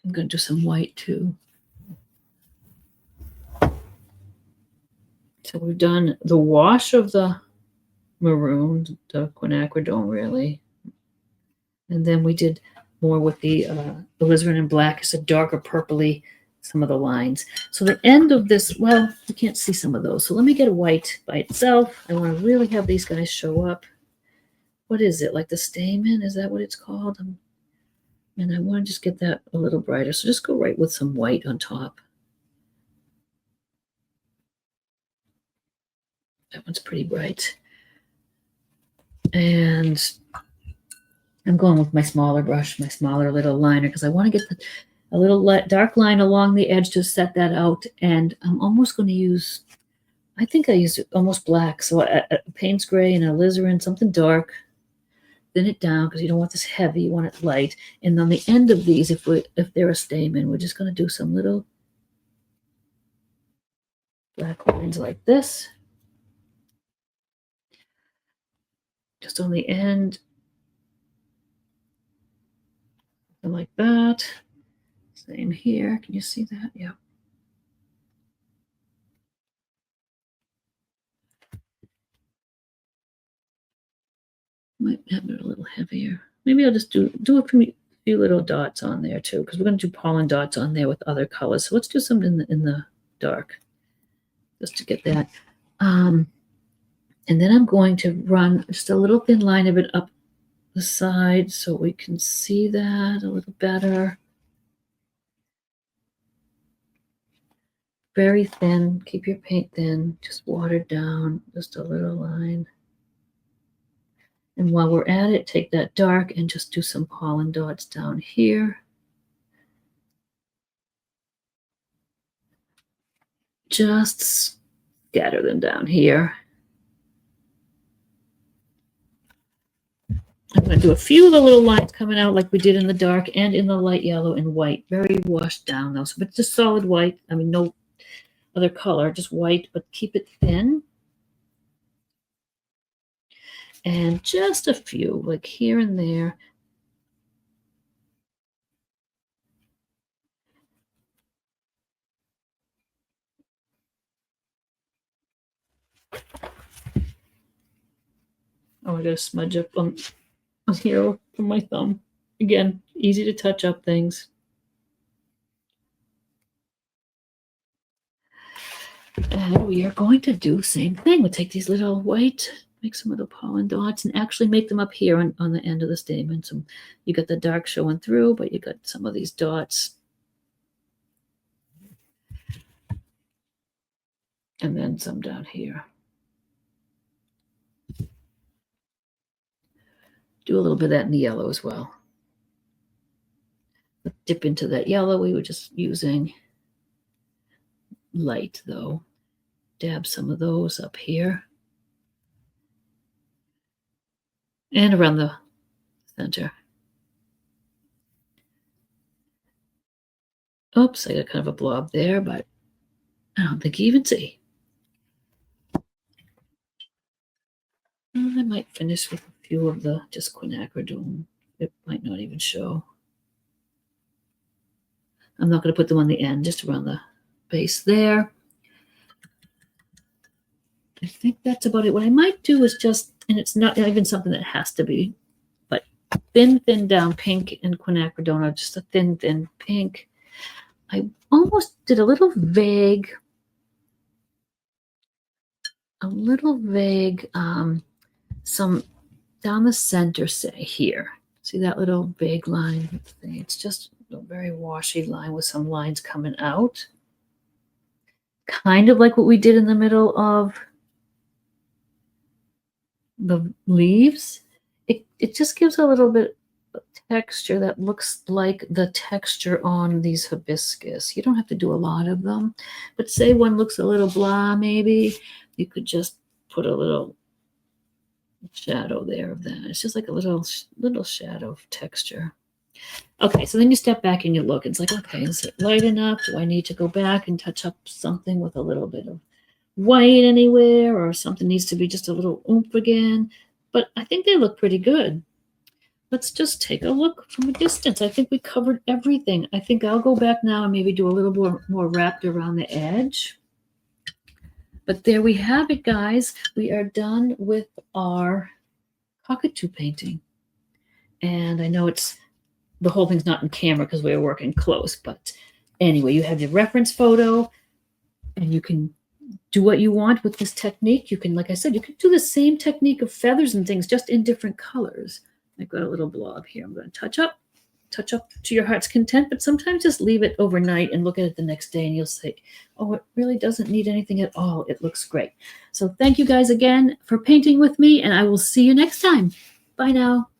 I'm going to do some white too. So we've done the wash of the maroon, the quinacridone really. And then we did more with the alizarin in black. It's a darker purpley, some of the lines. So the end of this, well, you can't see some of those. So let me get a white by itself. I want to really have these guys show up. What is it, like the stamen? Is that what it's called? And I want to just get that a little brighter. So just go right with some white on top. That one's pretty bright. And I'm going with my smaller brush, my smaller little liner, because I want to get a little dark line along the edge to set that out. And I'm almost going to use, I think I used almost black. So a Payne's Gray and alizarin, something dark. Thin it down because you don't want this heavy, you want it light. And on the end of these, if they're a stamen, we're just going to do some little black lines like this. Just on the end. Something like that. Same here. Can you see that? Yeah. Might have it a little heavier. Maybe I'll just do a few little dots on there too, because we're going to do pollen dots on there with other colors. So let's do some in the dark, just to get that. And then I'm going to run just a little thin line of it up the side so we can see that a little better. Very thin. Keep your paint thin. Just watered down. Just a little line. And while we're at it, take that dark and just do some pollen dots down here. Just scatter them down here. I'm going to do a few of the little lines coming out like we did in the dark and in the light yellow and white. Very washed down though. So, but just solid white. I mean, no other color, just white, but keep it thin. And just a few, like here and there. Oh, I got a smudge up on here from my thumb. Again, easy to touch up things. And we are going to do the same thing. We'll take these little white, make some little pollen dots, and actually make them up here on the end of the stamen. So you got the dark showing through, but you got some of these dots. And then some down here. Do a little bit of that in the yellow as well. Dip into that yellow we were just using. Light though. dab some of those up here and around the center. Oops, I got kind of a blob there, but I don't think you even see. I might finish with a few of the just quinacridone. It might not even show. I'm not going to put them on the end, just around the base there. I think that's about it. What I might do is just, and it's not even something that has to be, but thin down pink and quinacridone, just a thin pink. I almost did a little vague, some down the center, say here. See that little vague line thing? It's just a very washy line with some lines coming out. Kind of like what we did in the middle of the leaves. It just gives a little bit of texture that looks like the texture on these hibiscus. You don't have to do a lot of them, but say one looks a little blah, maybe you could just put a little shadow there of that. It's just like a little shadow texture. Okay, so then you step back and you look. It's like, okay, is it light enough? Do I need to go back and touch up something with a little bit of white anywhere, or something needs to be just a little oomph again? But I think they look pretty good. Let's just take a look from a distance. I think we covered everything. I think I'll go back now and maybe do a little more wrapped around the edge. But there we have it, guys. We are done with our cockatoo painting. And I know the whole thing's not in camera because we were working close. But anyway, you have your reference photo, and you can do what you want with this technique. You can, like I said, you can do the same technique of feathers and things, just in different colors. I've got a little blob here. I'm going to touch up to your heart's content, but sometimes just leave it overnight and look at it the next day and you'll say, oh, it really doesn't need anything at all. It looks great. So thank you guys again for painting with me, and I will see you next time. Bye now.